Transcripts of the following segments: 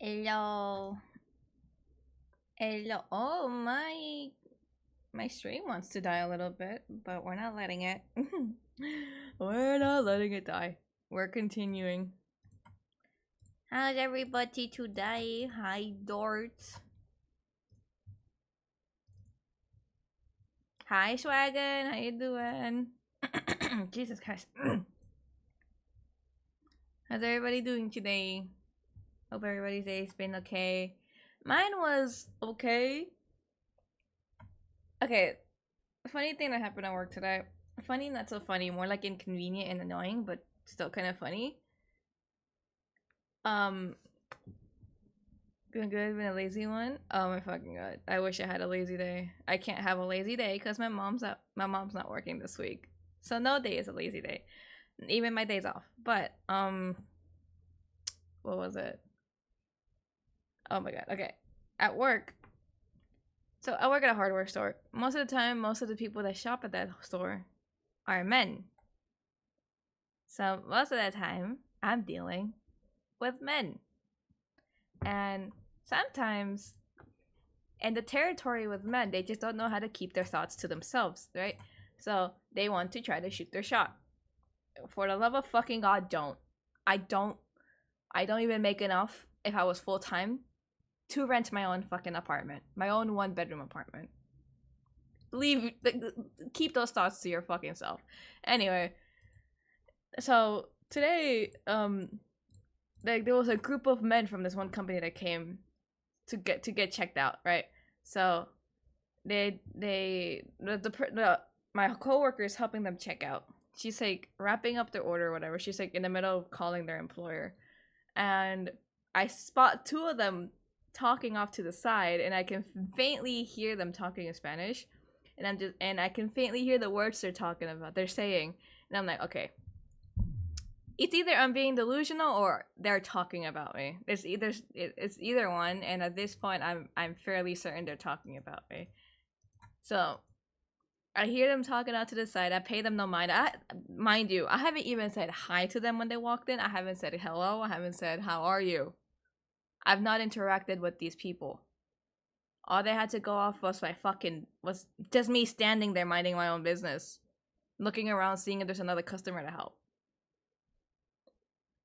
Hello. Hello. Oh, my stream wants to die a little bit, but we're not letting it. We're not letting it die. We're continuing. How's everybody today? Hi, Dort. Hi, Swagon. How you doing? Jesus Christ. How's everybody doing today? Hope everybody's day's been okay. Mine was okay. Okay, funny thing that happened at work today. Funny, not so funny. More like inconvenient and annoying, but still kind of funny. Um, Been good. Been a lazy one. Oh my fucking god! I wish I had a lazy day. I can't have a lazy day because my mom's not working this week, so no day is a lazy day. Even my days off. But what was it? Oh my god. Okay, at work. So I work at a hardware store. Most of the time, most of the people that shop at that store are men. So most of the time, I'm dealing with men. And sometimes in the territory with men, they just don't know how to keep their thoughts to themselves, right? So they want to try to shoot their shot. For the love of fucking God, don't. I don't even make enough if I was full time to rent my own fucking apartment. My own 1-bedroom apartment. Keep those thoughts to your fucking self. Anyway, so today, like there was a group of men from this one company that came to get checked out, right? So my coworker is helping them check out. She's like wrapping up their order or whatever. She's like in the middle of calling their employer, and I spot two of them talking off to the side, and I can faintly hear them talking in Spanish, and I can faintly hear the words they're talking about. They're saying, and I'm like, okay, it's either I'm being delusional or they're talking about me. It's either one, and at this point, I'm fairly certain they're talking about me. So I hear them talking out to the side. I pay them no mind. Mind you, I haven't even said hi to them when they walked in. I haven't said hello. I haven't said how are you. I've not interacted with these people. All they had to go off was just me standing there minding my own business, looking around, seeing if there's another customer to help.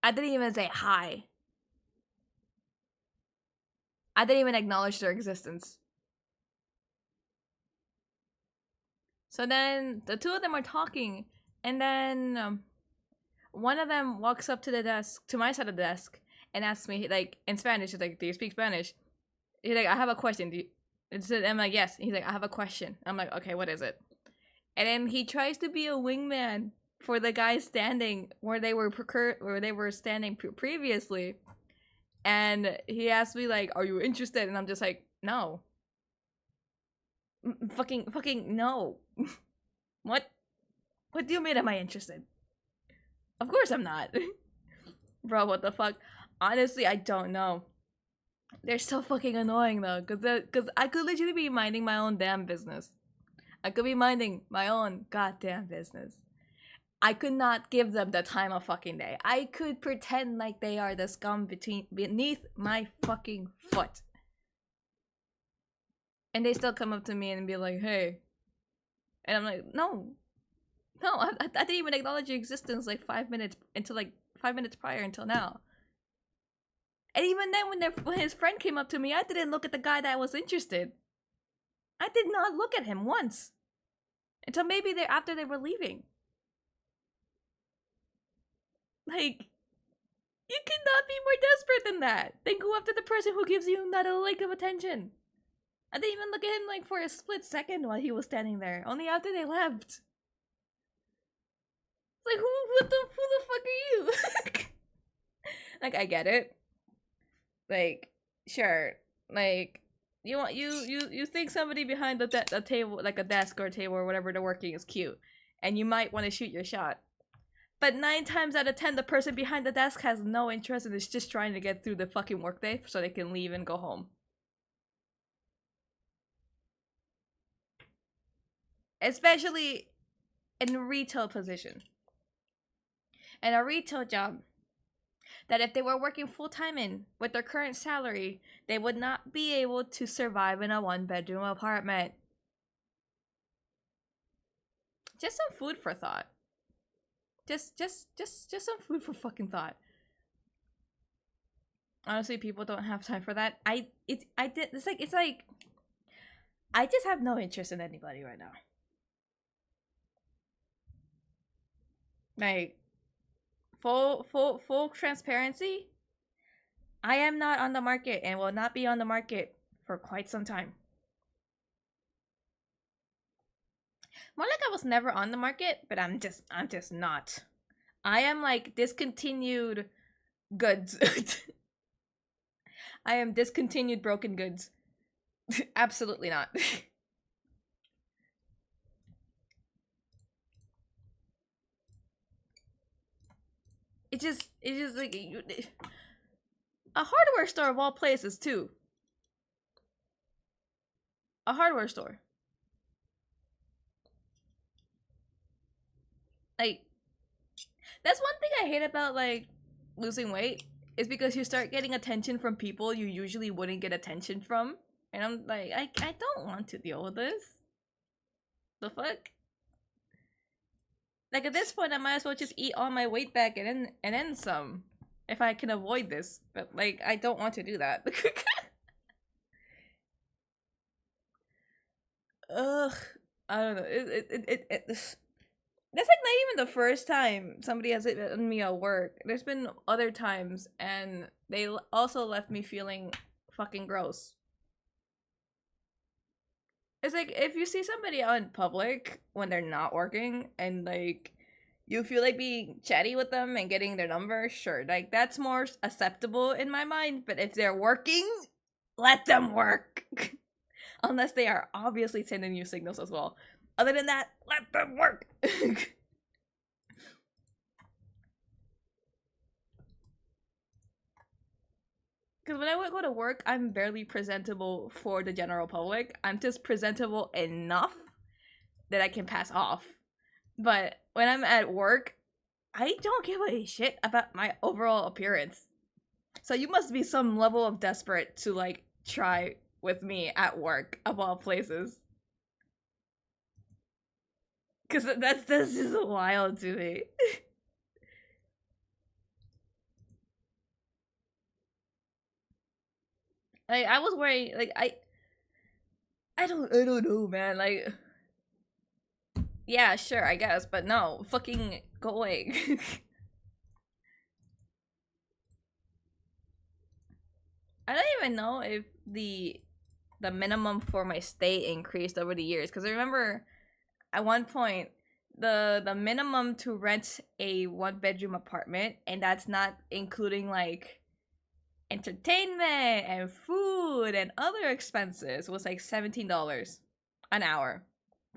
I didn't even say hi. I didn't even acknowledge their existence. So then the two of them are talking, and then one of them walks up to the desk, to my side of the desk, and asks me, like, in Spanish, he's like, do you speak Spanish? He's like, I have a question. I'm like, yes. He's like, I have a question. I'm like, okay, what is it? And then he tries to be a wingman for the guy standing where they were standing previously. And he asked me, like, are you interested? And I'm just like, no. Fucking no. What do you mean am I interested? Of course I'm not. Bro, what the fuck? Honestly, I don't know. They're so fucking annoying though, cause I could literally be minding my own damn business. I could be minding my own goddamn business. I could not give them the time of fucking day. I could pretend like they are the scum beneath my fucking foot. And they still come up to me and be like, hey. And I'm like, no. No, I didn't even acknowledge your existence like 5 minutes prior until now. And even then, when his friend came up to me, I didn't look at the guy that was interested. I did not look at him once. Until maybe after they were leaving. Like, you cannot be more desperate than that. Then go after the person who gives you not a lick of attention. I didn't even look at him like for a split second while he was standing there. Only after they left. Like, who the fuck are you? Like, I get it. Like, sure. Like, you think somebody behind the table, like a desk or a table or whatever they're working, is cute, and you might want to shoot your shot. But 9 times out of 10, the person behind the desk has no interest and is just trying to get through the fucking workday so they can leave and go home. Especially in a retail position. And a retail job, that if they were working full-time in with their current salary, they would not be able to survive in a one-bedroom apartment. Just some food for thought. Just some food for fucking thought. Honestly, people don't have time for that. It's like I just have no interest in anybody right now. Like full transparency. I am not on the market and will not be on the market for quite some time. More like I was never on the market, but I'm just not. I am like discontinued goods. I am discontinued broken goods. Absolutely not. It's just like a hardware store of all places too. A hardware store. Like that's one thing I hate about like losing weight is because you start getting attention from people you usually wouldn't get attention from. And I'm like, I don't want to deal with this. The fuck? Like at this point I might as well just eat all my weight back and then some. If I can avoid this. But like I don't want to do that. Ugh. I don't know. That's like not even the first time somebody has hit on me at work. There's been other times, and they also left me feeling fucking gross. It's like if you see somebody out in public when they're not working, and like you feel like being chatty with them and getting their number, sure, like that's more acceptable in my mind. But if they're working, let them work. Unless they are obviously sending you signals as well. Other than that, let them work. Because when I go to work, I'm barely presentable for the general public. I'm just presentable enough that I can pass off. But when I'm at work, I don't give a shit about my overall appearance. So you must be some level of desperate to like try with me at work of all places. Cause that's just wild to me. Like I was wearing like I don't know, man. Like yeah, sure, I guess, but no, fucking go away. I don't even know if the minimum for my stay increased over the years because I remember at one point the minimum to rent a one bedroom apartment, and that's not including like entertainment and food and other expenses, was like $17 an hour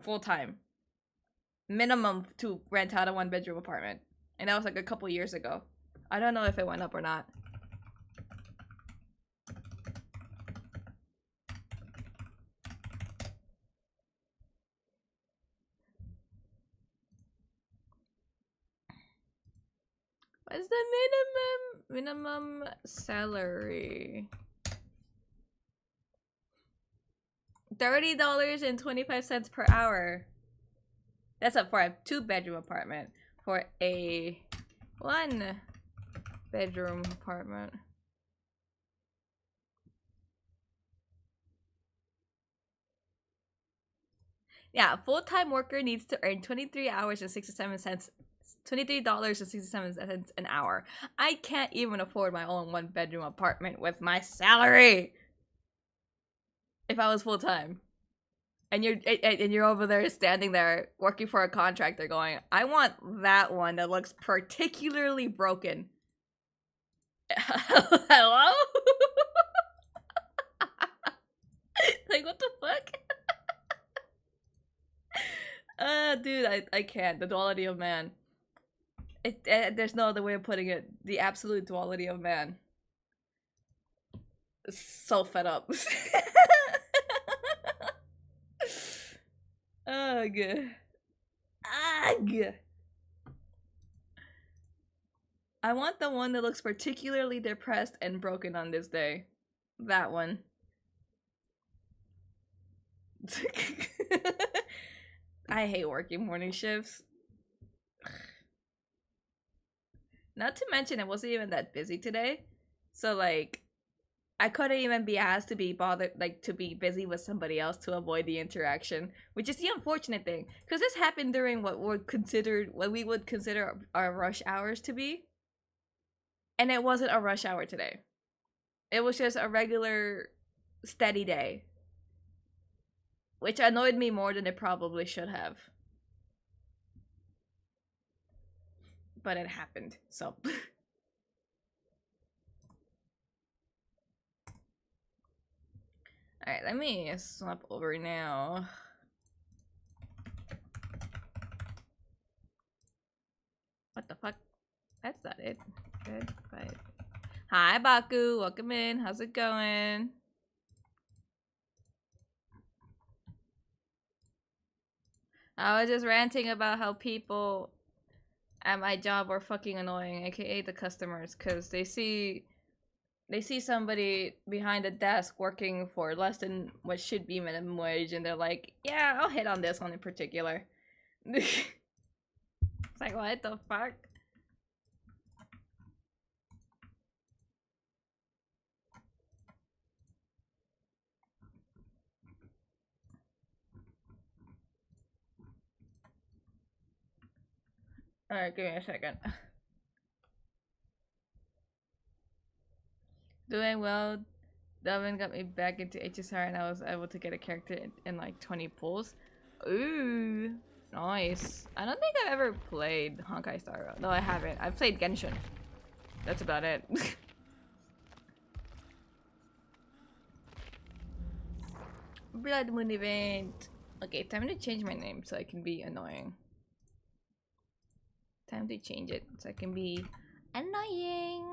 full time minimum to rent out a one bedroom apartment, and that was like a couple years ago. I don't know if it went up or not. What's the minimum salary? $30.25 per hour. That's up for a 2-bedroom apartment. For a 1-bedroom apartment. Yeah, full-time worker needs to earn 23 hours and 67 cents. $23.67 an hour. I can't even afford my own 1-bedroom apartment with my salary. If I was full-time. And you're over there standing there working for a contractor going, I want that one that looks particularly broken. Hello? Like, what the fuck? Dude, I can't. The duality of man. There's no other way of putting it. The absolute duality of man. So fed up. Ugh. Ugh. I want the one that looks particularly depressed and broken on this day. That one. I hate working morning shifts. Not to mention it wasn't even that busy today. So like I couldn't even be asked to be bothered, like to be busy with somebody else to avoid the interaction, which is the unfortunate thing. Because this happened during what we would consider our rush hours to be. And it wasn't a rush hour today. It was just a regular, steady day. Which annoyed me more than it probably should have. But it happened, so. Alright, let me swap over now. What the fuck? That's not it. Good, bye. Hi, Baku. Welcome in. How's it going? I was just ranting about how people at my job are fucking annoying, aka the customers, because they see somebody behind a desk working for less than what should be minimum wage, and they're like, yeah, I'll hit on this one in particular. It's like, what the fuck? Alright, give me a second. Doing well. Delvin got me back into HSR and I was able to get a character in like 20 pulls. Ooh, nice. I don't think I've ever played Honkai Star Rail. No, I haven't. I've played Genshin. That's about it. Blood Moon event. Okay, time to change my name so I can be annoying. Time to change it so I can be annoying.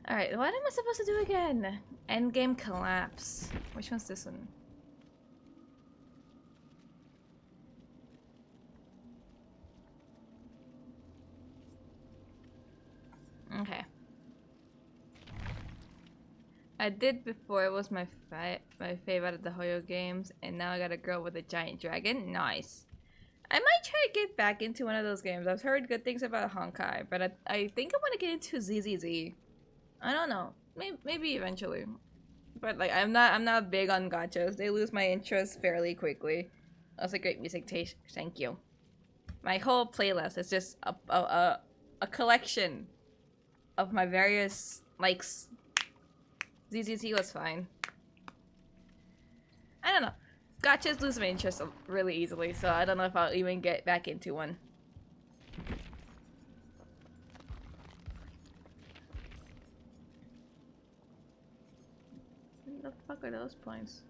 Alright, what am I supposed to do again? Endgame collapse. Which one's this one? Okay. I did before, it was my favorite of the Hoyo games, and now I got a girl with a giant dragon. Nice. I might try to get back into one of those games. I've heard good things about Honkai, but I think I want to get into ZZZ. I don't know. Maybe eventually. But like I'm not big on gachas. They lose my interest fairly quickly. That's a great music taste. Thank you. My whole playlist is just a collection of my various likes. ZZZ was fine. I don't know. Gachas lose my interest really easily, so I don't know if I'll even get back into one. What the fuck are those points?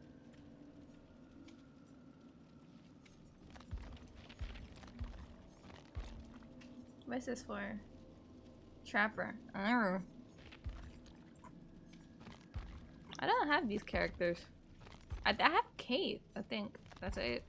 What's this for? Trapper. I don't have these characters. I have Kate, I think. That's it.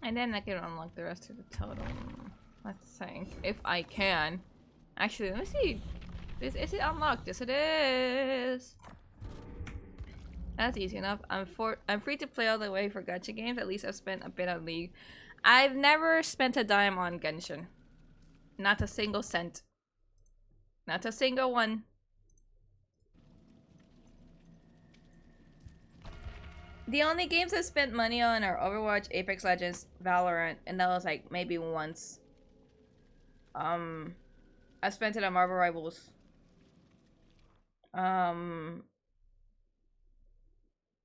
And then I can unlock the rest of the totem. Let's think. If I can. Actually, let me see. Is it unlocked? Yes, it is. That's easy enough. I'm free to play all the way for gacha games. At least I've spent a bit on League. I've never spent a dime on Genshin. Not a single cent. Not a single one. The only games I spent money on are Overwatch, Apex Legends, Valorant, and that was like maybe once. I spent it on Marvel Rivals. And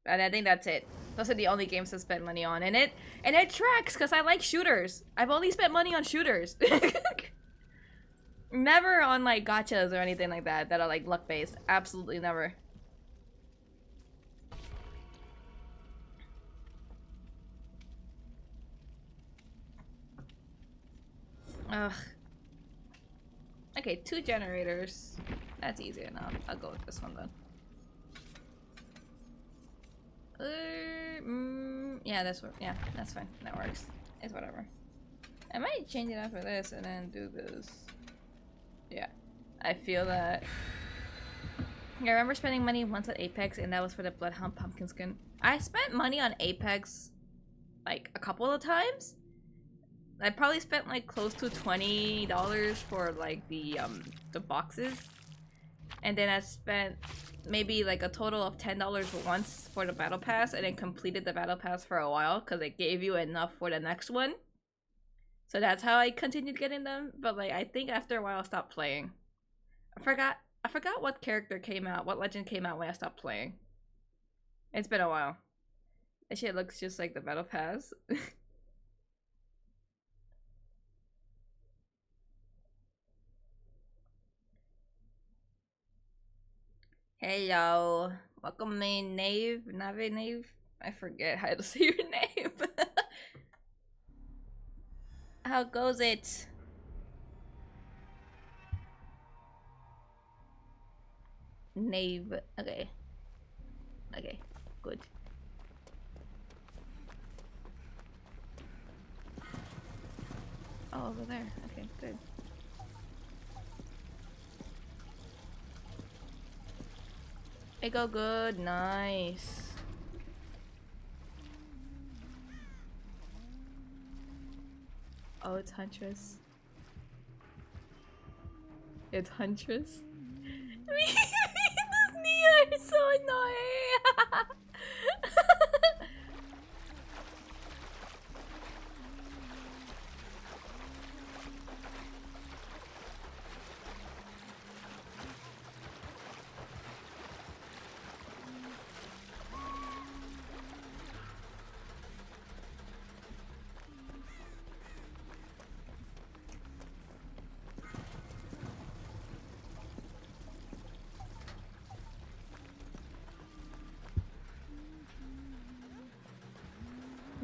I think that's it. Those are the only games I spent money on, and it tracks because I like shooters. I've only spent money on shooters. Never on like gachas or anything like that that are like luck based. Absolutely never. Ugh. Okay, 2 generators. That's easy enough. I'll go with this one then. Yeah, that's fine. That works. It's whatever. I might change it up for this and then do this. Yeah, I feel that. Yeah, I remember spending money once at Apex, and that was for the Bloodhound pumpkin skin. I spent money on Apex like a couple of times. I probably spent like close to $20 for like the boxes, and then I spent maybe like a total of $10 once for the battle pass, and then completed the battle pass for a while because it gave you enough for the next one. So that's how I continued getting them. But like I think after a while I stopped playing. I forgot what character came out, what legend came out when I stopped playing. It's been a while. That shit looks just like the battle pass. Hello. Welcome in, Nave. Nave? I forget how to say your name. How goes it? Nave. Okay. Okay. Good. Oh, over there. Okay, good. It go good. Nice. Oh, it's Huntress. It's Huntress. This Nia is so annoying.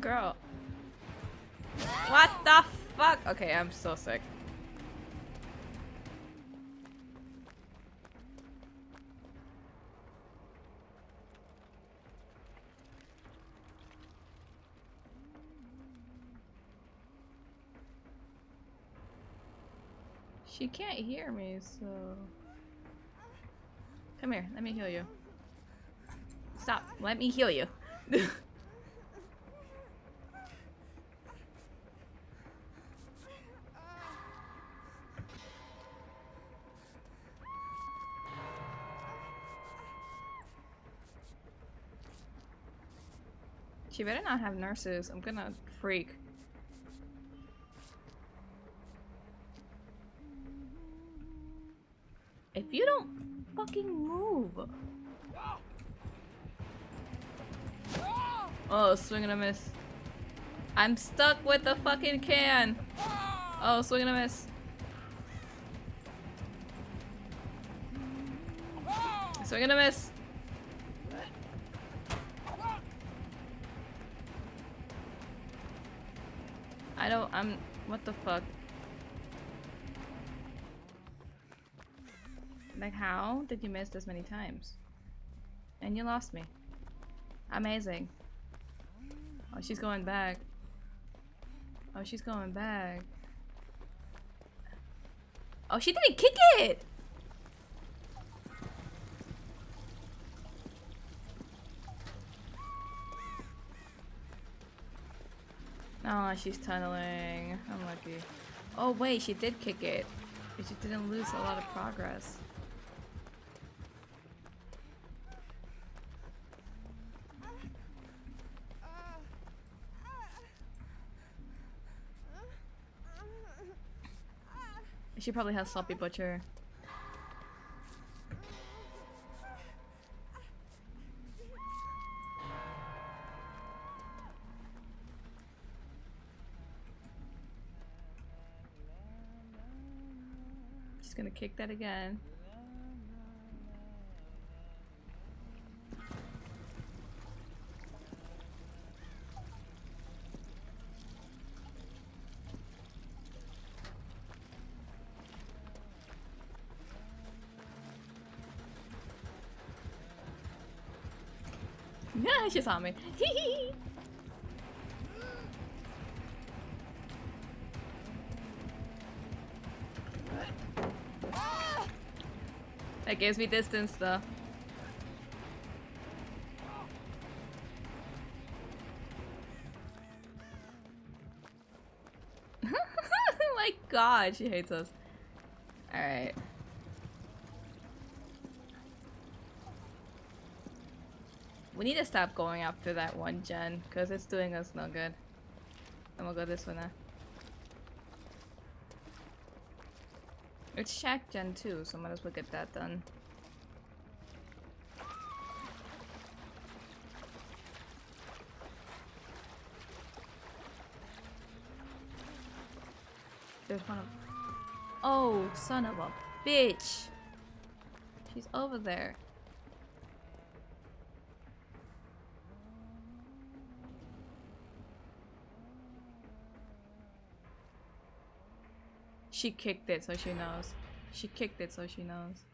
Girl. What the fuck? Okay, I'm so sick. She can't hear me, so... Come here, let me heal you. Stop, let me heal you. She better not have nurses. I'm gonna freak. If you don't fucking move. Oh, swing and a miss. I'm stuck with the fucking can. Oh, swing and a miss. Swing and a miss. What the fuck? Like, how did you miss this many times? And you lost me. Amazing. Oh, she's going back. Oh, she's going back. Oh, she didn't kick it! Oh, she's tunneling. Unlucky. Oh, wait, she did kick it. But she didn't lose a lot of progress. She probably has Sloppy Butcher. gonna kick that again. Yeah, she saw me. That gives me distance though. My god, she hates us. Alright. We need to stop going after that one gen, because it's doing us no good. And we'll go this way now. It's Shack Gen 2, so might as well get that done. There's one of... Oh, son of a bitch! She's over there. She kicked it, so she knows. She kicked it, so she knows.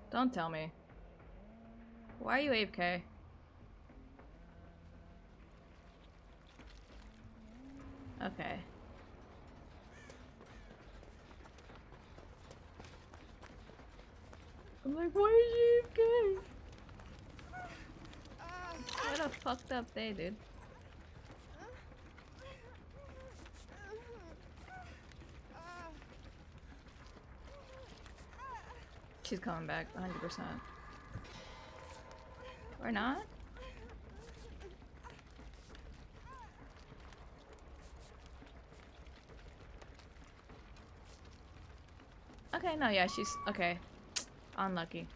Don't tell me. Why are you AFK? Okay. I'm like, why is she AFK? What a fucked up day, dude. She's coming back, 100%. Or not? Okay, no, yeah, she's... Okay. Unlucky.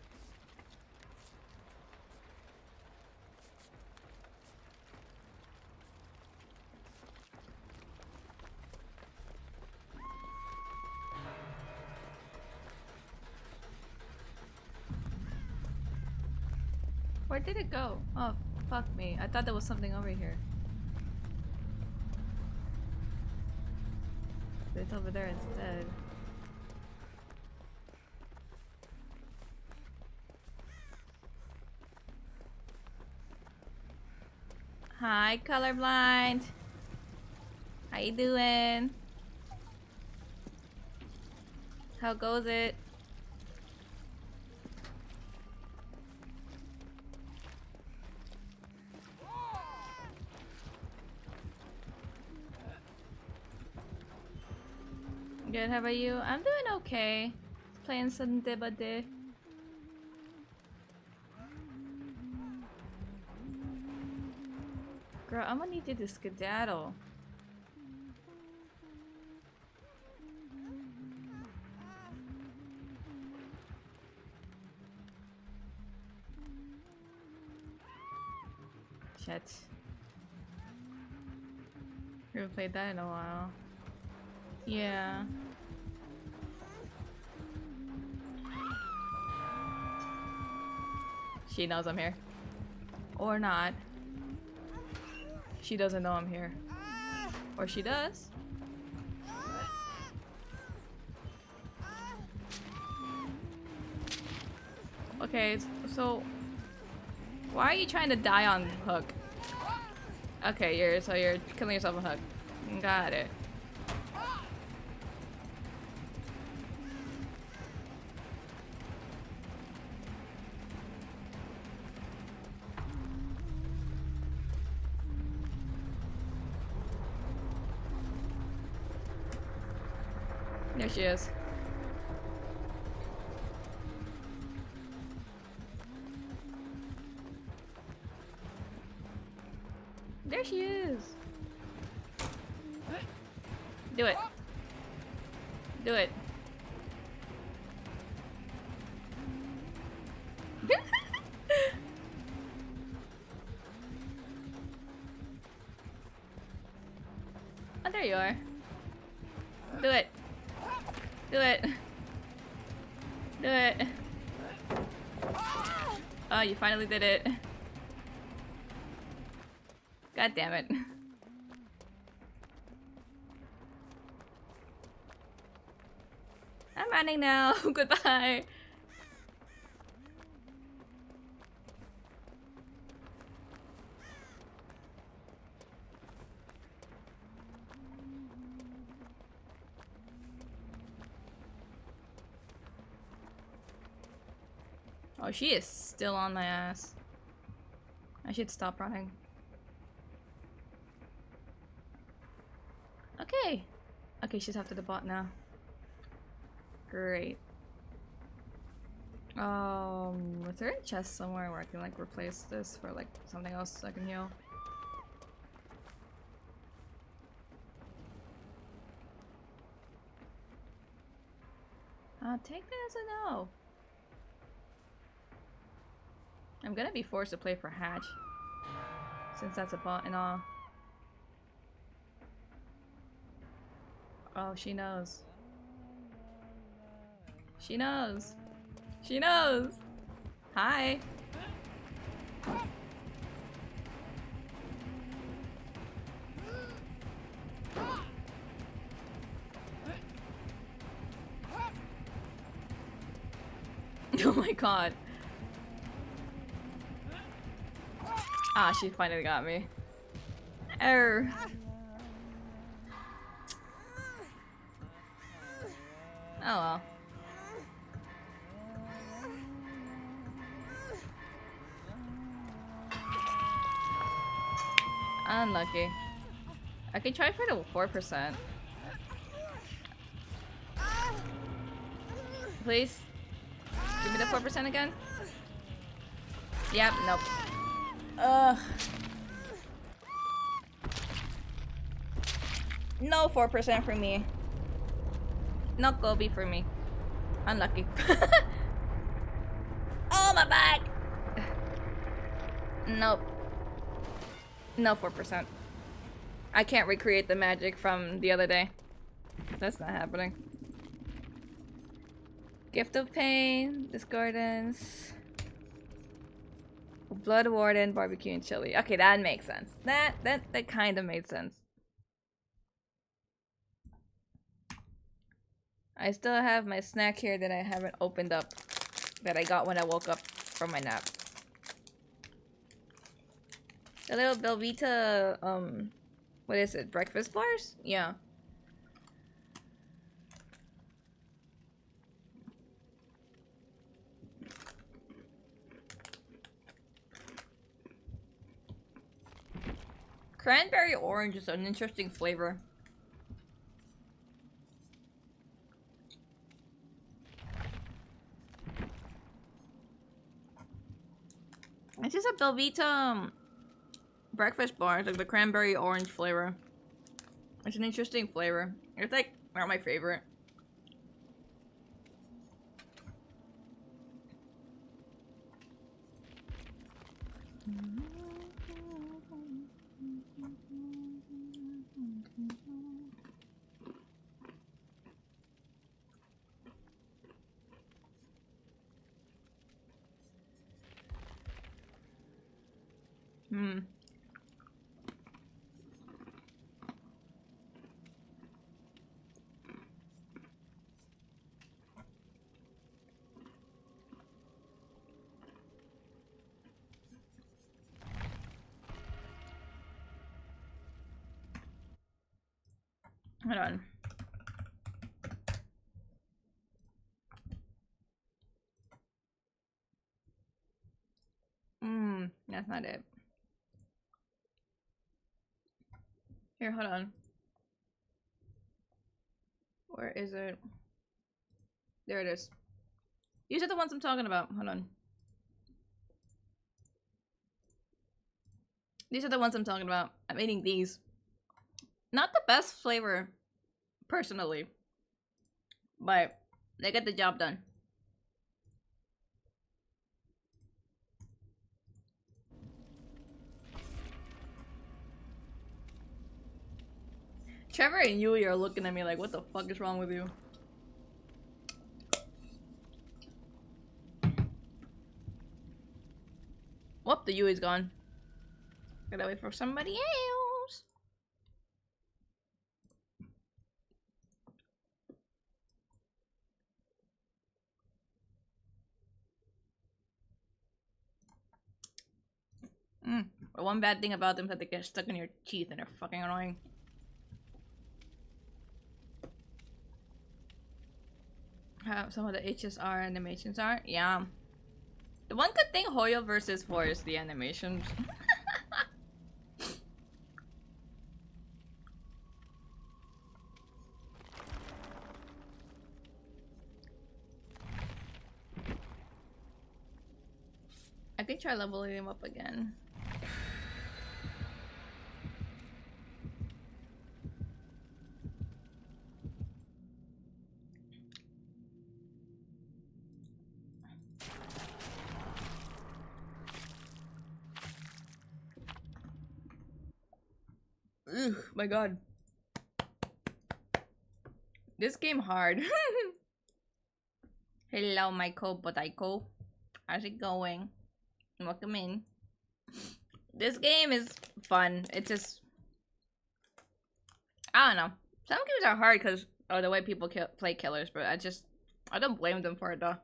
Where did it go? Oh, fuck me. I thought there was something over here. It's over there instead. Hi, colorblind. How you doing? How goes it? Good, how about you? I'm doing okay. Playing some Dibba-Di. Girl, I'm gonna need you to skedaddle. Shit. We haven't played that in a while. Yeah. She knows I'm here. Or not. She doesn't know I'm here. Or she does. Okay, so why are you trying to die on hook? Okay, you're killing yourself on hook. Got it. There she is. There she is. Do it. Do it. you are. Do it. Do it. Do it. Oh, you finally did it. God damn it. I'm running now. Goodbye. Oh, she is still on my ass. I should stop running. Okay. Okay, she's after the bot now. Great. Is there a chest somewhere where I can like replace this for like something else I can heal? Take that as a no. I'm gonna be forced to play for Hatch. Since that's a bot and all. Oh, she knows. She knows. She knows. Hi. Oh my god. Ah, she finally got me. Err. Oh well. Unlucky. I can try for the 4%. Please? Give me the 4% again? Yep, nope. Ugh. No 4% for me. No Gobi for me. Unlucky. Oh, my back! Nope. No 4%. I can't recreate the magic from the other day. That's not happening. Gift of Pain, Discordance, Blood Warden, Barbecue, and Chili. Okay, that makes sense. That kind of made sense. I still have my snack here that I haven't opened up, that I got when I woke up from my nap. The little Belvita, what is it? Breakfast bars? Yeah. Cranberry orange is an interesting flavor. It's just a Belvita breakfast bar, like the cranberry orange flavor. It's an interesting flavor. It's like not my favorite. Hold on. That's not it. Here, hold on. Where is it? There it is. These are the ones I'm talking about. Hold on. These are the ones I'm talking about. I'm eating these. Not the best flavor, personally. But they get the job done. Trevor and Yui are looking at me like, what the fuck is wrong with you? Whoop, the Yui's gone. Gotta wait for somebody else. But one bad thing about them is that they get stuck in your teeth and they're fucking annoying. How some of the HSR animations are? Yeah. The one good thing Hoyo versus 4 is the animations. I think try leveling him up again. Ugh, my god. This game hard. Hello, Michael Botaiko. How's it going? Welcome in. This game is fun. It's just... I don't know. Some games are hard because of the way people play killers, but I don't blame them for it though.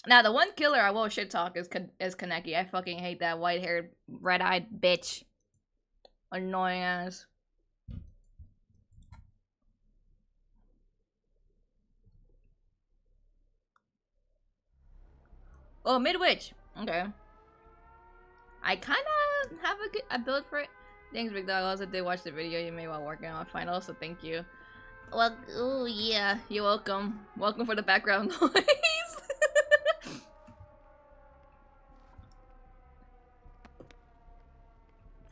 Now, the one killer I will shit talk is Kaneki. I fucking hate that white-haired, red-eyed bitch. Annoying ass. Oh, mid-witch. Okay. I kind of have a build for it. Thanks, Big Dog. Also did watch the video you made while working on final, so thank you. Well, oh yeah, you're welcome. Welcome for the background noise.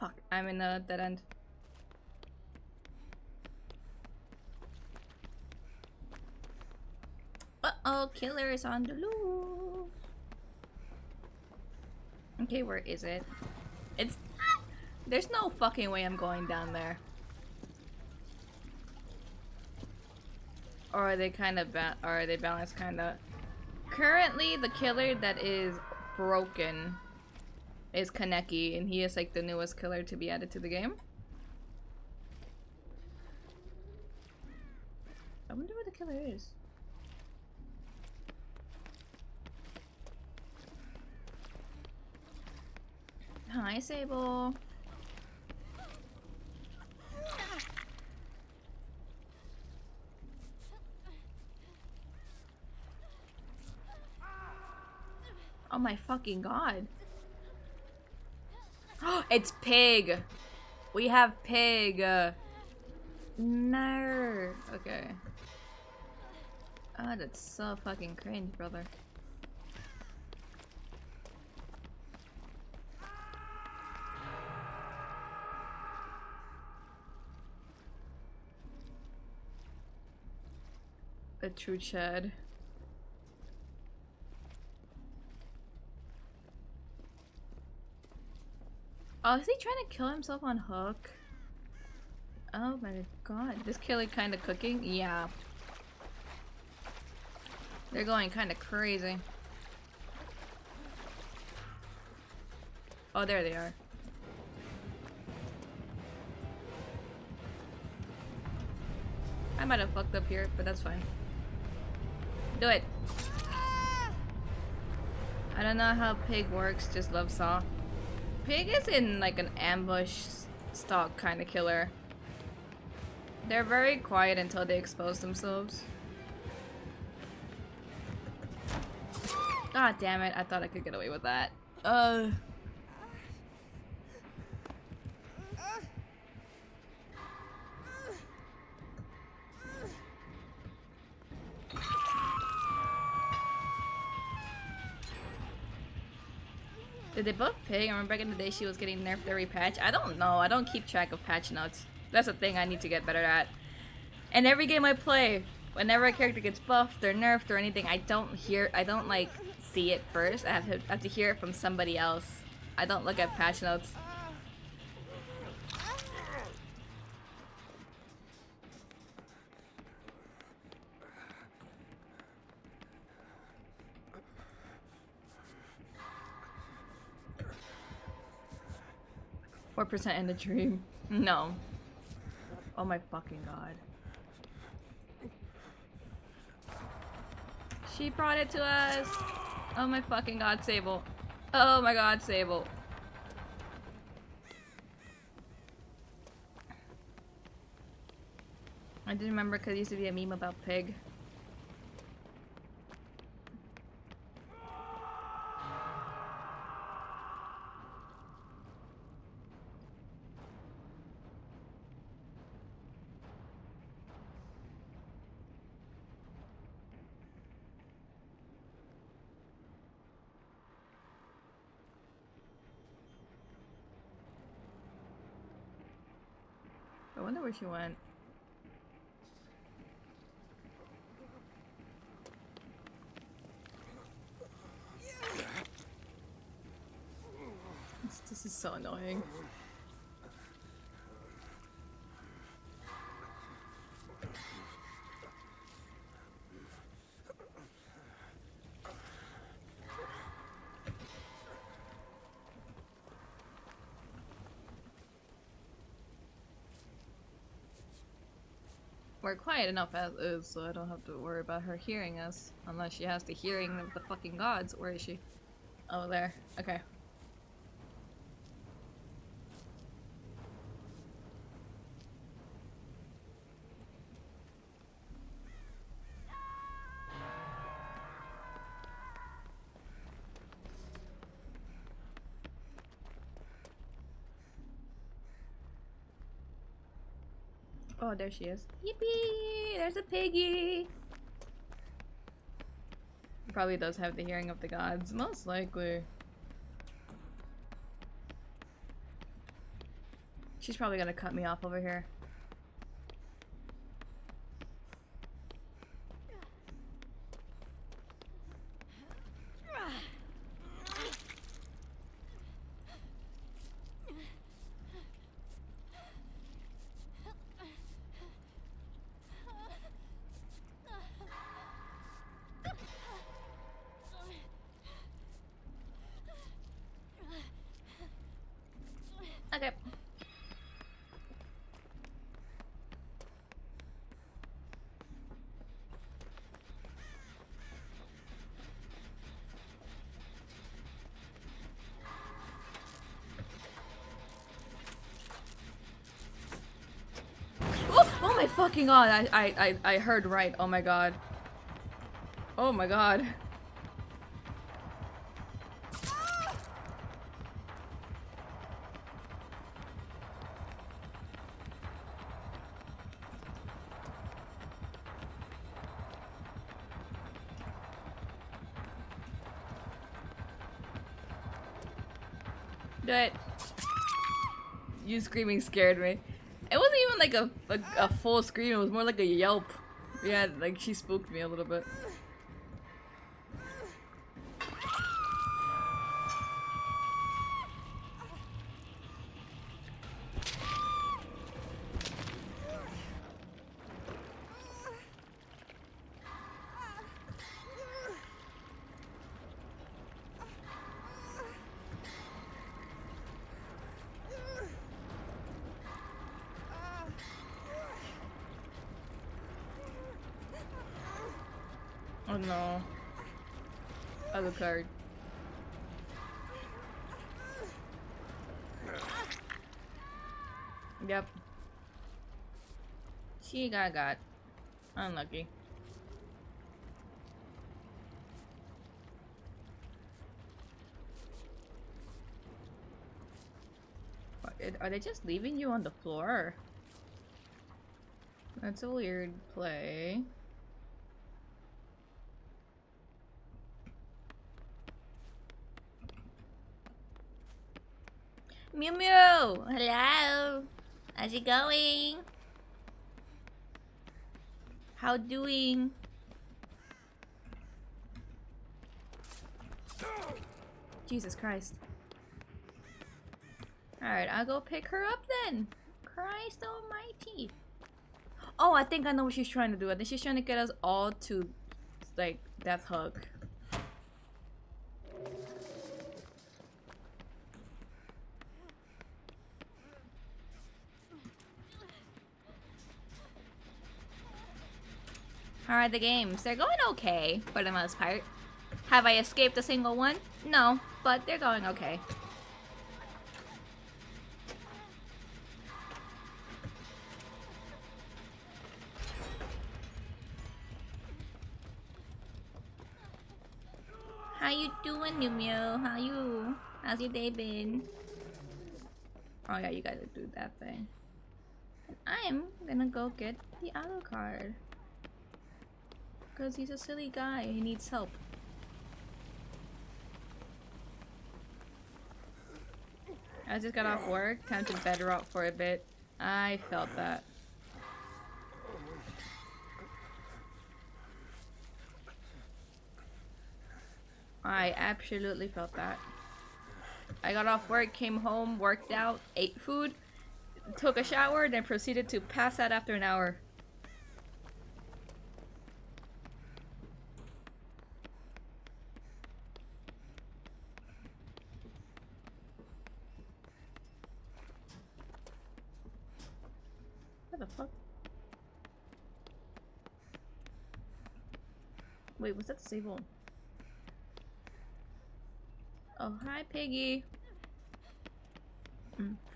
Fuck, I'm in a dead end. Uh-oh, killer is on the loose. Okay, where is it? It's... There's no fucking way I'm going down there. Or are they kind of or are they balanced kind of? Currently, the killer that is broken is Kaneki, and he is like the newest killer to be added to the game. I wonder where the killer is. Hi, Sable. Oh my fucking god. It's Pig. We have Pig. No. Okay. Oh, that's so fucking cringe, brother. A true Chad. Oh, is he trying to kill himself on hook? Oh my god. This killer kind of cooking? Yeah. They're going kind of crazy. Oh, there they are. I might have fucked up here, but that's fine. Do it. I don't know how Pig works, just love Saw. Pig is in like an ambush stalk kind of killer. They're very quiet until they expose themselves. God damn it, I thought I could get away with that. Did they both Pig? I remember back in the day she was getting nerfed every patch. I don't know. I don't keep track of patch notes. That's a thing I need to get better at. And every game I play, whenever a character gets buffed or nerfed or anything, I don't like see it first. I have to hear it from somebody else. I don't look at patch notes. 4% in the dream. No. Oh my fucking god. She brought it to us! Oh my fucking god, Sable. Oh my god, Sable. I didn't remember because it used to be a meme about pig. I wonder where she went. This is so annoying. We're quiet enough as is, so I don't have to worry about her hearing us. Unless she has the hearing of the fucking gods. Where is she? Oh, there. Okay. Oh, there she is. Yippee! There's a piggy! Probably does have the hearing of the gods. Most likely. She's probably gonna cut me off over here. Okay. Oh my fucking god! I heard right. Oh my god. Oh my god. Do it. You screaming scared me. It wasn't even like a full scream, it was more like a yelp. Yeah, like she spooked me a little bit. Oh no. Other card. Yep. She got. Unlucky. Are they just leaving you on the floor? That's a weird play. Mew Mew! Hello! How's it going? How doing? Jesus Christ. Alright, I'll go pick her up then. Christ almighty. Oh, I think I know what she's trying to do. I think she's trying to get us all to, like, Death Hug. How are the games? They're going okay, for the most part. Have I escaped a single one? No, but they're going okay. How you doing, Numio? How you? How's your day been? Oh yeah, you gotta do that thing. And I'm gonna go get the auto card. Because he's a silly guy, he needs help. I just got off work, time to bed rot for a bit. I felt that. I absolutely felt that. I got off work, came home, worked out, ate food, took a shower, then proceeded to pass out after an hour. What the fuck? Wait, was that the same one? Oh, hi, Piggy.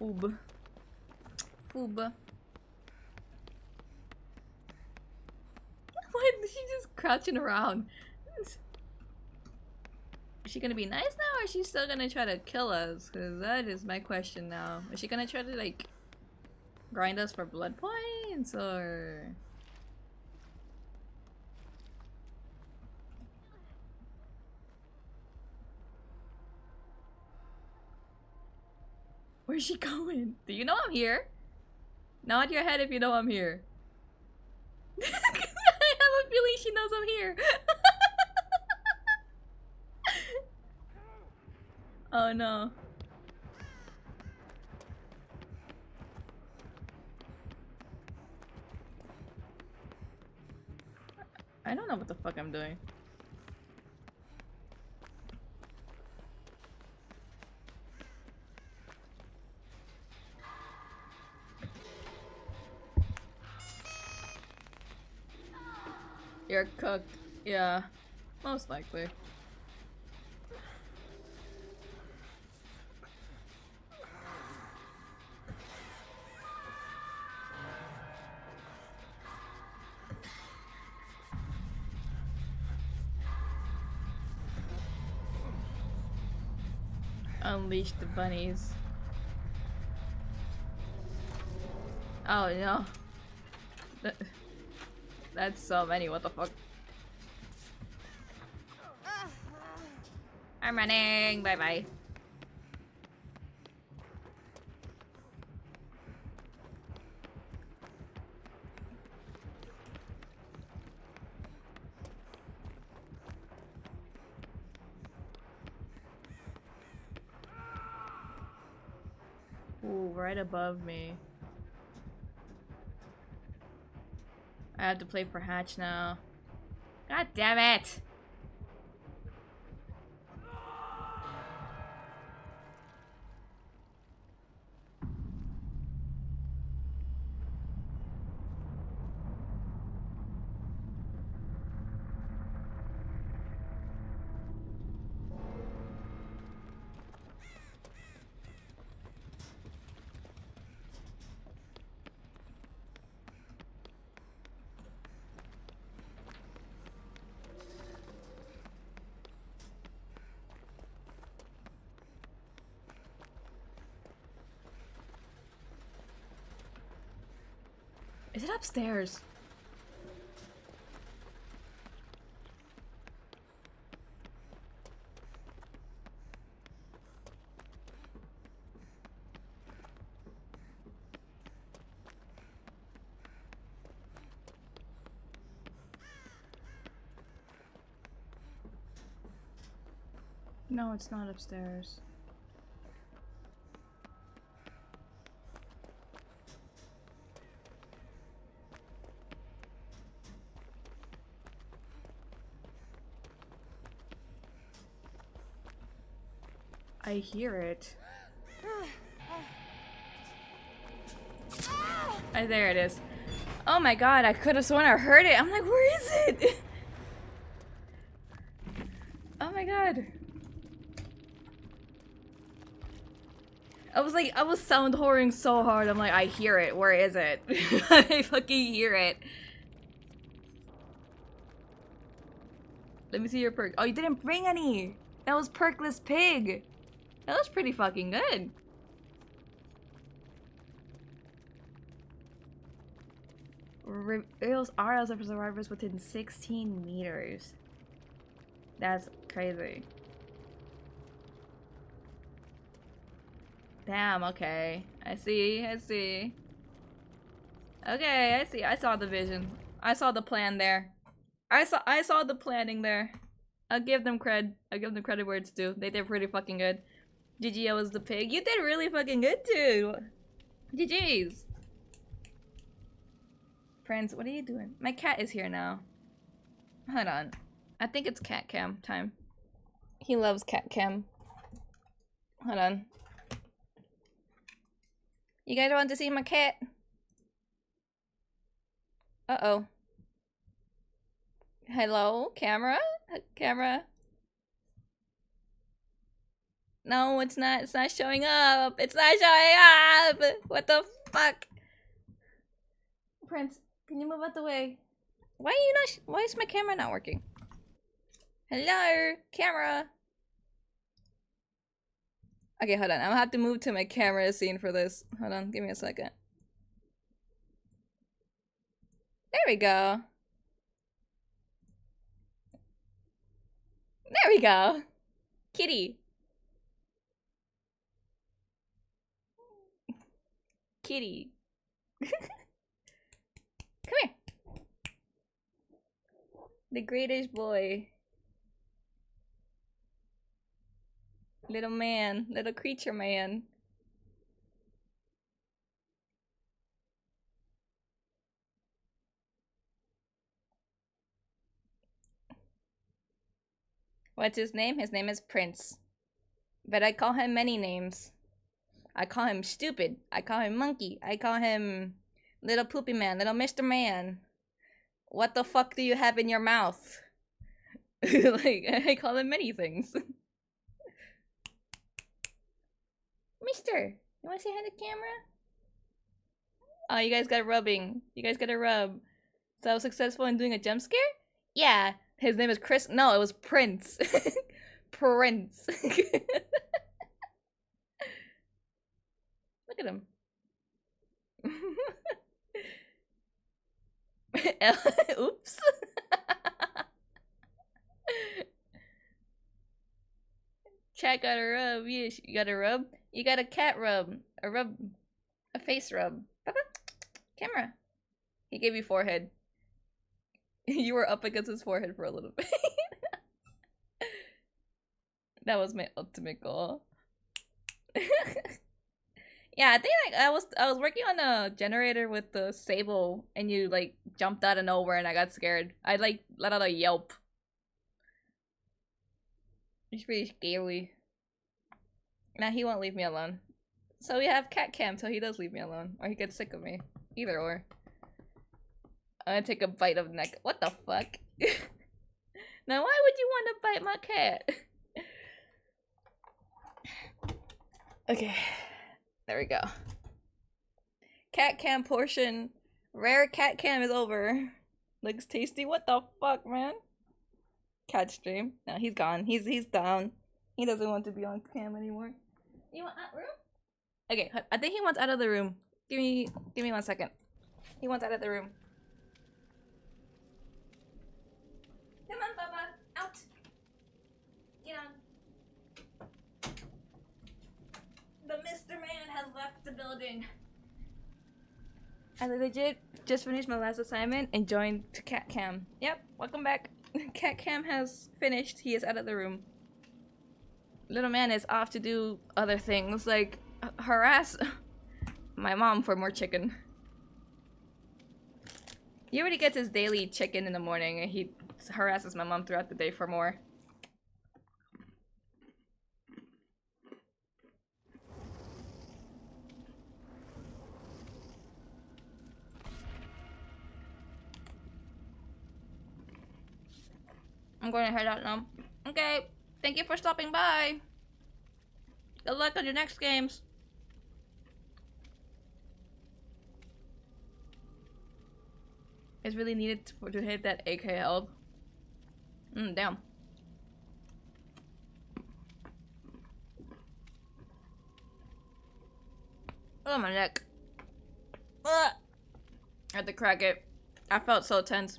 Foob. Foob. Why is she just crouching around? Is she gonna be nice now, or is she still gonna try to kill us? Cause that is my question now. Is she gonna try to, like, grind us for blood points, or... Where's she going? Do you know I'm here? Nod your head if you know I'm here. I have a feeling she knows I'm here. Oh no. I don't know what the fuck I'm doing. You're cooked. Yeah. Most likely. Unleash the bunnies. Oh no. That's so many, what the fuck? I'm running, bye bye. Ooh, right above me. I have to play for Hatch now. God damn it! Is it upstairs? No, it's not upstairs. I hear it. There it is. Oh my god, I could have sworn I heard it. I'm like, where is it? Oh my god. I was sound whoring so hard. I'm like, I hear it. Where is it? I fucking hear it. Let me see your perk. Oh, you didn't bring any. That was perkless pig. That was pretty fucking good. Reveals areas of survivors within 16 meters. That's crazy. Damn, okay. I see, I see. Okay, I see. I saw the vision. I saw the plan there. I saw the planning there. I'll give them cred. I'll give them credit where it's due. They did pretty fucking good. GG, was the pig. You did really fucking good too. GG's. Friends, what are you doing? My cat is here now. Hold on. I think it's cat cam time. He loves cat cam. Hold on. You guys want to see my cat? Uh-oh. Hello? Camera? Camera? No, it's not. It's not showing up. It's not showing up! What the fuck? Prince, can you move out the way? Why are you not? Why is my camera not working? Hello, camera. Okay, hold on. I'm gonna have to move to my camera scene for this. Hold on, give me a second. There we go. There we go. Kitty. Kitty. Come here. The greatest boy. Little man. Little creature man. What's his name? His name is Prince. But I call him many names. I call him stupid. I call him monkey. I call him little poopy man. Little Mr. Man. What the fuck do you have in your mouth? Like, I call him many things. Mister, you wanna say hi to the camera? Oh, you guys got rubbing. You guys got a rub. So I was successful in doing a jump scare? Yeah. His name is Chris. No, it was Prince. Prince. Look at him. Oops. Chat got a rub. Yeah, you got a rub? You got a cat rub. A rub. A face rub. Papa. Camera. He gave you forehead. You were up against his forehead for a little bit. That was my ultimate goal. Yeah, I think like I was working on a generator with the Sable and you like jumped out of nowhere and I got scared. I like let out a yelp. It's pretty scary. Now he won't leave me alone. So we have cat cam, so he does leave me alone. Or he gets sick of me. Either or. I'm gonna take a bite of neck. What the fuck? Now why would you want to bite my cat? Okay. There we go. Cat cam portion. Rare cat cam is over. Looks tasty. What the fuck, man? Cat stream. No, he's gone. He's down. He doesn't want to be on cam anymore. You want out room? Okay, I think he wants out of the room. Give me 1 second. He wants out of the room. Come on, Bubba. Out. Get on. The Mr. Man has left the building. I legit just finished my last assignment and joined to Cat Cam. Yep, welcome back. Cat Cam has finished. He is out of the room. Little man is off to do other things, like harass my mom for more chicken. He already gets his daily chicken in the morning and he harasses my mom throughout the day for more. I'm going to head out now. Okay, thank you for stopping by. Good luck on your next games. It's really needed to hit that AK health. Damn. Oh, my neck. Ugh. I had to crack it. I felt so tense.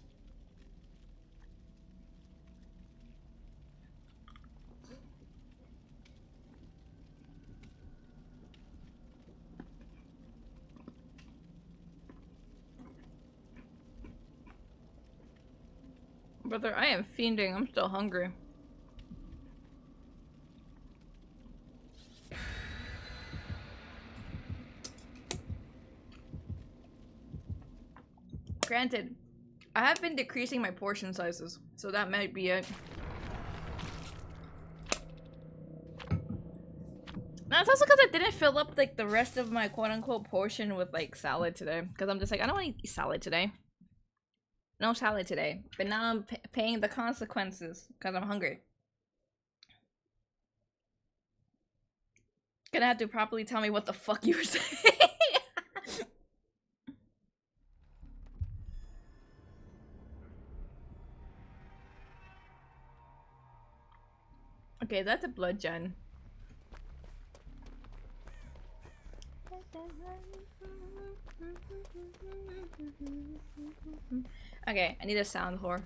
Brother, I am fiending. I'm still hungry. Granted, I have been decreasing my portion sizes, so that might be it. That's also because I didn't fill up like the rest of my quote-unquote portion with like salad today. Because I'm just like, I don't want to eat salad today. No salad today. But now I'm paying the consequences because I'm hungry. Gonna have to properly tell me what the fuck you were saying. Okay, that's a blood gen. Okay, I need a sound whore.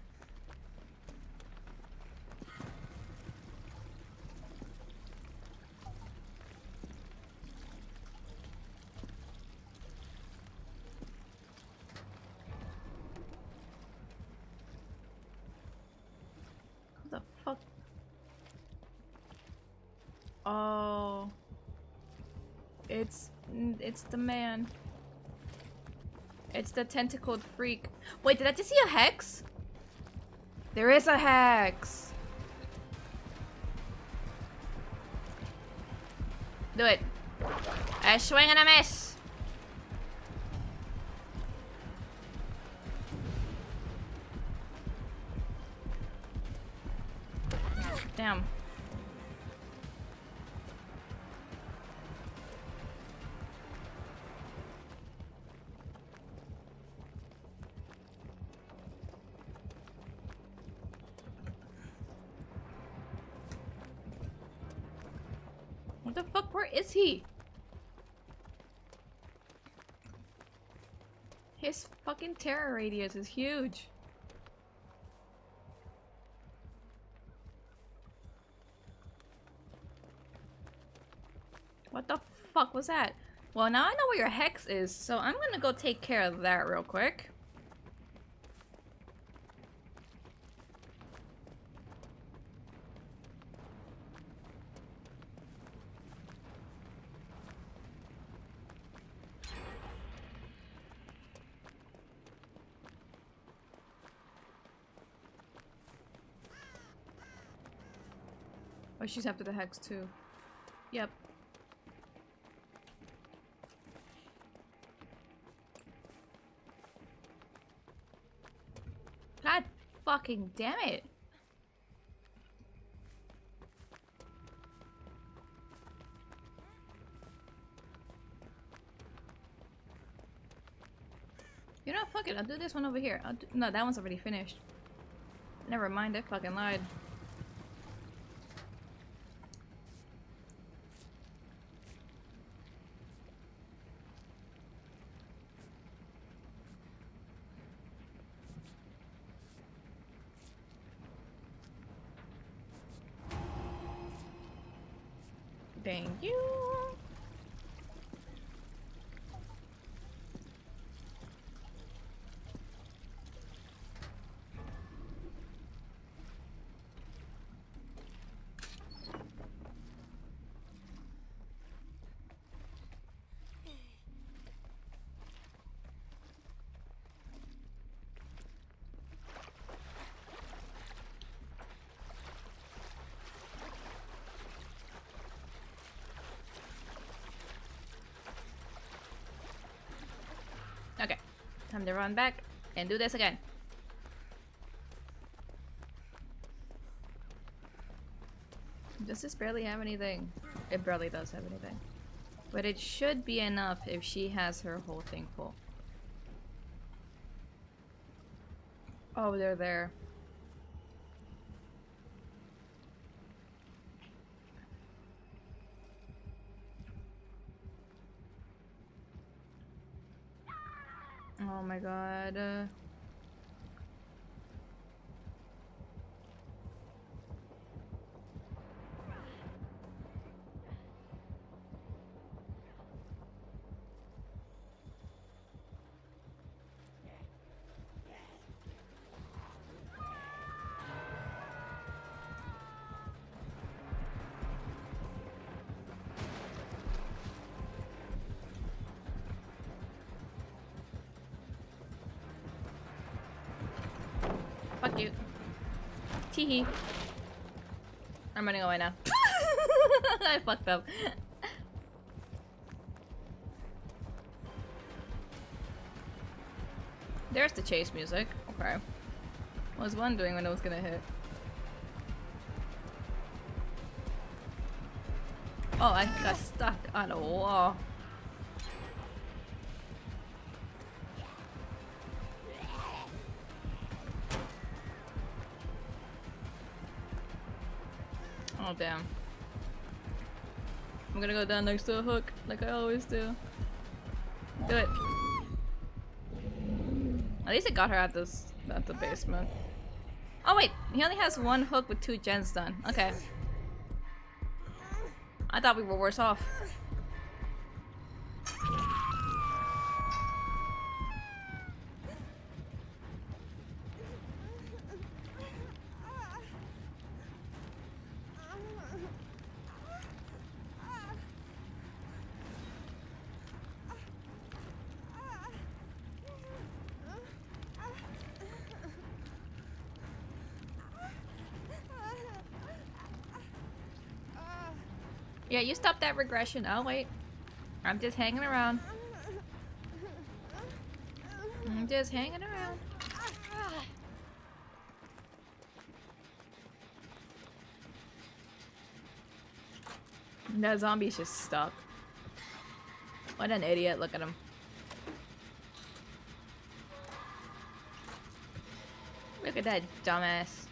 What the fuck? Oh. It's the man. It's the tentacled freak. Wait, did I just see a hex? There is a hex. Do it. A swing and a miss. Damn. What the fuck? Where is he? His fucking terror radius is huge. What the fuck was that? Well, now I know where your hex is, so I'm gonna go take care of that real quick. Oh, she's after the hex too. Yep. God fucking damn it. You know, fuck it. I'll do this one over here. No, that one's already finished. Never mind, I fucking lied. Thank you. Okay, time to run back and do this again. Does this barely have anything? It barely does have anything. But it should be enough if she has her whole thing full. Oh, they're there. Oh my god. Fuck you. Teehee. I'm running away now. I fucked up. There's the chase music. Okay. I was wondering when it was gonna hit. Oh, I got stuck on a wall. Oh damn. I'm gonna go down next to a hook, like I always do. Do it. At least it got her at the basement. Oh wait, he only has one hook with 2 gens done. Okay. I thought we were worse off. Yeah, you stop that regression. I'll wait. I'm just hanging around. I'm just hanging around. That zombie's just stuck. What an idiot. Look at him. Look at that dumbass.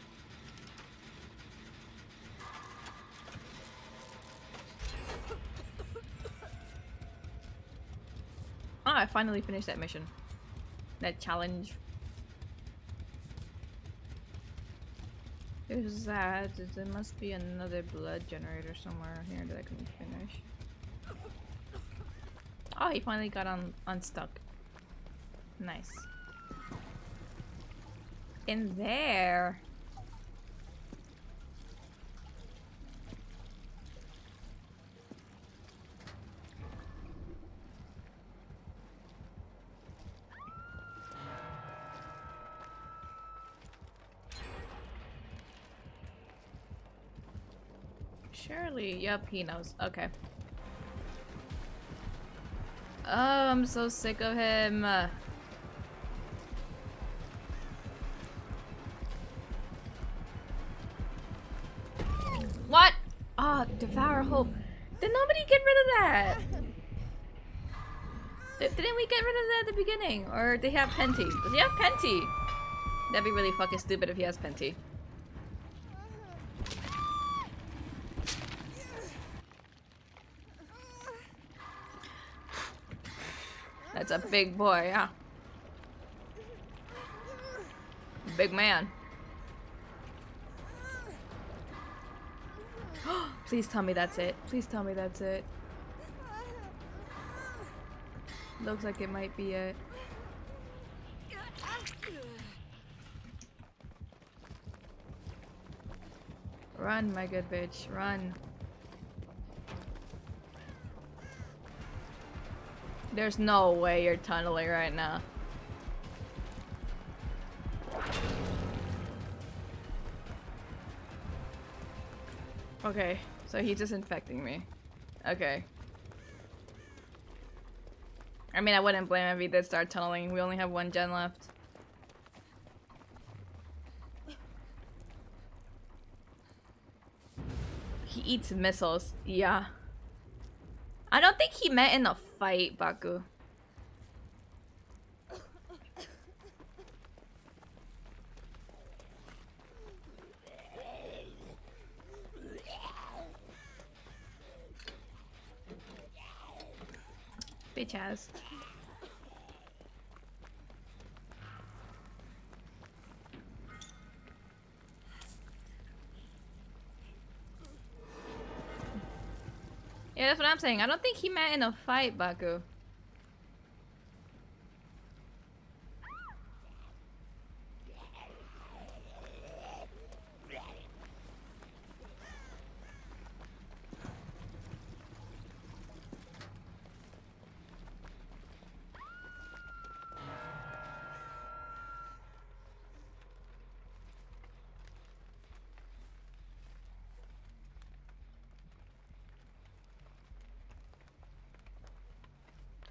Oh, I finally finished that mission. That challenge. There's that. There must be another blood generator somewhere here that I can finish. Oh, he finally got unstuck. Nice. In there. Surely, yep, he knows. Okay. Oh, I'm so sick of him. What? Oh, Devour Hope. Did nobody get rid of that? Didn't we get rid of that at the beginning? Or did he have Penty? Does he have Penty? That'd be really fucking stupid if he has Penty. That's a big boy, yeah. Big man. Please tell me that's it. Please tell me that's it. Looks like it might be it. Run, my good bitch. Run. There's no way you're tunneling right now. Okay, so he's just infecting me. Okay. I mean, I wouldn't blame him if he did start tunneling. We only have 1 gen left. He eats missiles. Yeah. I don't think he meant in a fight, Baku. Bitch ass. Yeah, that's what I'm saying. I don't think he meant in a fight, Baku.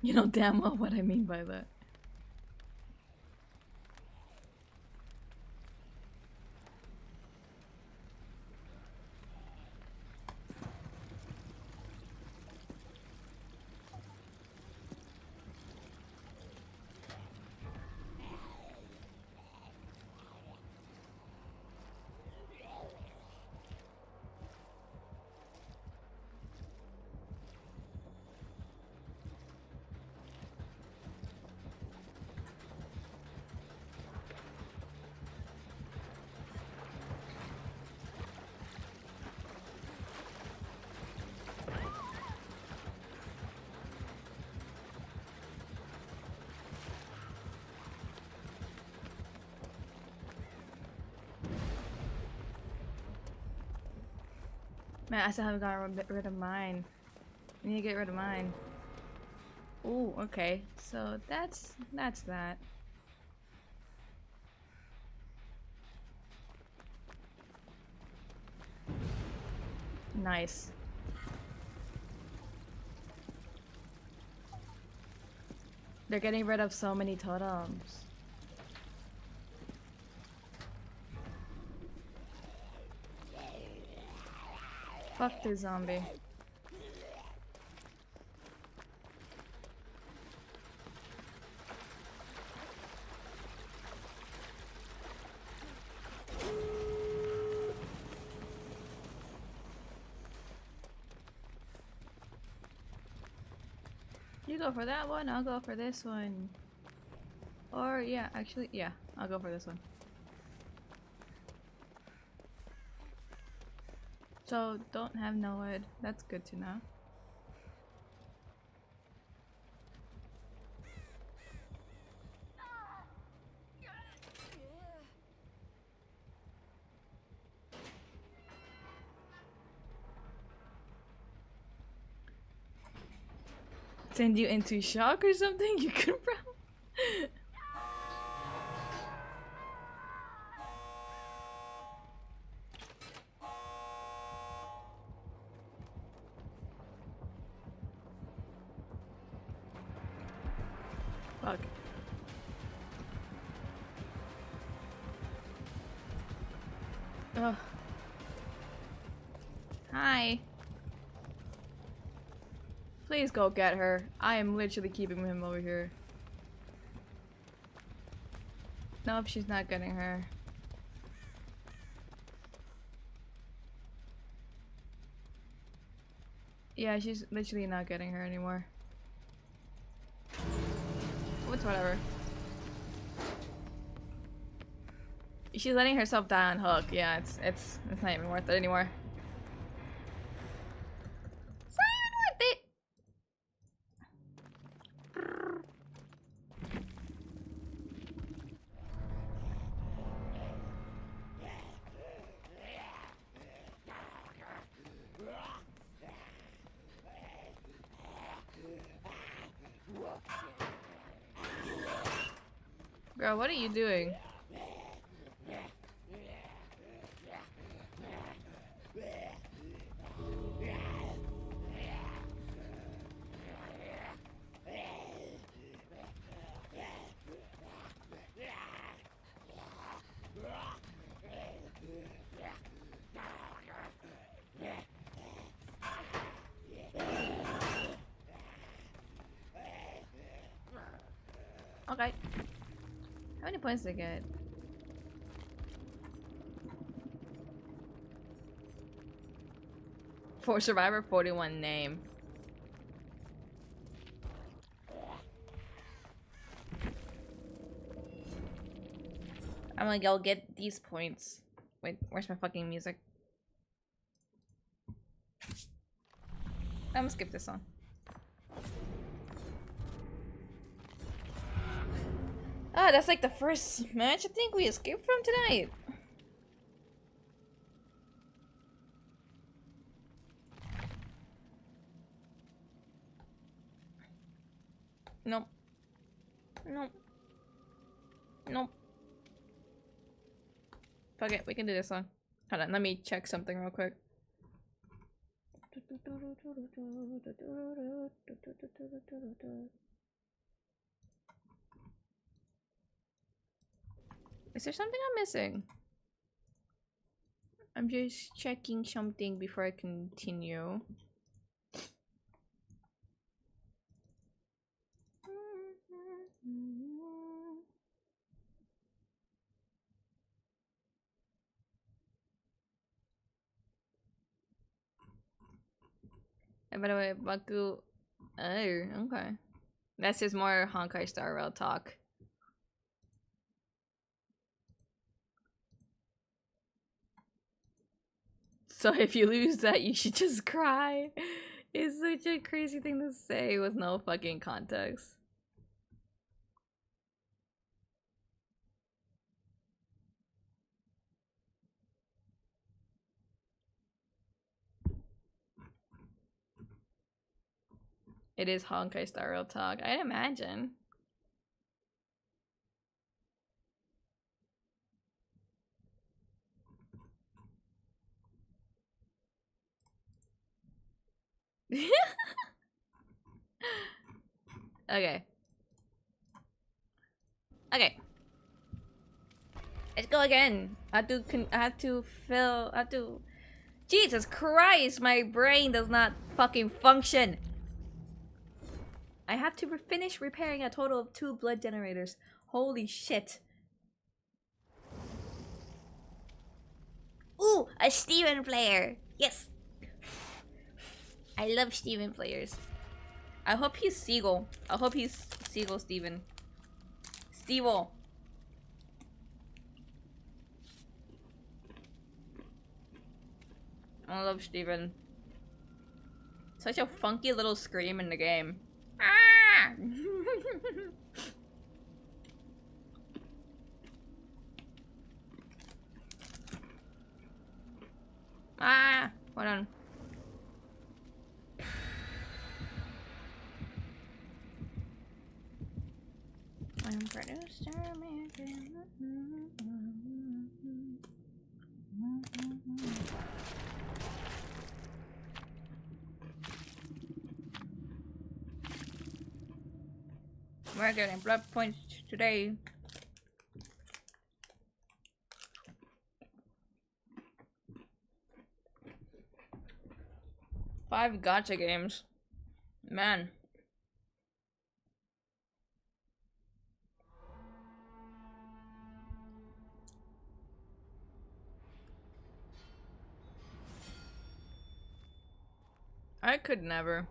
You know damn well what I mean by that. Man, I still haven't gotten rid of mine. I need to get rid of mine. Ooh, okay. So that's that. Nice. They're getting rid of so many totems. Fuck this zombie. You go for that one, I'll go for this one. Or, yeah, actually, yeah, I'll go for this one. So, don't have no wood. That's good to know. Send you into shock or something? You could probably... Fuck. Ugh. Hi. Please go get her. I am literally keeping him over here. Nope, she's not getting her. Yeah, she's literally not getting her anymore. It's whatever. She's letting herself die on hook. Yeah, it's not even worth it anymore. It's not even worth it. Girl, what are you doing? Okay. How many points did I get? For Survivor 41 name. I'm like, I'll get these points. Wait, where's my fucking music? I'm gonna skip this song. Ah, that's like the first match I think we escaped from tonight. Nope. Nope. Nope. Fuck it, we can do this one. Hold on, let me check something real quick. Is there something I'm missing? I'm just checking something before I continue. And by the way, Baku. Oh, okay. That's just more Honkai Star Rail talk. So if you lose that, you should just cry. It's such a crazy thing to say with no fucking context. It is Honkai Star Rail talk. I'd imagine. Okay. Okay. Let's go again. I have to fill. I have to. Jesus Christ! My brain does not fucking function. I have to finish repairing a total of 2 blood generators. Holy shit! Ooh, a Steven player. Yes. I love Steven players. I hope he's Seagull. I hope he's Seagull Steven. Stevel. I love Steven. Such a funky little scream in the game. Ah! Ah! Hold on. I'm produced American. We're getting blood points today. Five gacha games. Man. I could never.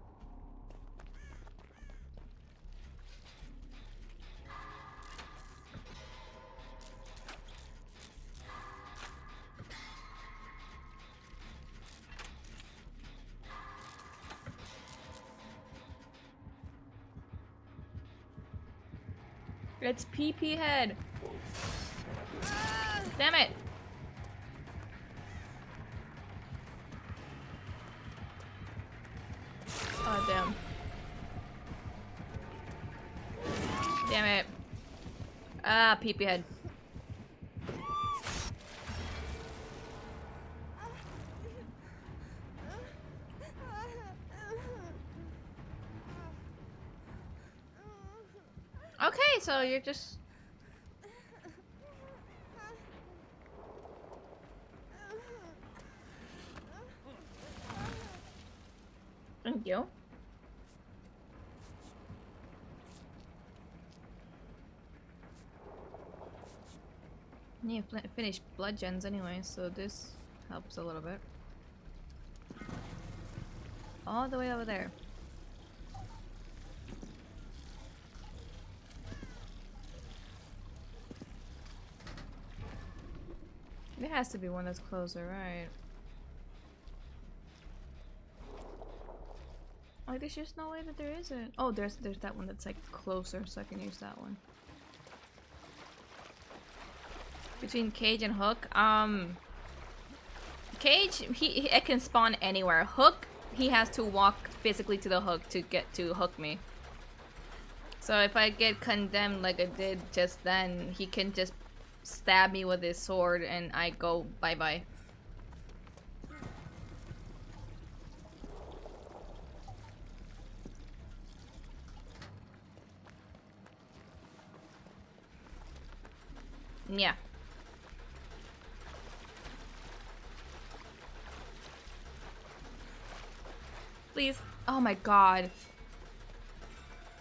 It's PP head. Damn it. Oh, damn. Damn it. Ah, PP head. Okay, so you're just... Thank you. Yeah, finish blood gens anyway, so this helps a little bit. All the way over there. There has to be one that's closer, right? Like, there's just no way that there isn't. Oh, there's that one that's like closer, so I can use that one. Between Cage and Hook, Cage, it can spawn anywhere. Hook, he has to walk physically to the hook to get to hook me. So if I get condemned like I did just then, he can just stab me with his sword and I go bye-bye. Yeah. Please. Oh my god.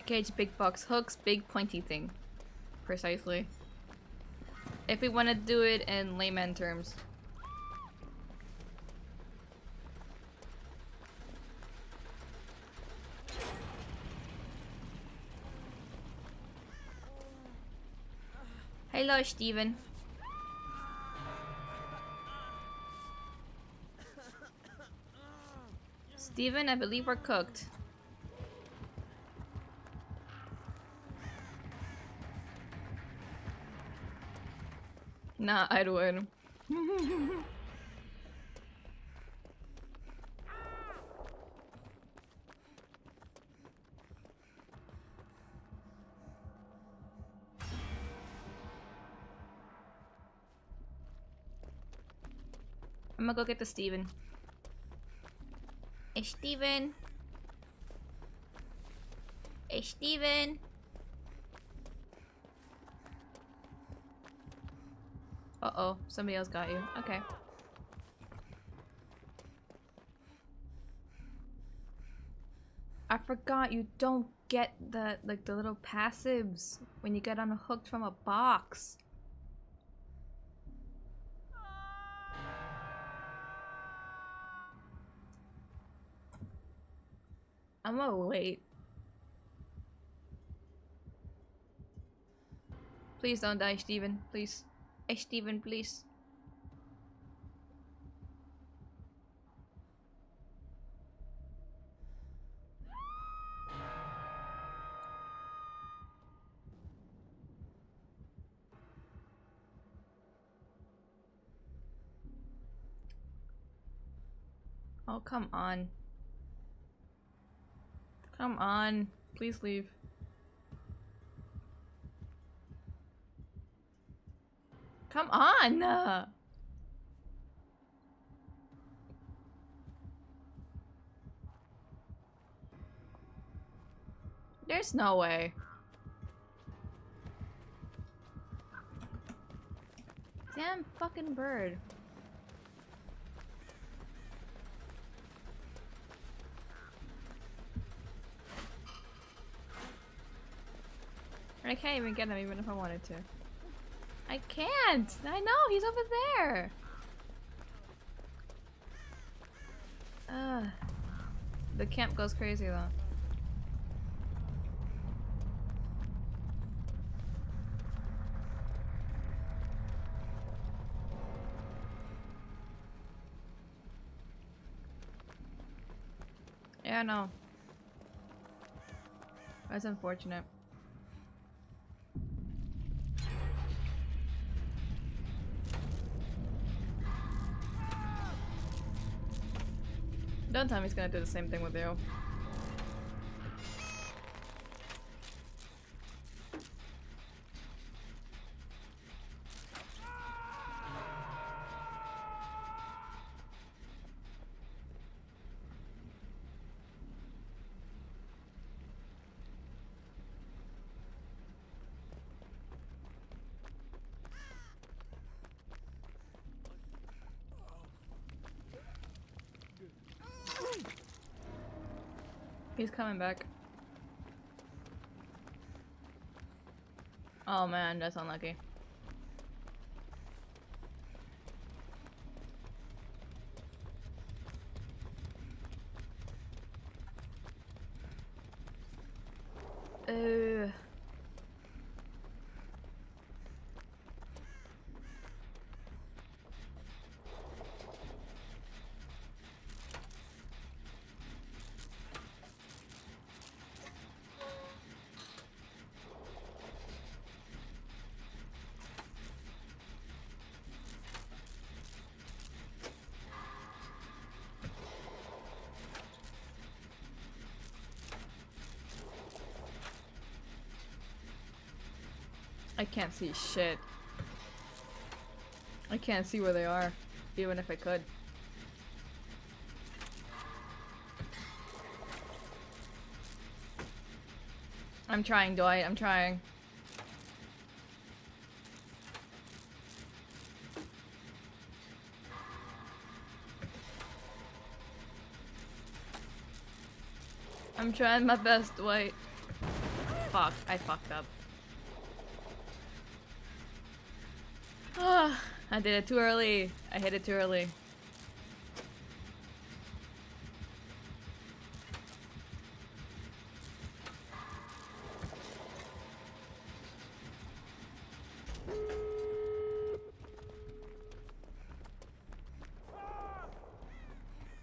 Cage, big box. Hooks, big pointy thing. Precisely. If we want to do it in layman terms. Hello, Steven. Steven, I believe we're cooked. Nah, I'd win. I'm gonna go get the Steven. Hey, Steven. Hey, Steven. Uh-oh, somebody else got you. Okay. I forgot you don't get the the little passives when you get unhooked from a box. I'm gonna wait. Please don't die, Steven. Please. Hey, Steven, please. Oh, come on. Come on. Please leave. Come on! There's no way. Damn fucking bird. I can't even get him even if I wanted to. I can't! I know, he's over there! The camp goes crazy though. Yeah, no. That's unfortunate. Don't tell me he's gonna do the same thing with you. He's coming back. Oh man, that's unlucky. I can't see shit. I can't see where they are, even if I could. I'm trying, Dwight. I'm trying. I'm trying my best, Dwight. Fuck, I fucked up. Ah, I did it too early. I hit it too early.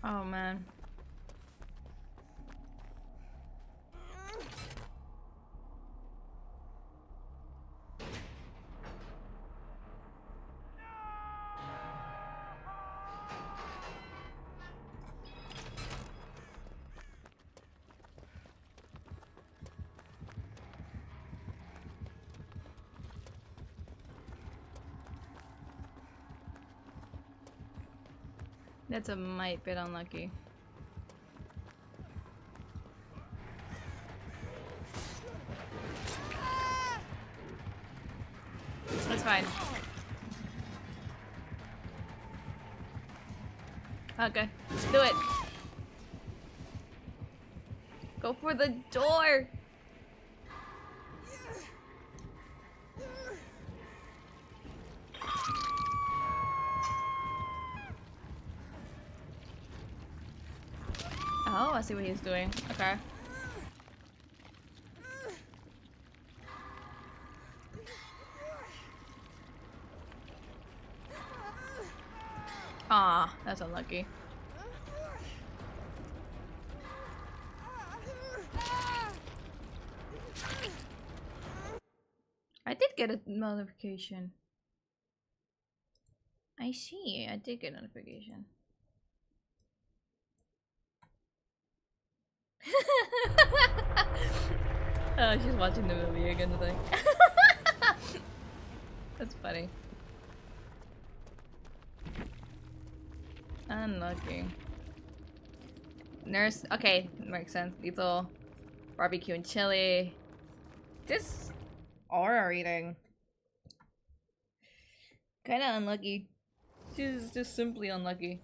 Oh man. That's a mite bit unlucky. That's fine. Okay, let's do it. Go for the door. Oh, I see what he's doing. Okay. Ah, that's unlucky. I did get a notification. I see. I did get a notification. Oh, she's watching the movie again today. That's funny. Unlucky. Nurse. Okay, makes sense. Lethal. Barbecue and chili. This aura reading. Kinda unlucky. She's just simply unlucky.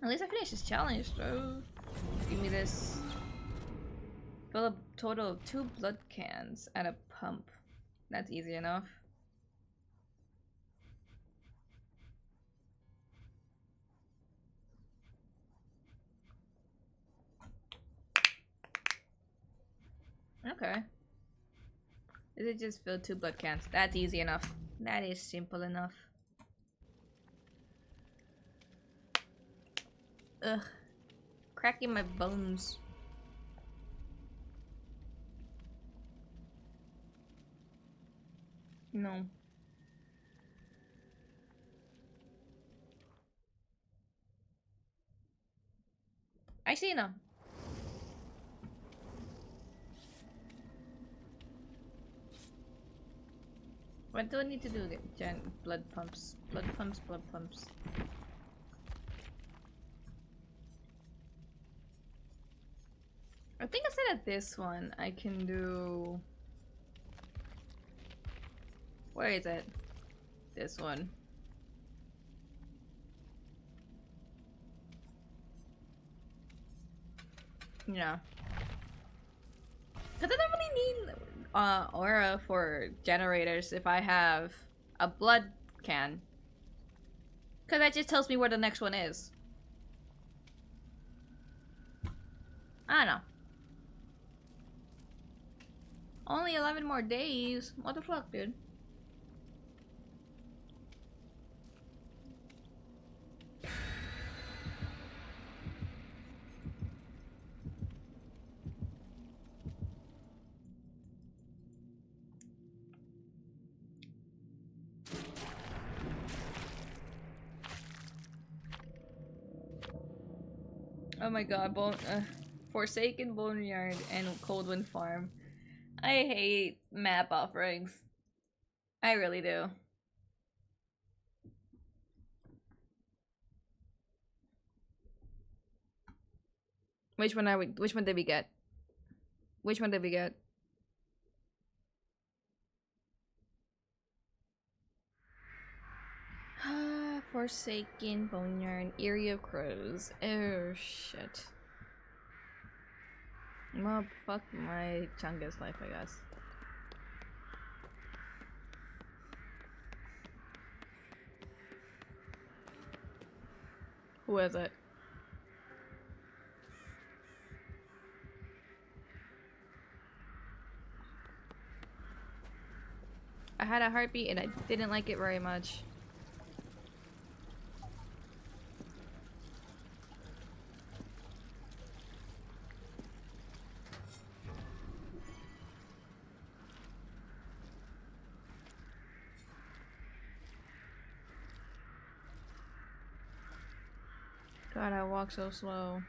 At least I finished this challenge, though. Give me this. Fill a total of 2 blood cans at a pump. That's easy enough. Okay. Is it just fill 2 blood cans? That's easy enough. That is simple enough. Ugh. Cracking my bones. No. I see now. What do I need to do again? Blood pumps. Blood pumps, blood pumps. I think I said at this one I can do... Where is it? This one. Yeah. Because I don't really need aura for generators if I have a blood can. Because that just tells me where the next one is. I don't know. Only 11 more days? What the fuck, dude? Oh my god, Forsaken Boneyard and Coldwind Farm. I hate map offerings. I really do. Which one are we? Which one did we get? Which one did we get? Forsaken Boneyard, Area of Crows. Oh shit. Well, fuck my Chungus life, I guess. Who is it? I had a heartbeat and I didn't like it very much. God, I walk so slow.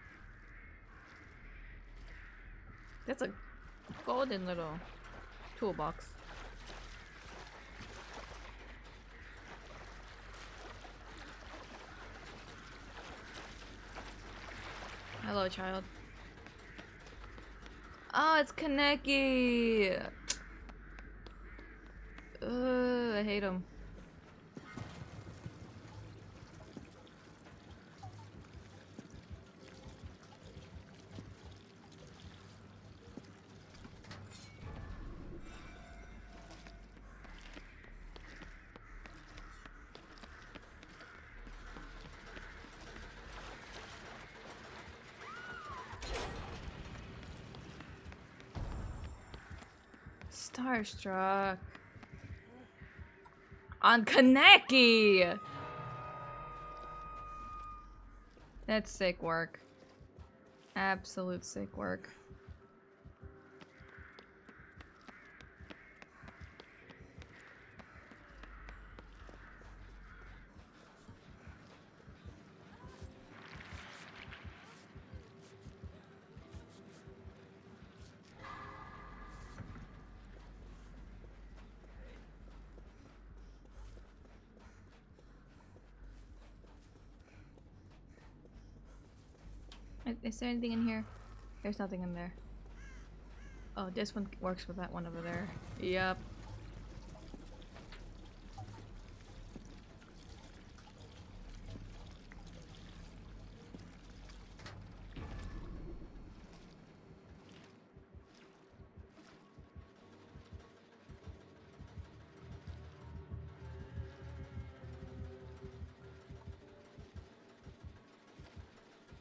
That's a golden little toolbox. Hello, child. Oh, it's Kaneki! I hate him. Starstruck. On Kaneki! That's sick work. Absolute sick work. Is there anything in here? There's nothing in there. Oh, this one works with that one over there. Yep.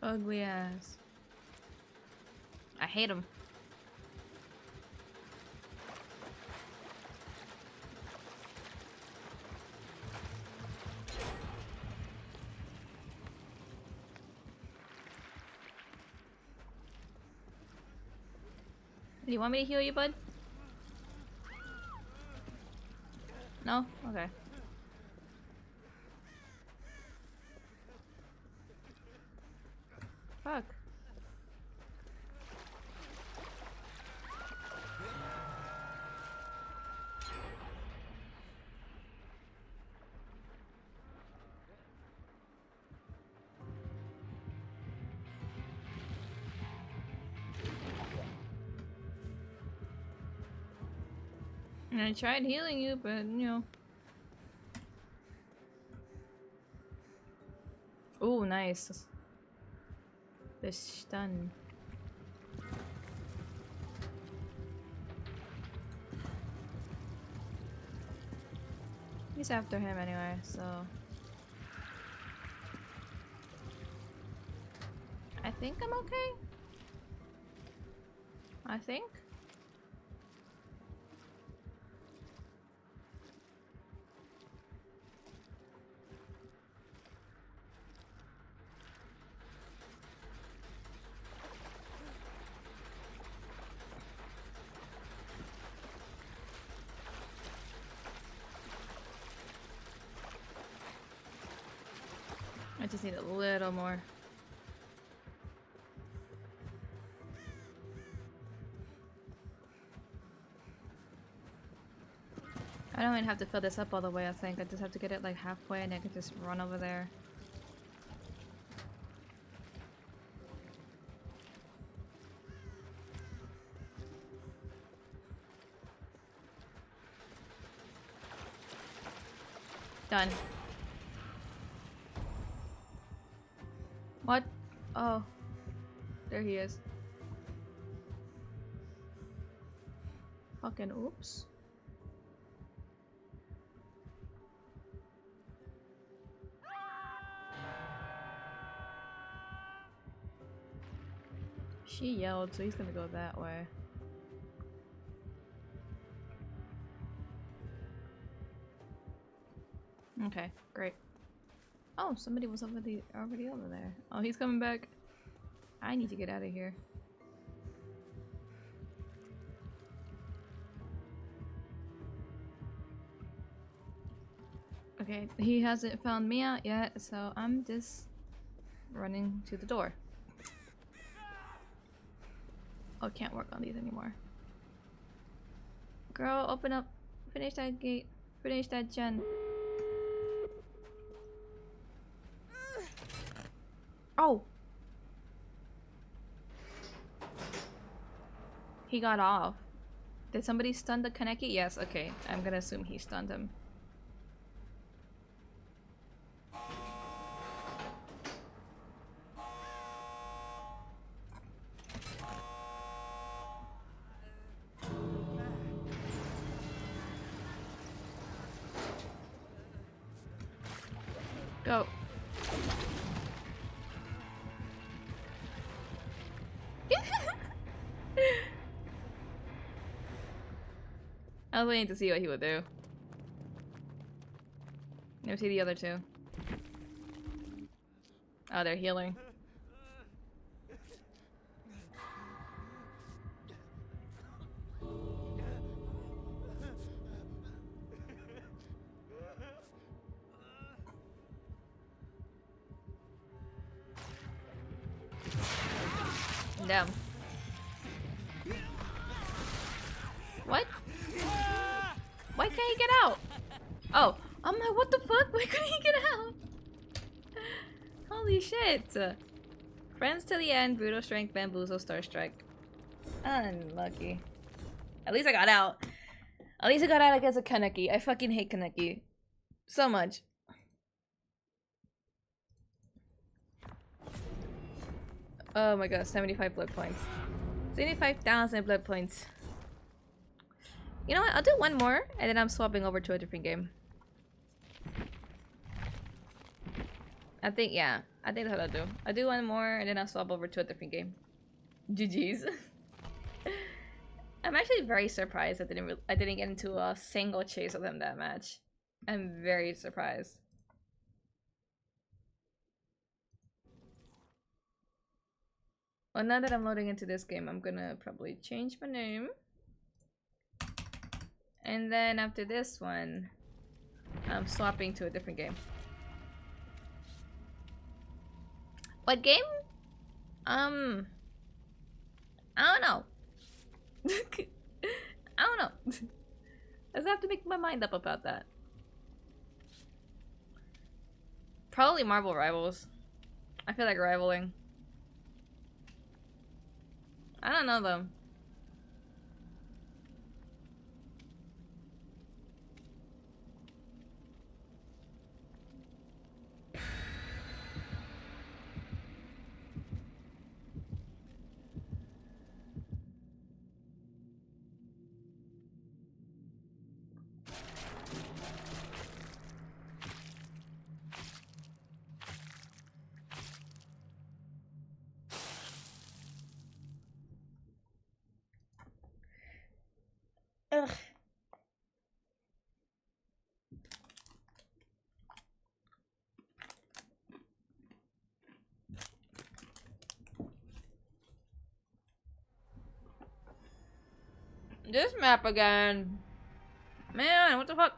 Ugly ass. I hate him. Do you want me to heal you, bud? No? Okay. Fuck. And I tried healing you, but you know. Ooh, nice. The stun. He's after him anyway, so. I think I'm okay. I think. I just need a little more. don't even have to fill this up all the way, I think. I just have to get it like halfway and I can just run over there. Done. What? Oh. There he is. Fucking oops. She yelled, so he's gonna go that way. Okay, great. Oh, somebody was already over there. Oh, he's coming back. I need to get out of here. Okay, he hasn't found me out yet, so I'm just running to the door. Oh, can't work on these anymore. Girl, open up. Finish that gate. Finish that gen. Oh! He got off. Did somebody stun the Kaneki? Yes, okay. I'm gonna assume he stunned him. Go. I was waiting to see what he would do. Never see the other two. Oh, they're healing. Damn. What? Why can't he get out? Oh, I'm like, what the fuck? Why couldn't he get out? Holy shit. Friends to the end, Brutal Strength, Bamboozle, Star Strike. Unlucky. At least I got out. At least I got out against a Kaneki. I fucking hate Kaneki. So much. Oh my god, 75 blood points. 75,000 blood points. You know what? I'll do one more, and then I'm swapping over to a different game. I think, yeah. I think that's what I'll do. I'll do one more, and then I'll swap over to a different game. GG's. I'm actually very surprised I didn't get into a single chase with him that match. I'm very surprised. Well, now that I'm loading into this game, I'm gonna probably change my name. And then after this one, I'm swapping to a different game. What game? I don't know. I don't know. I just have to make my mind up about that. Probably Marvel Rivals. I feel like rivaling. I don't know though. Ugh. This map again. Man, what the fuck?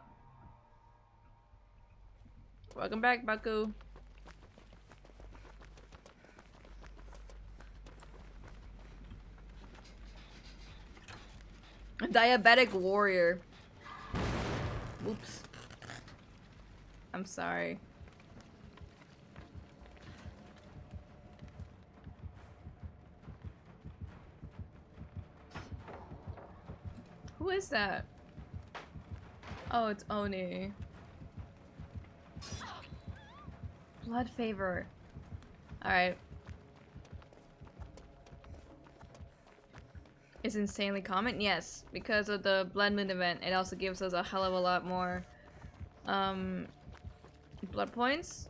Welcome back, Baku. Diabetic warrior. Oops. I'm sorry. Who is that? Oh, it's Oni. Blood favor. Alright. It's insanely common? Yes. Because of the Blood Moon event, it also gives us a hell of a lot more blood points.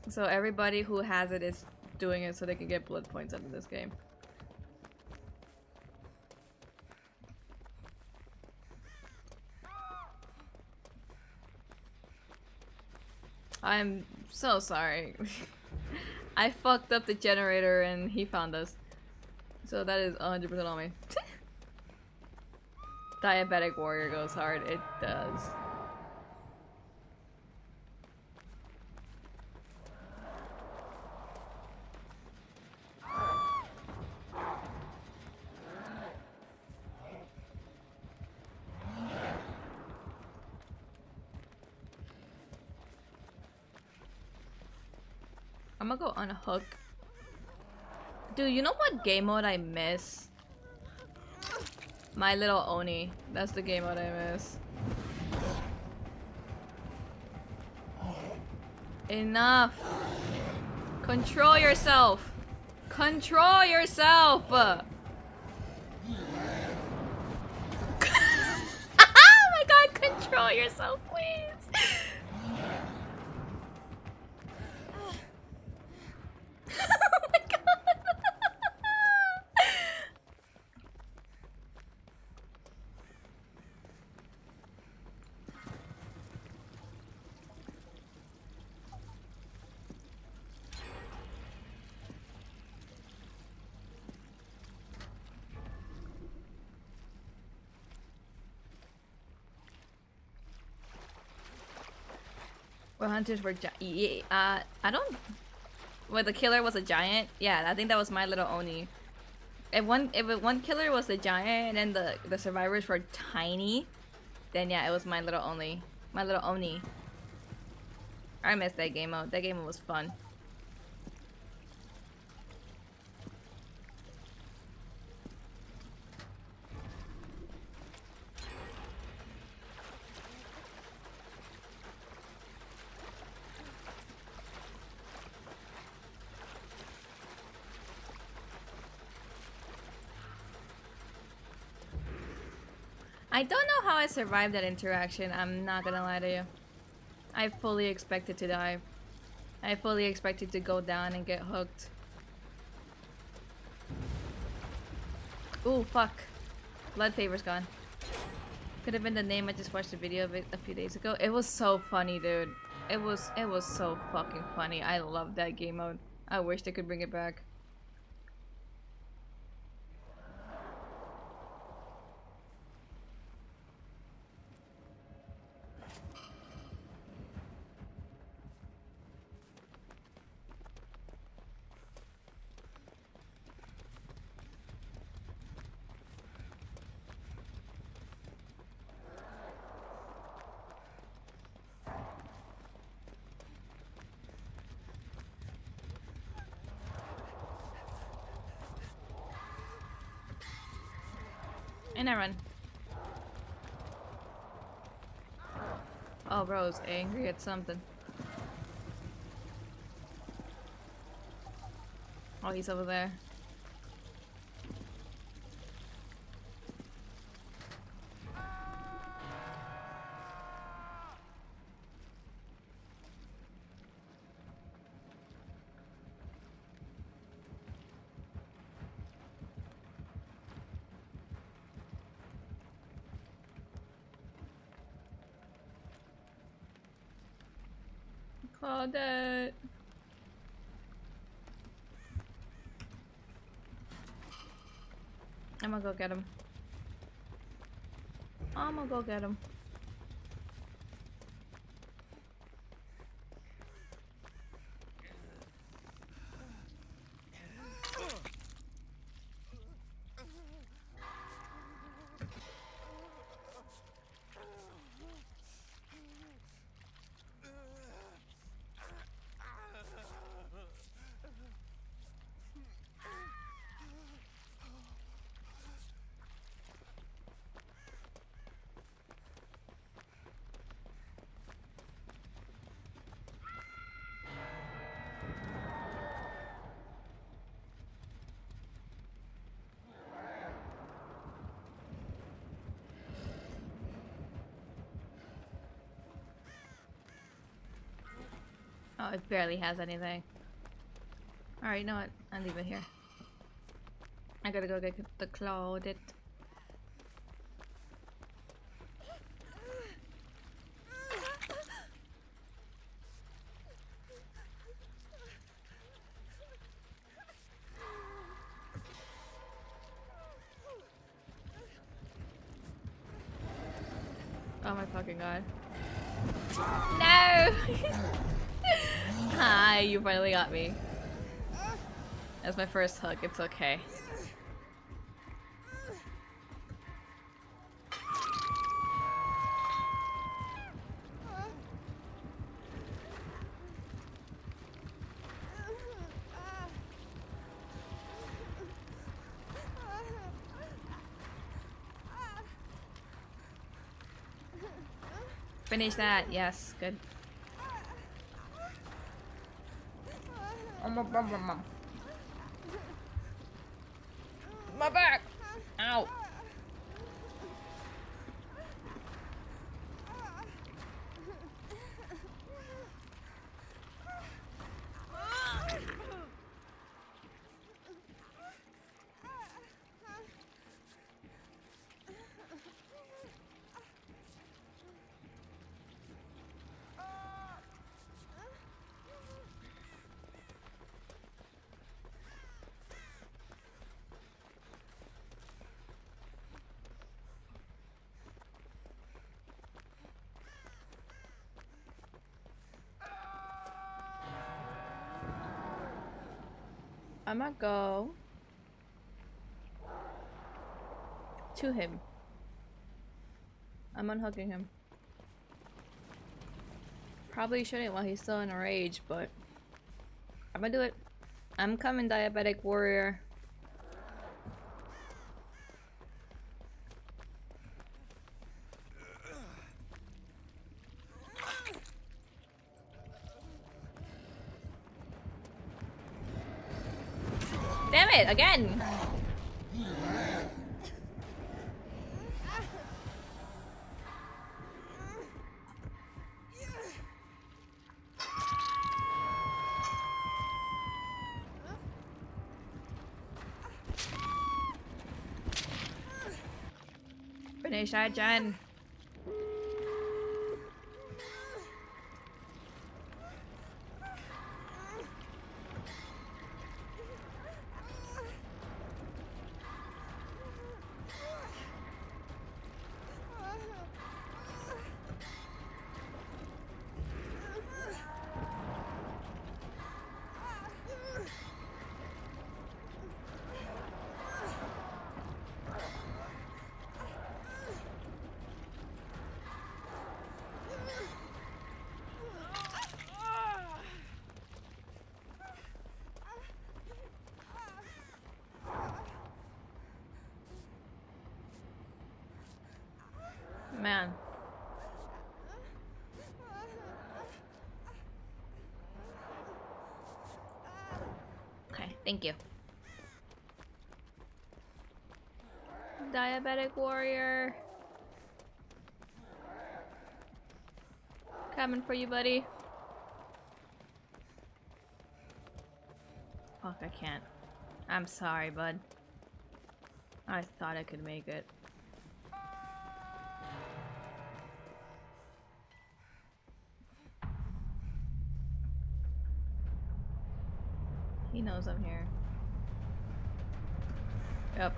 So everybody who has it is doing it so they can get blood points out of this game. I'm so sorry. I fucked up the generator and he found us. So that is 100% on me. Diabetic warrior goes hard. It does. I'm gonna go unhook. Dude, you know what game mode I miss? My Little Oni. That's the game mode I miss. Enough! Control yourself! Control yourself! Oh my god, control yourself, please! Oh my god! Well, hunters were I don't... Where the killer was a giant? Yeah, I think that was My Little Oni. If one killer was a giant and then the survivors were tiny, then yeah, it was My Little Oni. My Little Oni. I missed that game mode. That game mode was fun. I don't know how I survived that interaction, I'm not gonna lie to you. I fully expected to die. I fully expected to go down and get hooked. Ooh, fuck. Blood favor's gone. Could have been the name. I just watched a video of it a few days ago. It was so funny, dude. It was so fucking funny. I love that game mode. I wish they could bring it back. And I run. Oh, bro's angry at something. Oh, he's over there. Claudette. I'm gonna go get him. I'm gonna go get him. it barely has anything. Alright, you know what? I'll leave it here. I gotta go get the closet. Oh my fucking god. No! Hi, you finally got me. That's my first hug, it's okay. Finish that, yes, good. My back! Ow! I'ma go to him. I'm unhooking him. Probably shouldn't while he's still in a rage, but I'm gonna do it. I'm coming, diabetic warrior. Damn it, again! Finish that, Jen. Man. Okay, thank you. Diabetic warrior. Coming for you, buddy. Fuck, I can't. I'm sorry, bud. I thought I could make it. He knows I'm here. Yep.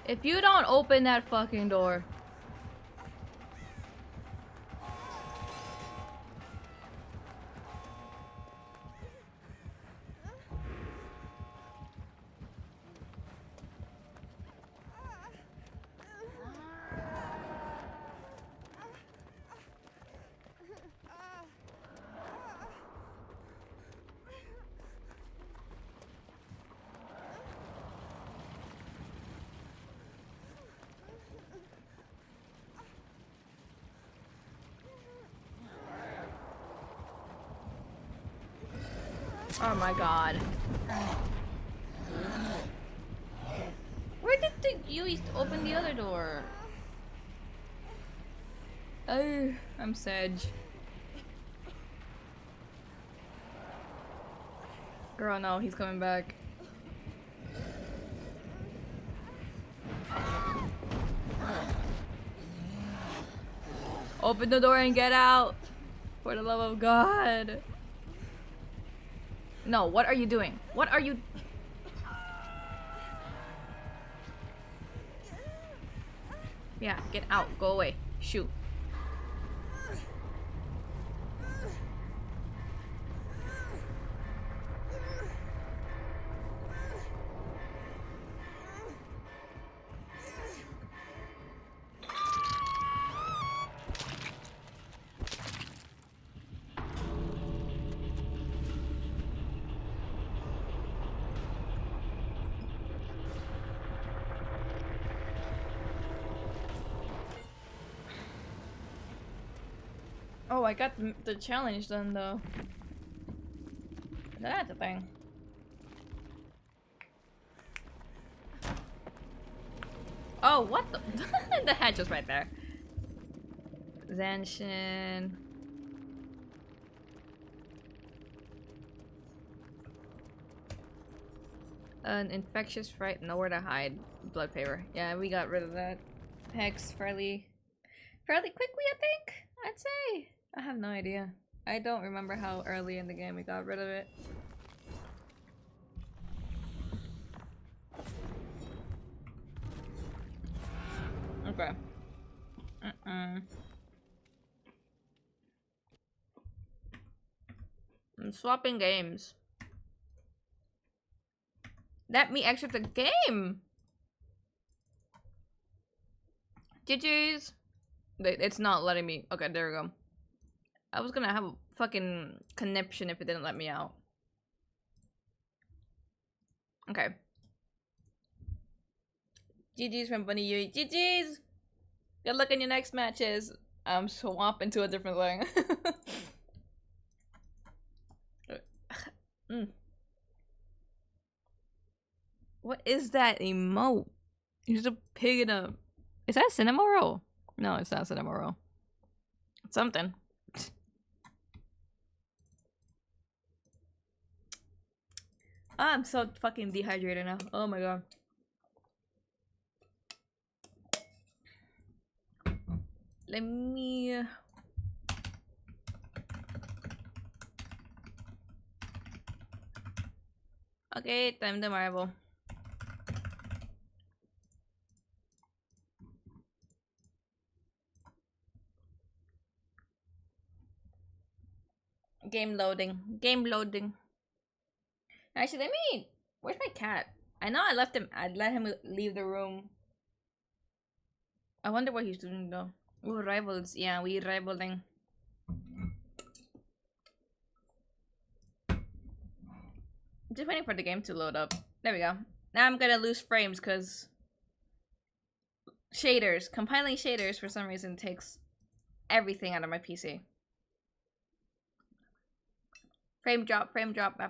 If you don't open that fucking door. Oh my god. Where did you open the other door? Oh, I'm sad. Girl, no, he's coming back. Open the door and get out! For the love of God. No, what are you doing? What are you... Yeah, get out. Go away. Shoot. Oh, I got the challenge done though. That's the thing. Oh, what the? The hatch was right there. Zanshin. An infectious fright, nowhere to hide. Blood paper. Yeah, we got rid of that. Hex fairly quickly, I think. I'd say. I have no idea. I don't remember how early in the game we got rid of it. Okay. I'm swapping games. Let me exit the game! GG's! It's not letting me. Okay, there we go. I was gonna have a fucking conniption if it didn't let me out. Okay. GG's from Bunny Yui. GG's! Good luck in your next matches. I'm swapping to a different thing. What is that emote? He's a pig in a... Is that a cinema roll? No, it's not a cinema roll. It's something. I'm so fucking dehydrated now. Oh my god. Let me... Okay, time to marble. Game loading. Game loading. Actually, let me... Where's my cat? I know I left him. I'd let him leave the room. I wonder what he's doing though. Ooh, rivals. Yeah, we rivaling. Just waiting for the game to load up. There we go. Now I'm gonna lose frames because shaders. Compiling shaders for some reason takes everything out of my PC. Frame drop, frame drop.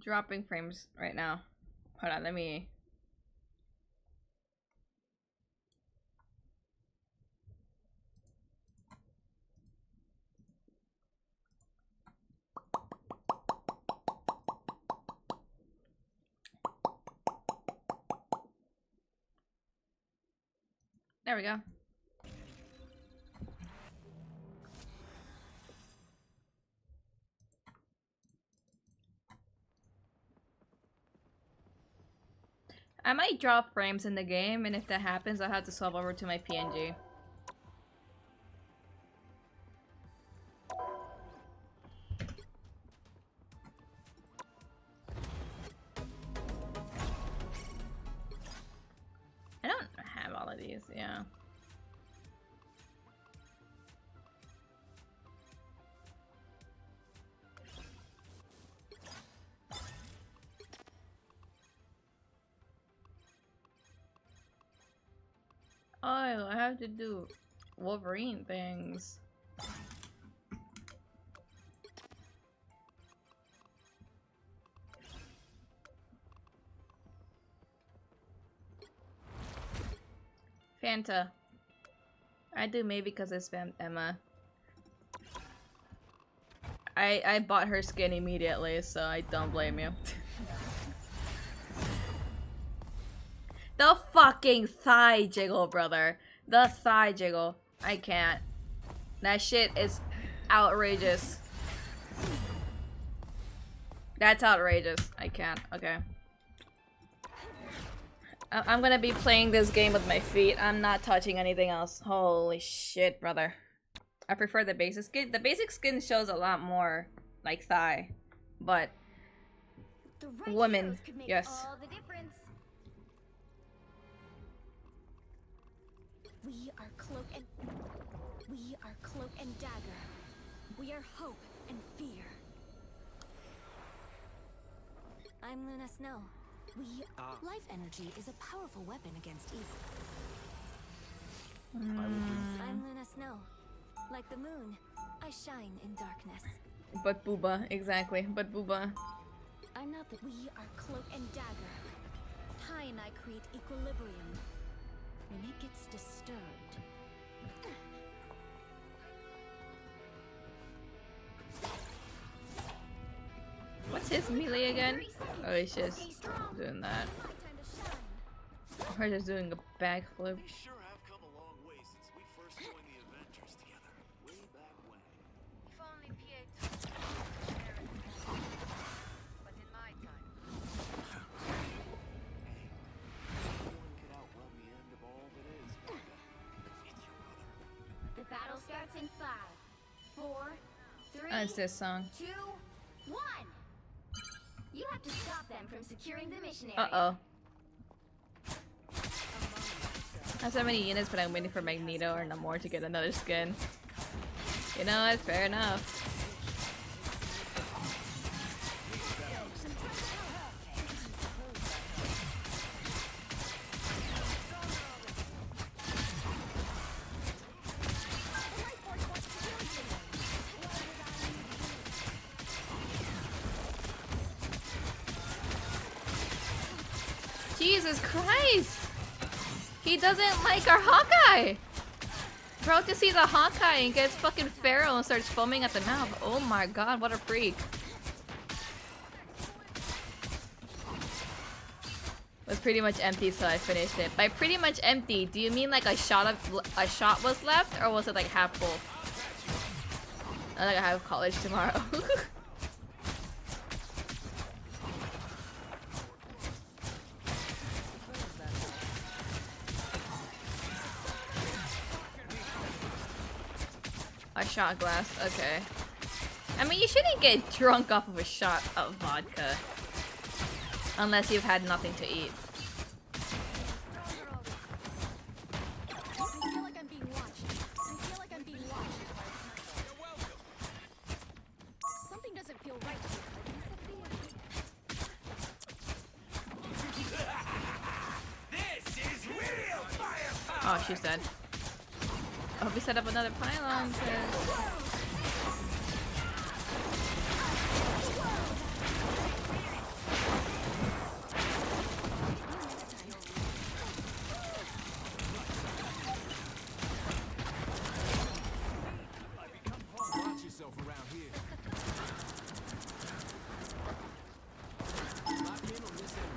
Dropping frames right now. Hold on, let me... There we go. I might drop frames in the game, and if that happens, I'll have to swap over to my PNG. I don't have all of these, yeah. Oh, I have to do Wolverine things. Fanta. I do maybe because I spammed Emma. I bought her skin immediately, so I don't blame you. The fucking thigh jiggle, brother. The thigh jiggle. I can't. That shit is outrageous. That's outrageous. I can't. Okay. I'm gonna be playing this game with my feet. I'm not touching anything else. Holy shit, brother. I prefer the basic skin. The basic skin shows a lot more, like, thigh. But right women, yes. All the difference. We are cloak and dagger. We are hope and fear. I'm Luna Snow. Life energy is a powerful weapon against evil. I'm Luna Snow. Like the moon, I shine in darkness. But booba, exactly. But booba. I'm not the. We are cloak and dagger. Ty and I create equilibrium. When it gets disturbed. What's his melee again? Oh, he's just doing that. Or just doing a backflip. We sure have come a long way since we first joined the Avengers together, way back when. If only PA took but in my time. Hey, no one can outrun the end of all that is, Becca. It's your brother. The battle starts in 5, 4, 3, That's this song. 2, 1. You have to stop them from securing the mission area. Uh-oh. I have so many units, but I'm waiting for Magneto or Namor to get another skin. You know what? Fair enough. Jesus Christ! He doesn't like our Hawkeye! Bro just sees a Hawkeye and gets fucking feral and starts foaming at the mouth. Oh my god, what a freak. It was pretty much empty, so I finished it. By pretty much empty, do you mean like a shot was left, or was it like half full? I think I have college tomorrow. A shot glass, okay. I mean, you shouldn't get drunk off of a shot of vodka. Unless you've had nothing to eat. Something doesn't feel right. This is real firepower! Oh, she's dead. I hope we set up another pylon, sis. Watch yourself around here. Lock in on this end.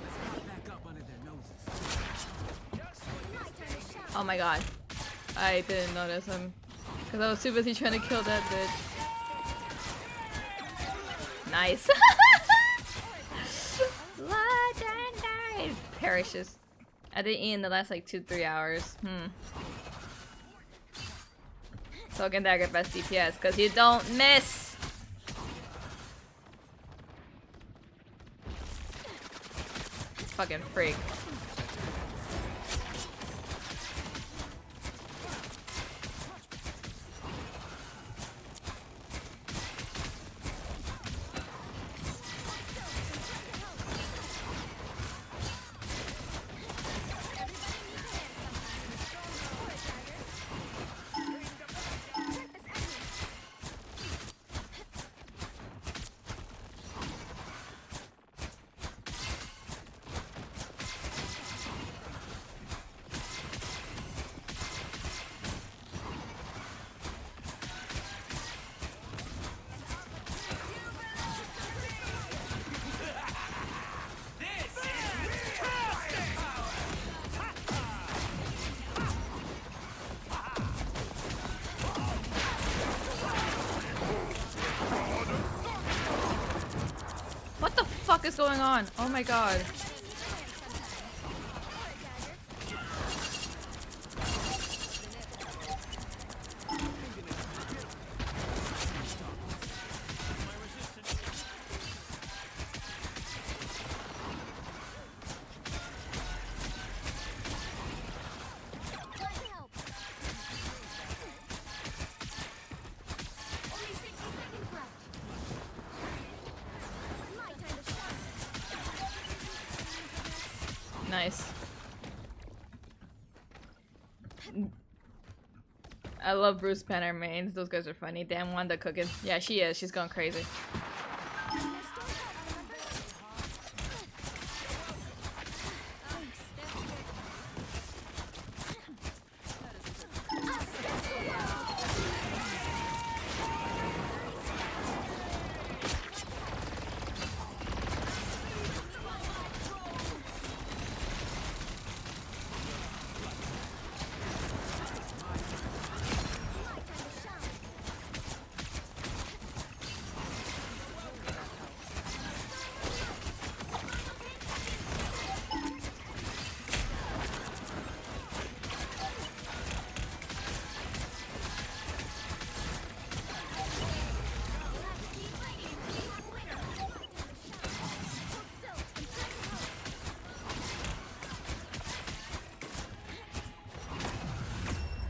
Let's not back up under their noses. Oh my god. I didn't notice him. Because I was too busy trying to kill that bitch. Nice. Legendary! Perishes. I didn't eat in the last like 2-3 hours. Cloak and Dagger best DPS, because you don't miss! Fucking freak. going on? Oh my god. Nice. I love Bruce Banner mains. Those guys are funny. Damn, Wanda cooking. Yeah, she is. She's going crazy.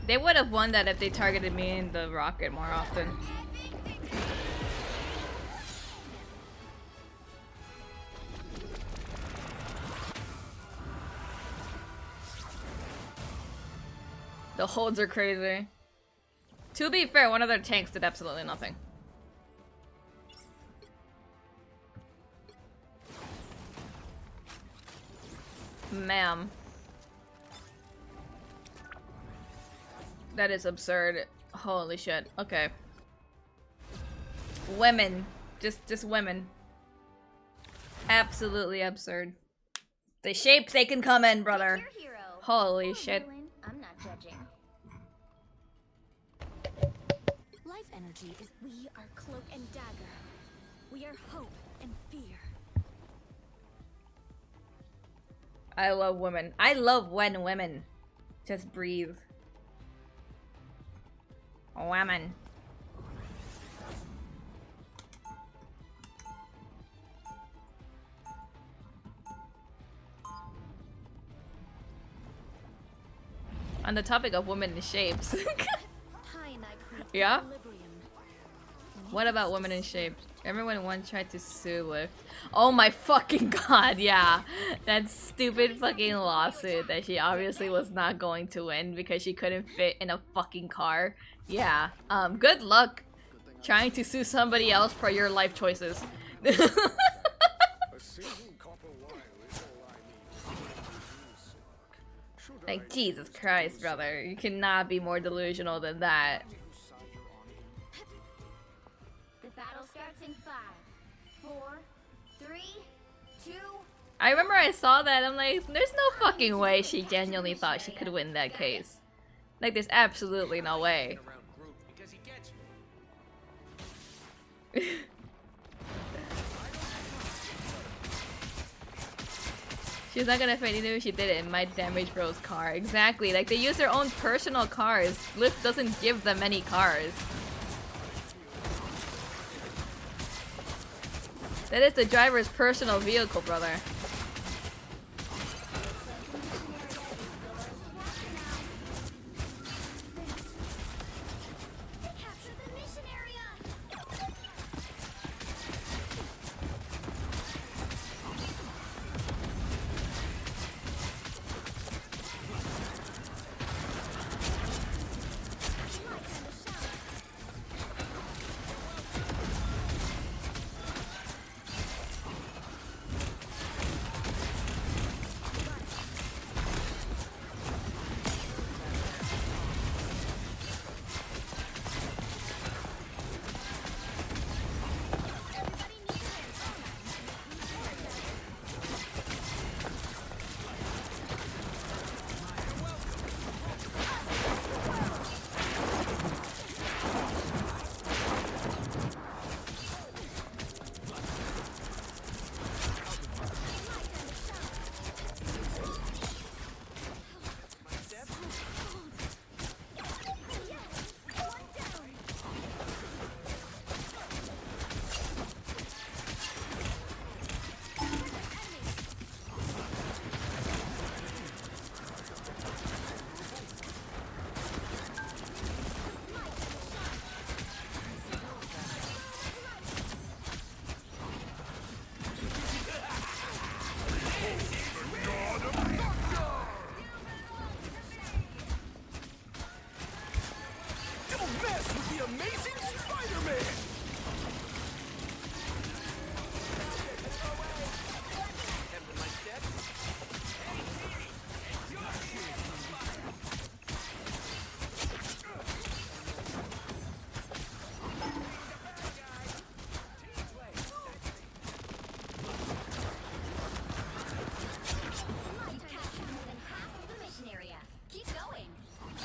They would have won that if they targeted me in the rocket more often. The holds are crazy. To be fair, one of their tanks did absolutely nothing. Ma'am. That is absurd. Holy shit. Okay. Women. Just women. Absolutely absurd. The shape they can come in, brother. Pick your hero. Holy Or shit. villain. I'm not judging. Life energy is we are cloak and dagger. We are hope and fear. I love women. I love when women just breathe. Women. On the topic of women in shapes. High and I create Yeah? equilibrium. What about women in shapes? Everyone once tried to sue Lift. Oh my fucking god, yeah. That stupid fucking lawsuit that she obviously was not going to win because she couldn't fit in a fucking car. Yeah. Good luck trying to sue somebody else for your life choices. A single copper wire is all I need. Should I Like, Jesus Christ, brother. You cannot be more delusional than that. The battle starts in 5, 4, 3, 2. I remember I saw that, I'm like, there's no fucking way she genuinely thought she could win that case. Like, there's absolutely no way. Around Groot because he gets me. She's not gonna fit even if she did it. It might damage Bro's car. Exactly. Like, they use their own personal cars. Lyft doesn't give them any cars. That is the driver's personal vehicle, brother. Capture the mission area.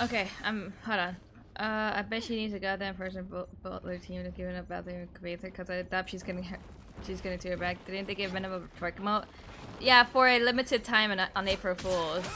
Okay, hold on. I bet she needs a goddamn person built their team to give it up bathroom creator because I thought she's gonna do her back. Didn't they give Venom a twerk mode? Yeah, for a limited time on April Fools.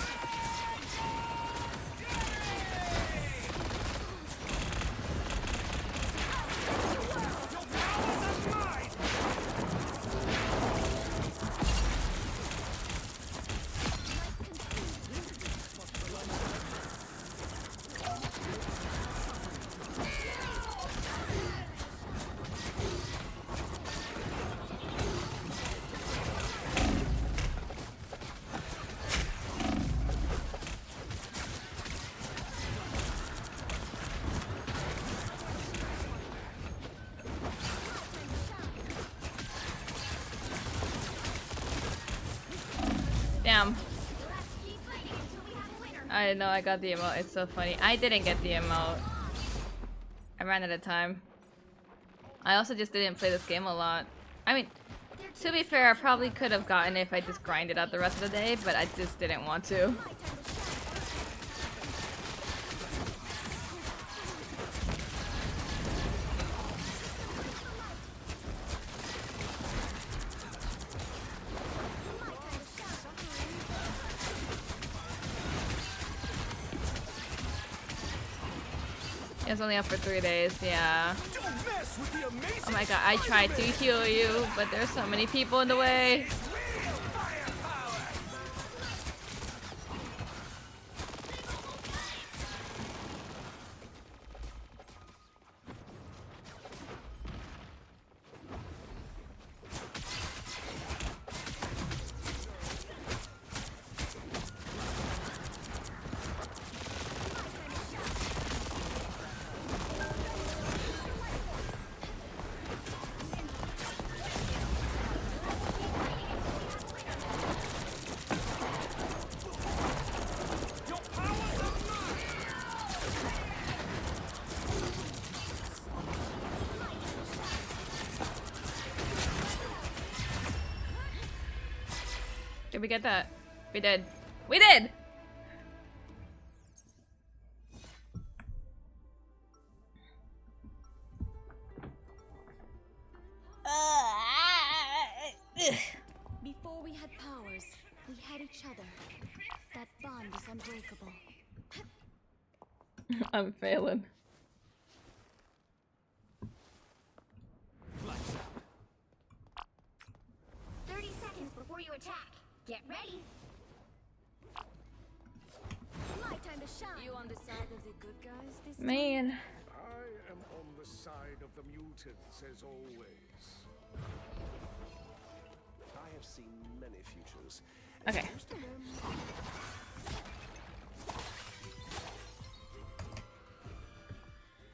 Damn. I know I got the emote. It's so funny. I didn't get the emote. I ran out of time. I also just didn't play this game a lot. I mean, to be fair, I probably could have gotten it if I just grinded out the rest of the day, but I just didn't want to. It was only up for 3 days, yeah. Oh my god, I tried to heal you, but there's so many people in the way. Did we get that? We did. We did! Before we had powers, we had each other. That bond is unbreakable. I'm failing. Lights out. 30 seconds before you attack. Get ready. My time to shine. You on the side of the good guys this time? Man. I am on the side of the mutants as always. I have seen many futures. Okay. Most of them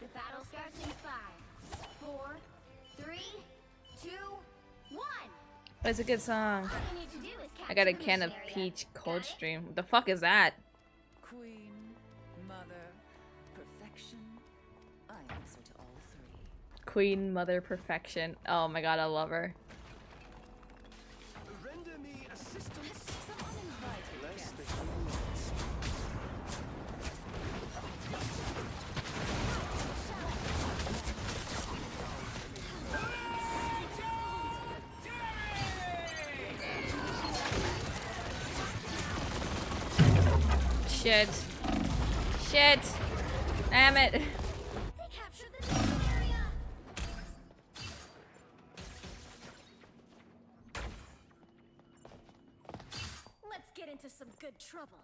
The battle starts in 5, 4, 3, 2, 1. It's a good song. All you need to do is I got a capture can the of mission area. peach cold Got it? stream. What the fuck is that? Queen, mother, perfection. I answer to all three. Queen Mother Perfection. Oh my god, I love her. render me assistance. Some uninvited Less guests. than humans. Shit. Shit. Damn it. They captured the mission area. Let's get into some good trouble.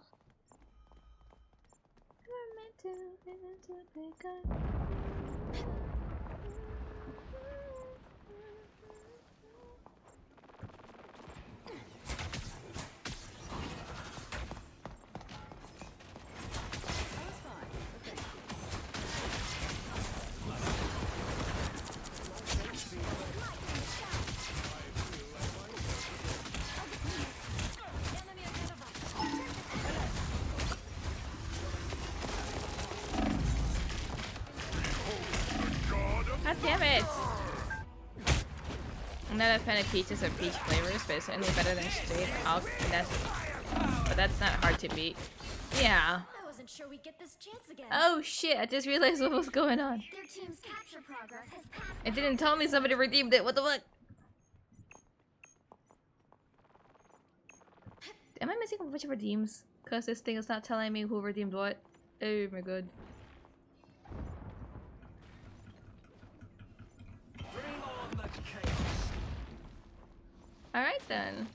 Enemy ahead of us. God damn it! I'm not a fan of peaches or peach flavors, but it's certainly better than straight out. But that's not hard to beat. Yeah. I wasn't wasn't sure we'd get this chance again. Oh shit, I just realized what was going on. Their team's capture progress has passed. It didn't tell me somebody redeemed it. What the fuck? Am I missing a bunch of redeems? Because this thing is not telling me who redeemed what. Oh my god. Bring on the chaos. Alright then.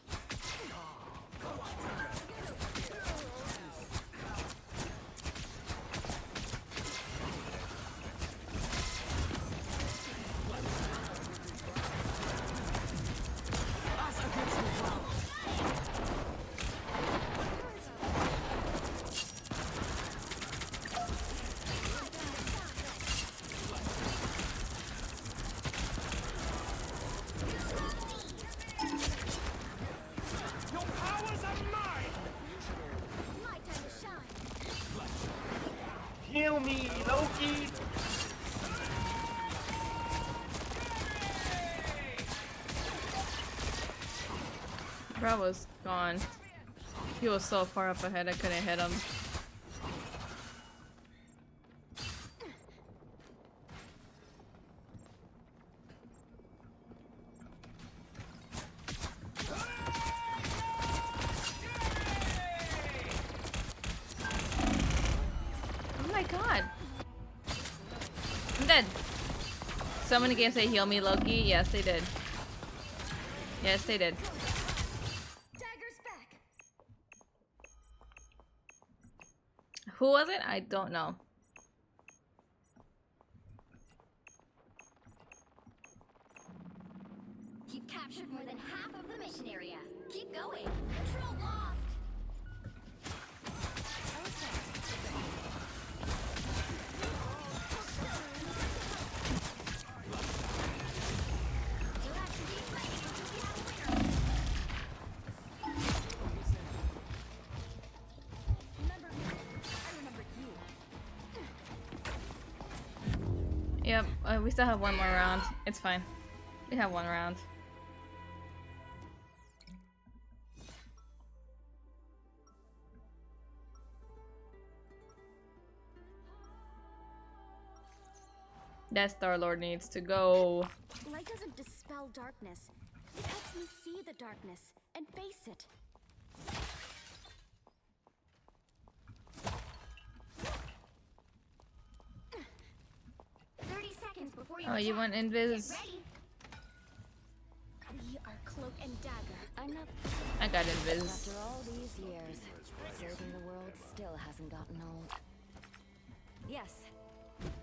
Your powers are mine. My time to shine. Heal me, Loki! Bro was gone. He was so far up ahead I couldn't hit him. Oh my god. I'm dead. So many games say heal me, Loki. Yes, they did. Yes, they did. Dagger's back. Who was it? I don't know. You've captured more than half of the mission area. Keep going. Control lost. Remember me. I remember you. Yep, we still have one more round. It's fine. We have one round. That Star-Lord needs to go. Light doesn't dispel darkness. It helps me see the darkness and face it. Oh, you want invis? We are Cloak and Dagger. I'm not. I got invis. After all these years, serving the world still hasn't gotten old. Yes.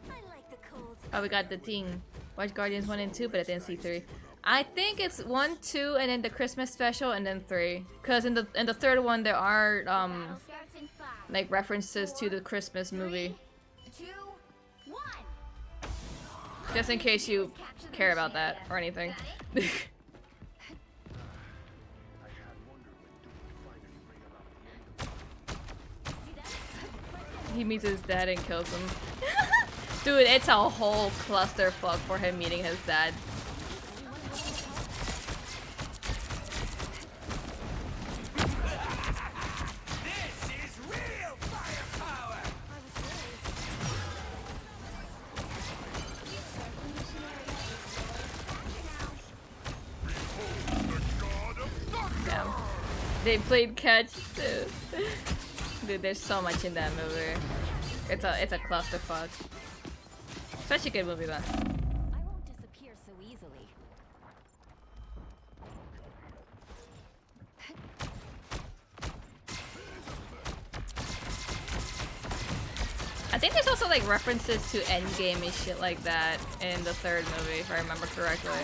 I like the cold. Oh, we got the thing. Watch Guardians 1 and 2, but I didn't see 3. I think it's 1, 2, and then the Christmas special, and then 3. Cause in the third one there are Battle starts in 5, like references to the Christmas movie. 2, 1. Just in case you care about that or anything. I had wondered when Duke would finally bring about He meets his dad and kills him. Dude, it's a whole clusterfuck for him meeting his dad. This is real firepower! Damn. They played catch too. Dude, there's so much in that movie. It's a clusterfuck. Such a good movie though. I won't disappear so easily. I think there's also like references to Endgame and shit like that in the third movie, if I remember correctly.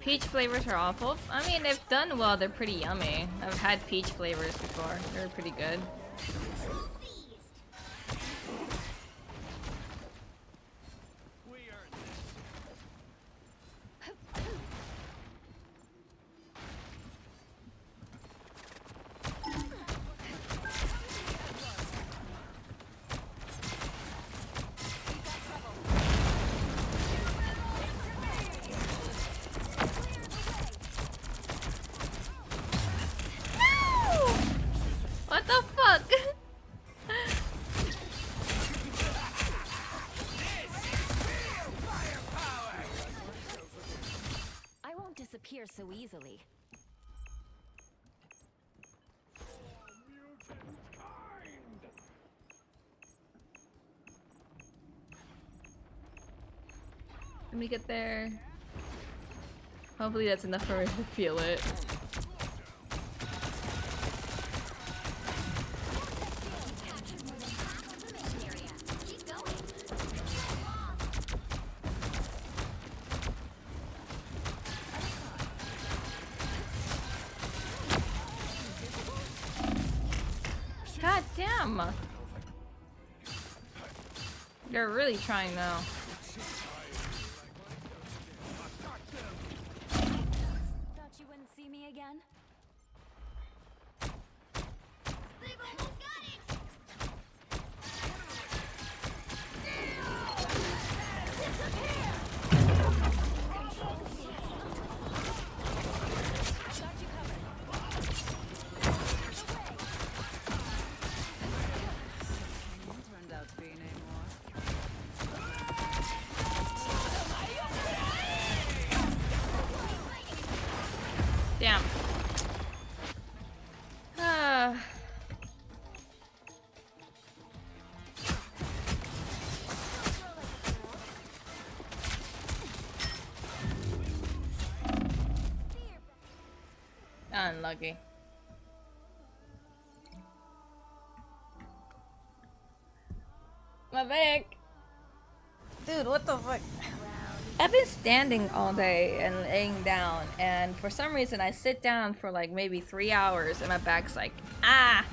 Peach flavors are awful. I mean, if done well, they're pretty yummy. I've had peach flavors before. They're pretty good. We earned this. What the fuck? I won't disappear so easily. Let me get there. Hopefully that's enough for me to feel it. God damn! They're really trying now. Thought you wouldn't see me again? They've almost got it! Turned out to be anymore. Damn. Ah. Unlucky. My back. Dude, what the fuck? I've been standing all day and laying down, and for some reason I sit down for like maybe 3 hours and my back's like, ah,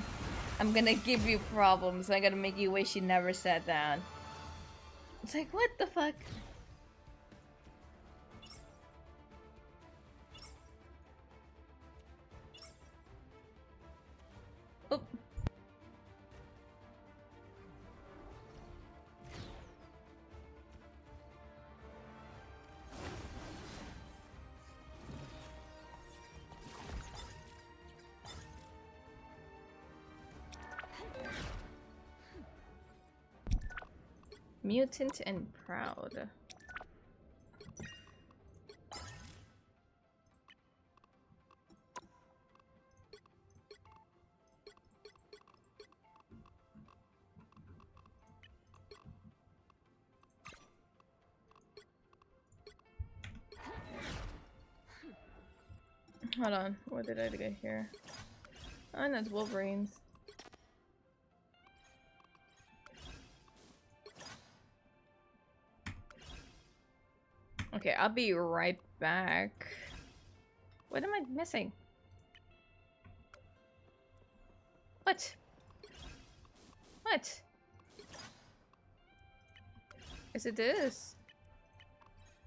I'm gonna give you problems. I'm gonna make you wish you never sat down. It's like, what the fuck? Oop. Mutant and proud. Hold on, what did I get here? Oh, no, it's Wolverines. Okay, I'll be right back. What am I missing? What? What? Is it this?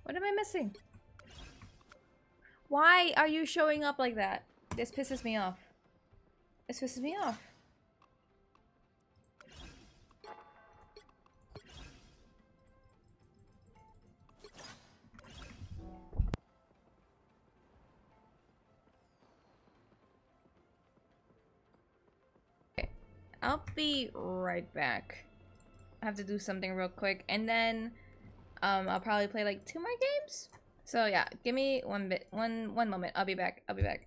What am I missing? Why are you showing up like that? This pisses me off. This pisses me off. Okay, I'll be right back. I have to do something real quick, and then I'll probably play like 2 more games. So yeah, give me one moment. I'll be back. I'll be back.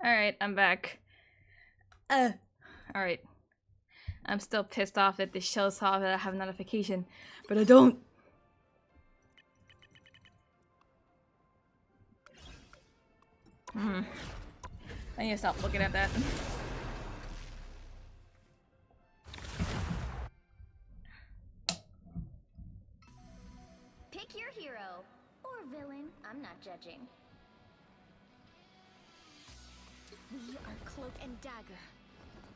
Alright, I'm back. Alright. I'm still pissed off that this shows off that I have notification, but I don't. I need to stop looking at that. Pick your hero. Or villain. I'm not judging. We are Cloak and Dagger.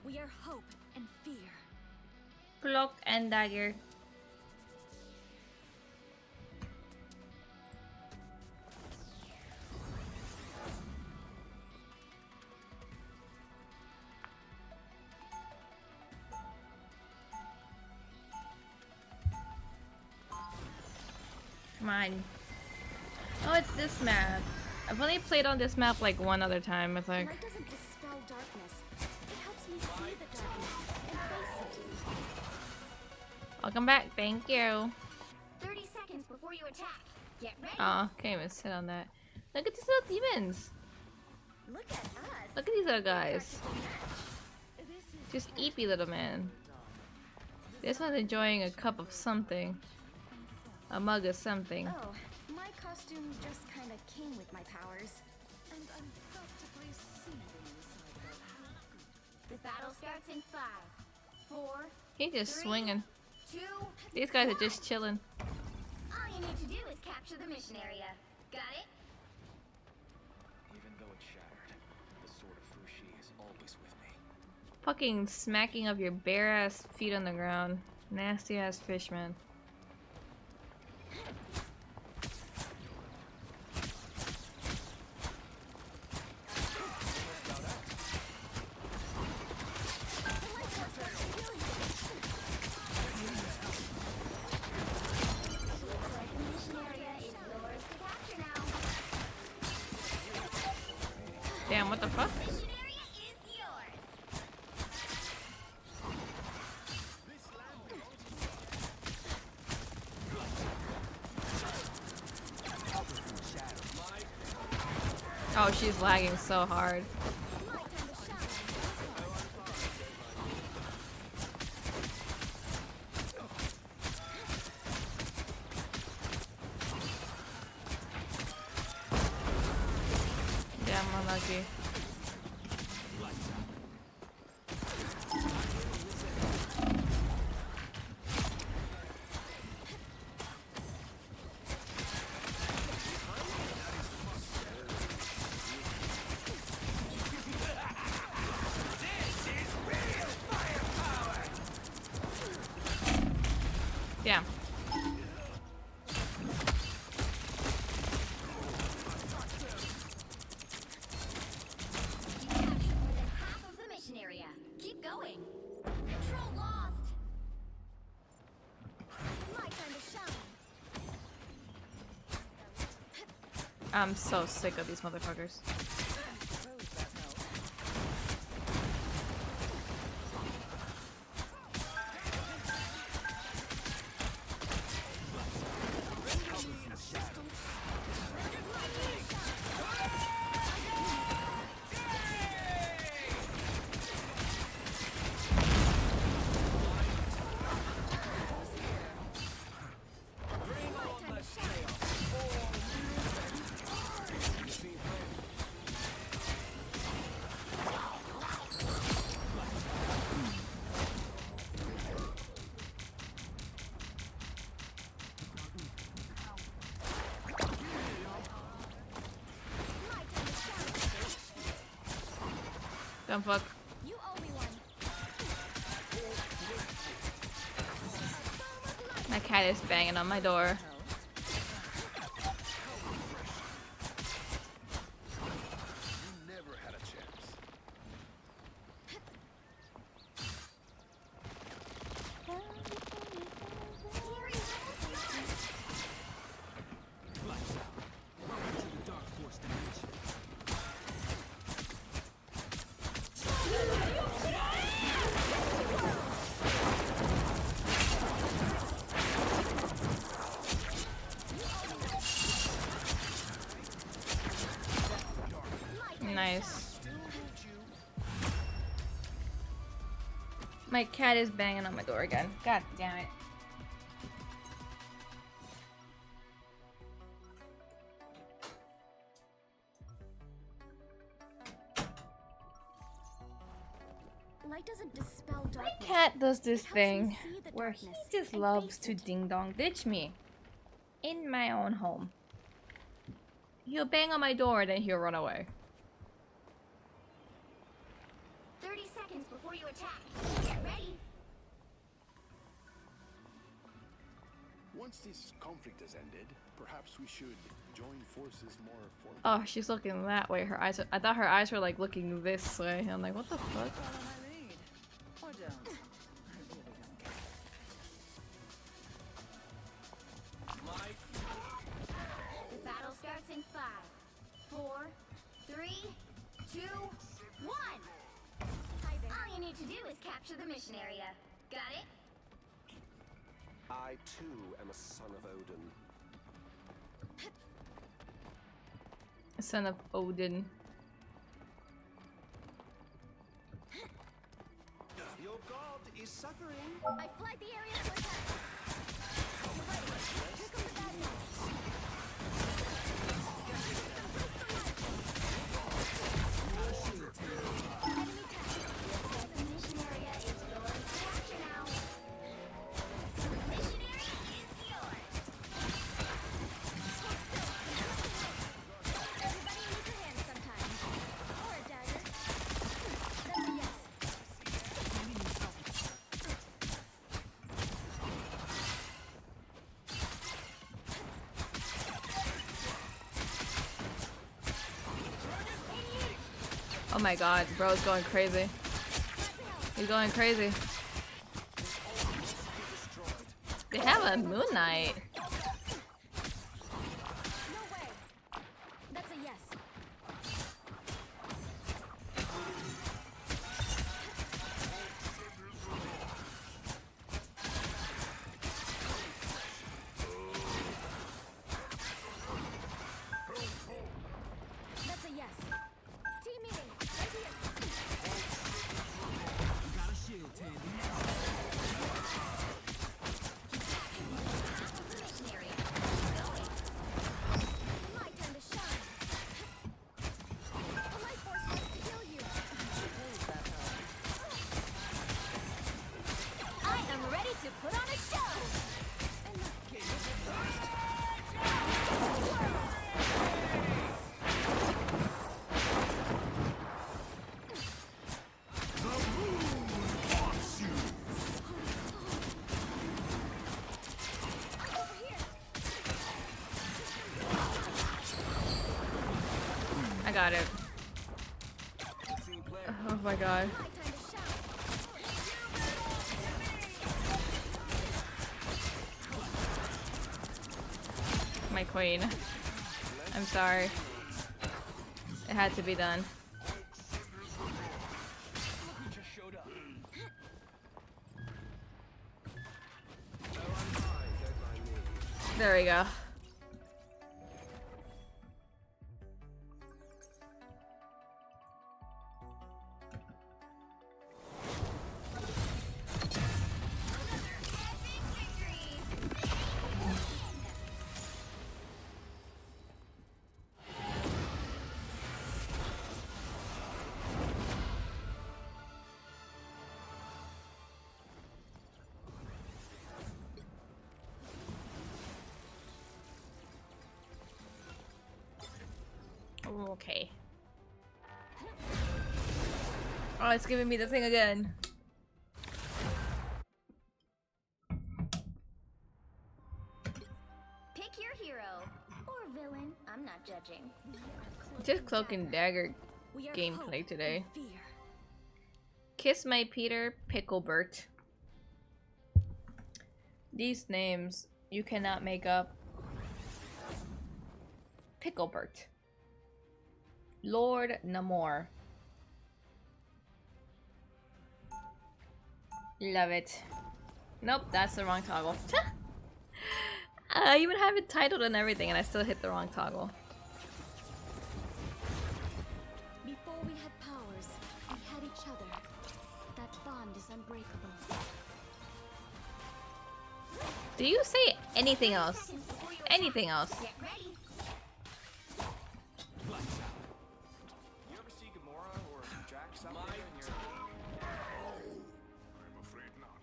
We are hope and fear. Cloak and dagger. Come on. Oh, it's this map. I've only played on this map like one other time, I think. Light doesn't dispel darkness. It helps me see the darkness and face it. Welcome back, thank you. 30 seconds before you attack. Get ready. Aw, can't even sit on that. Look at these little demons. Look at us. Look at these little guys. Just eepy little man. This one's enjoying a cup of something. A mug of something. Oh, my costume just kind of came with my powers. And I'm practically seething inside that house. The battle starts in 5, 4, He's just 3, swinging. 2. These guys are just chilling. All you need to do is capture the mission area. Got it? Even though it's shattered, the sword of Fushi is always with me. Fucking smacking of your bare ass feet on the ground. Nasty ass fish, man. Damn, what the fuck? Mission area is yours. Oh, she's lagging so hard. My time to shine. Damn, unlucky. Damn. You captured more than half of the mission area. Keep going. Control lost. My time to shine. I'm so sick of these motherfuckers. My time to shine. My time to shine. Dumb fuck. You owe me one. My cat is banging on my door. You never had a chance. My cat is banging on my door again. God damn it. Light doesn't dispel darkness. My cat does this It helps me thing see the where he darkness just and loves face to it. ding dong ditch me in my own home. He'll bang on my door, then he'll run away. 30 seconds before you attack. Get ready. Once this conflict has ended, perhaps we should join forces more formally. Oh, she's looking that way. Her eyes. I thought her eyes were like looking this way. I'm like, what the fuck? Follow my lead. Or don't. I really don't care. The battle starts in 5, 4, 3, 2, 1. All you need to do is capture the mission area. Got it? I too am a son of Odin. Son of Odin. Your god is suffering. I flagged the area to attack. You're ready. Here come the bad guys. Enemy tactical. The mission area is yours to capture now. The mission area is yours. Hold still. Everybody needs a hand sometimes. Or a dagger. That's a yes. Oh my god, bro's going crazy. He's going crazy. They have a Moon Knight. No way. That's a yes. That's a yes. Team meeting. Right here. Mission area. My turn to shine. A light force wants to kill you. I am ready to put on a show. Over here. I got it. Oh my god. My time to shine. My queen. I'm sorry. It had to be done. Who just showed up? There we go. Okay. Oh, it's giving me the thing again. Pick your hero or villain. I'm not judging. Just cloak and dagger gameplay today. Kiss my Peter Picklebert. These names you cannot make up. Picklebert. Lord Namor. Love it. Nope, that's the wrong toggle. I even have it titled and everything and I still hit the wrong toggle. Before we had powers, we had each other. That bond is unbreakable. Do you say anything else? Seconds before you Anything else? Get ready. Lights out. You ever see Gamora or Drax out there in your... I'm afraid not.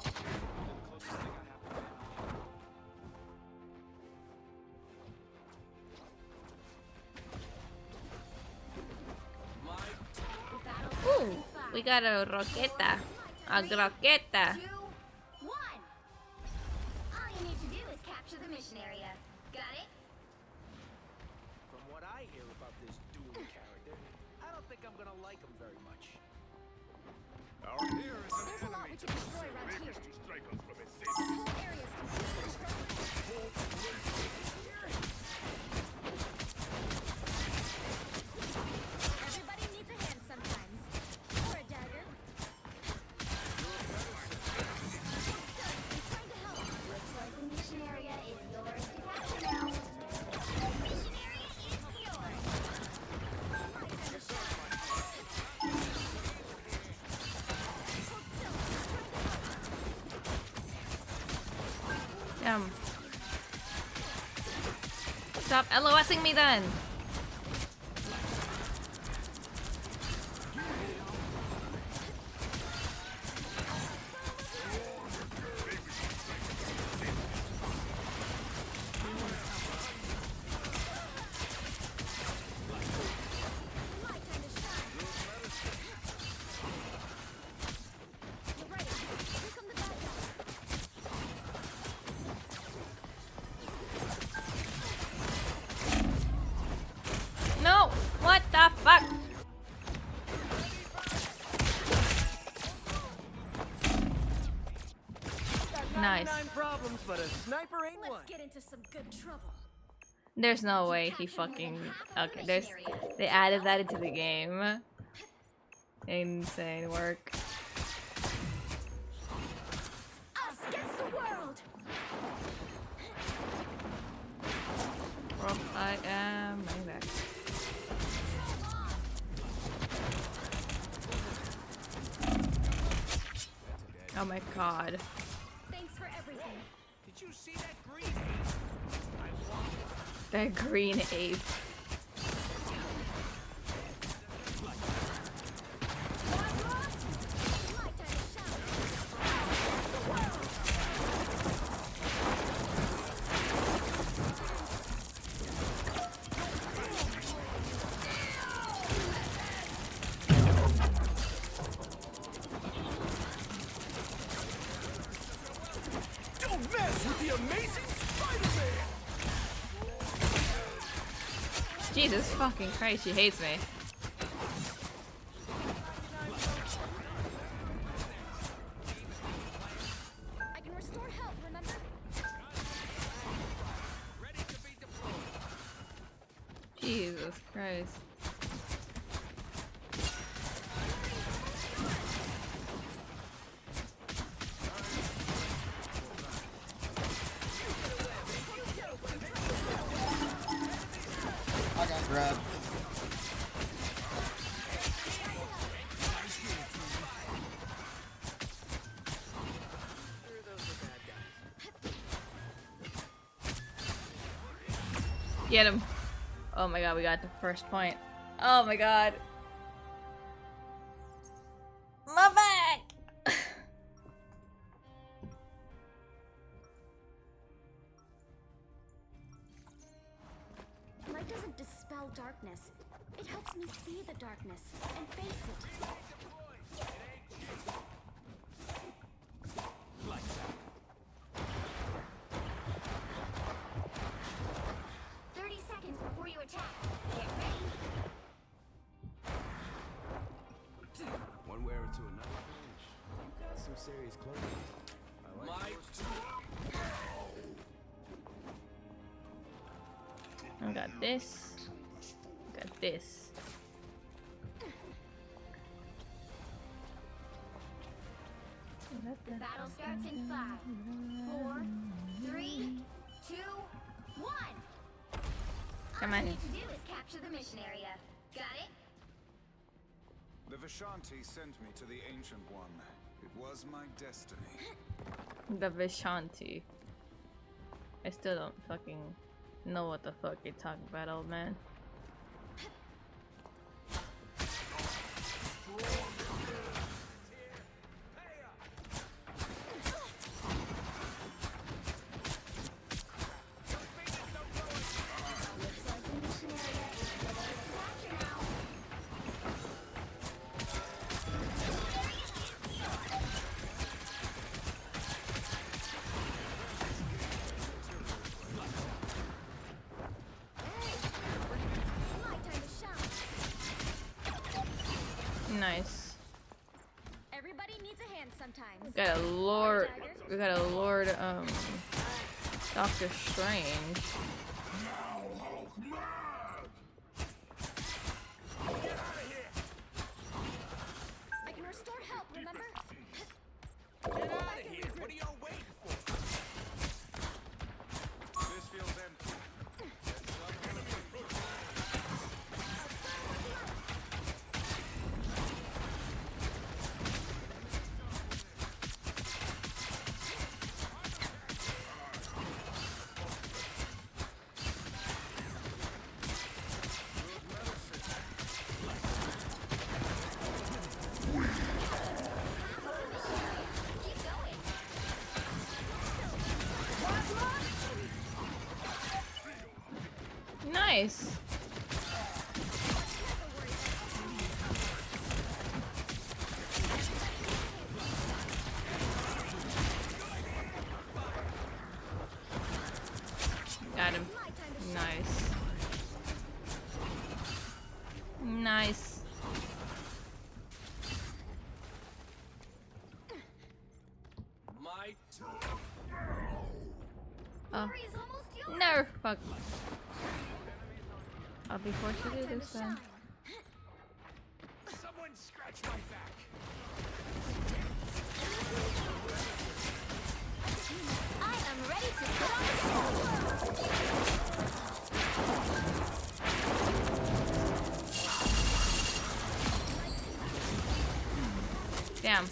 The closest thing I have to family. The battle starts Ooh, in 5, we got a roqueta. A croqueta. 2, 1. All you need to do is capture the mission area. Got it? From what I hear about this dual character, I don't think I'm gonna like him very much. Our nearest There's a lot we can destroy right here. to strike us from a This safe whole area is completely destructible. Everybody needs a hand sometimes. Or a dagger. I'm trying to help. Looks like the mission area is yours to capture now. The mission area is yours. My turn to shine. Hold still. I'm trying to help. Damn. Stop LOSing me then. My turn to shine. You're right. Here come the bad guys. No! What the fuck? Nice. 99 problems, but a sniper ain't one. Let's get into some good trouble. There's no way he fucking... Okay, there's... They added that into the game. Insane work. Us against the world. Well, I am... my back. Oh my god. Thanks for everything. Did you see that green? I want That green ape. What's lost? My turn to shine. Us against the world. Don't mess with the amazing Spider-Man! Jesus fucking Christ, she hates me. I can restore health, remember? Ready to be deployed. Jesus Christ. I got grabbed. Sure, those are bad guys. Get him. Oh my god, we got the first point. Oh my god. My back! Light doesn't dispel darkness. It helps me see the darkness and face it. Lights out. 30 seconds before you attack. Get ready. One way or to another. You got some serious clothing. I like yours too. I got this. Got this. The battle starts in 5, 4, 3, 2, 1. Come All on. you need to do is capture the mission area. Got it? The Vishanti sent me to the Ancient One. It was my destiny. The Vishanti. I still don't fucking know what the fuck you're talking about, old man. Nice. Everybody needs a hand sometimes. We got a Lord, Doctor Strange. I can restore help, remember? Get out of here! What are y'all waiting for? This feels empty. Nice. Got him. Nice. Nice. My Oh. Glory is almost yours. No, fuck. I'll be forced to do this then. Someone scratch my back. I am ready to put on the Damn.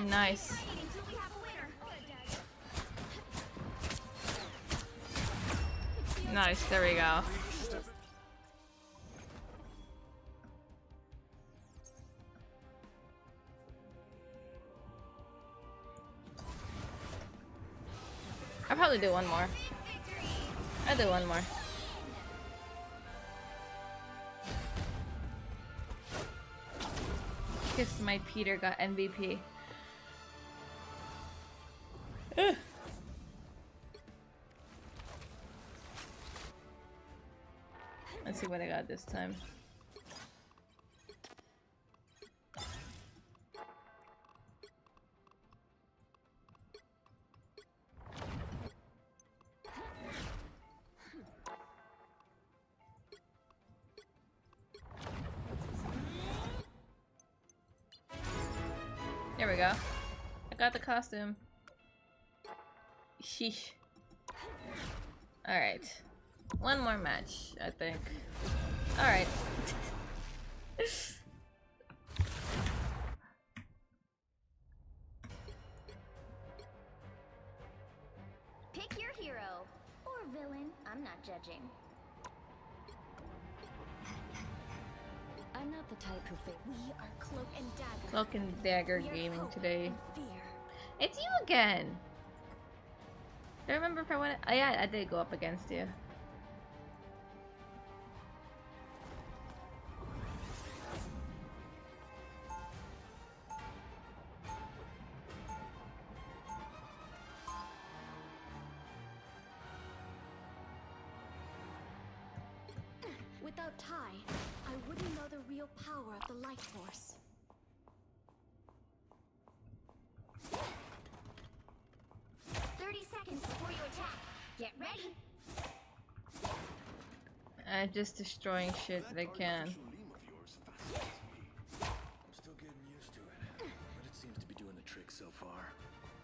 Nice. until we have a winner. Nice, there we go. I'll probably do one more. I'll do one more. Guess my Peter got MVP. Ugh. Let's see what I got this time. There we go. I got the costume. Sheesh. Alright. One more match, I think. Alright. Pick your hero. Or villain. I'm not judging. I'm not the type who fit. We are Cloak and Dagger. Cloak and Dagger We are gaming hope today. and fear. It's you again! Do I remember if I went? Oh yeah, I did go up against you. Without Ty, I wouldn't know the real power of the life force. seconds before you attack. Get ready. Just destroying shit they can. Artificial limb of yours fascinates me. I'm still getting used to it, but it seems to be doing the trick so far.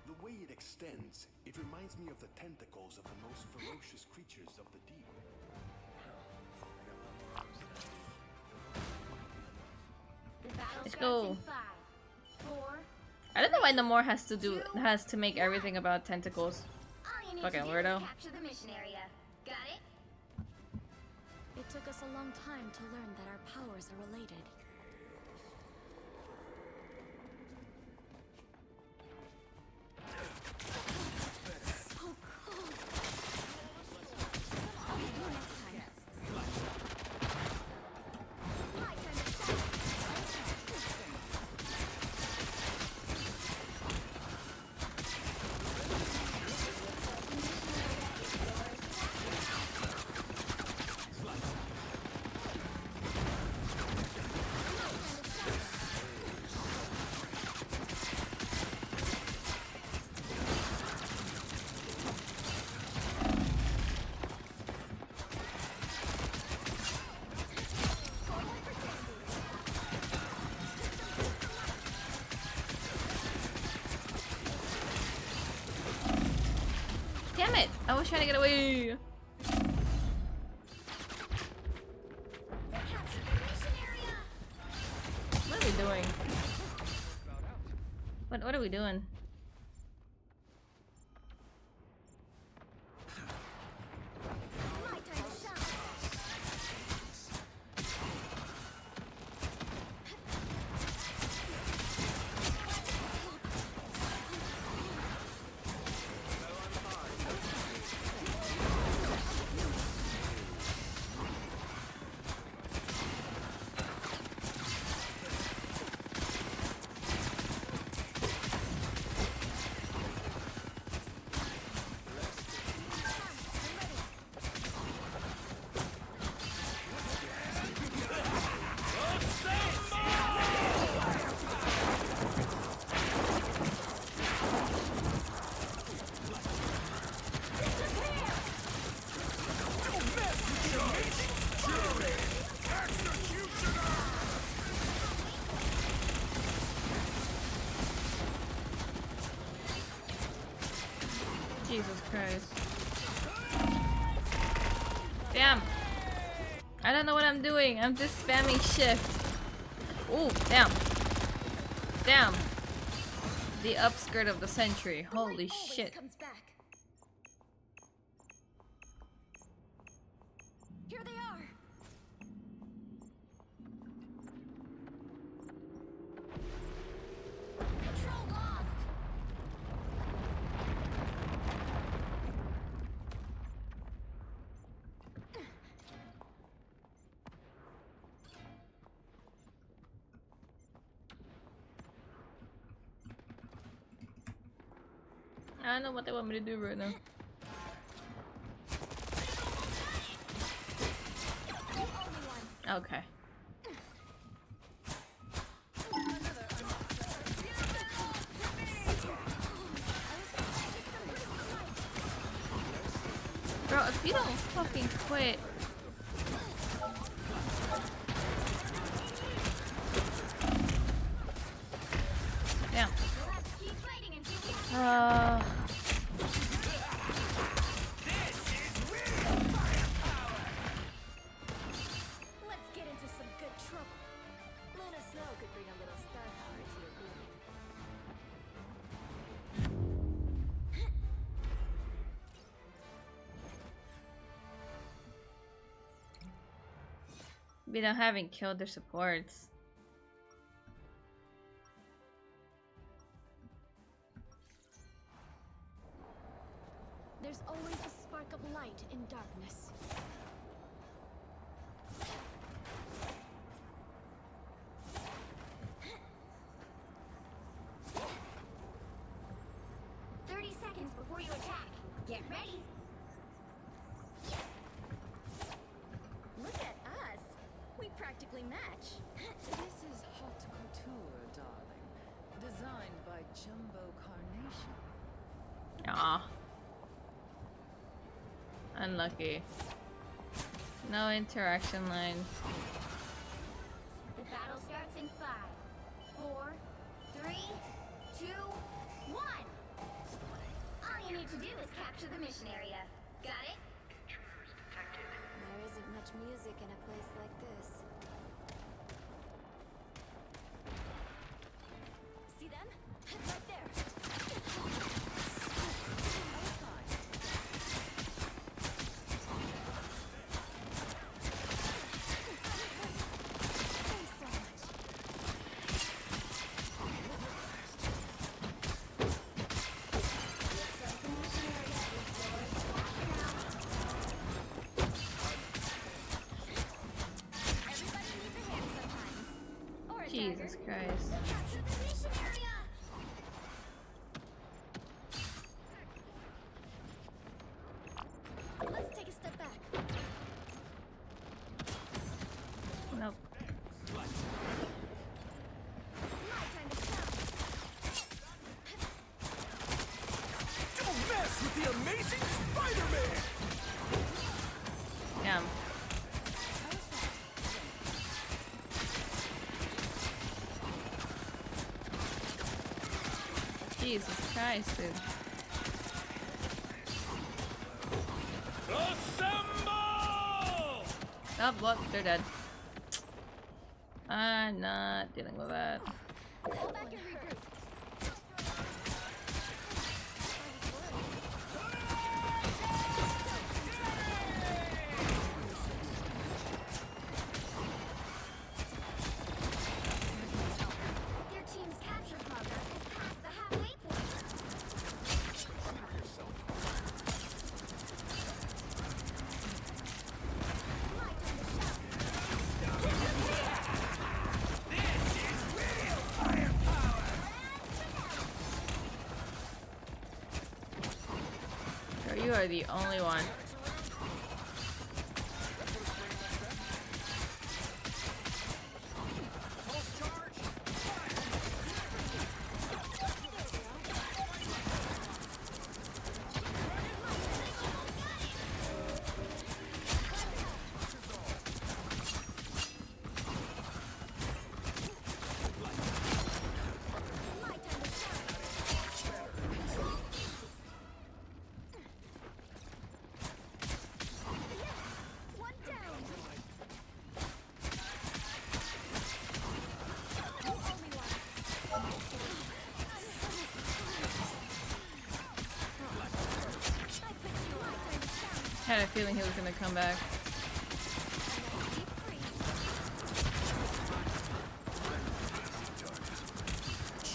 The way it extends, it reminds me of the tentacles of the most ferocious creatures of the deep. The battle Let's starts go. in 5, 4. I don't know why Namor has to make everything about tentacles. All you need Fucking to do weirdo. is capture the mission area. Got it? It took us a long time to learn that our powers are related. So cold. I'll be here next time. My turn to shine. Damn it! I was trying to get away. Capture the mission area. What are we doing? What are we doing? My turn to shine. Jesus Christ. Damn. I don't know what I'm doing. I'm just spamming shift. Ooh, damn. Damn. The upskirt of the century. Holy shit. Comes back. Here they are. Control lost. I don't know what they want me to do right now. Okay. Bro, if you don't fucking quit. Damn. Keep fighting until we have Let's get into some good trouble. Luna Snow could bring a little star power to your group. We don't haven't killed their supports. There's always a spark of light in darkness. seconds before you attack. Get ready. Look at us. We practically match. This is haute couture, darling. Designed by Jumbo Carnation. Aw. Unlucky. No interaction line. The battle starts in 5, 4, 3, 2, 1. All you need to do is capture the mission area. Got it? There isn't much music in a place like this. See them? Right there. Thanks so much. Everybody needs a hand sometimes. Or a Jesus dagger. Christ. Capture the mission area! Let's take a step back. Nope. My time to shine. Don't mess with the amazing Spider-Man! Damn. Jesus Christ, dude. Assemble! Oh, look, they're dead. I'm not dealing with that. Go back and regroup. Their team's capture progress is past the halfway point. My time to shout. Girl, you are the only one. My time to shout. One down. You owe me one. I put you on. My time to shout. Had a feeling he was gonna come back. Deep freeze.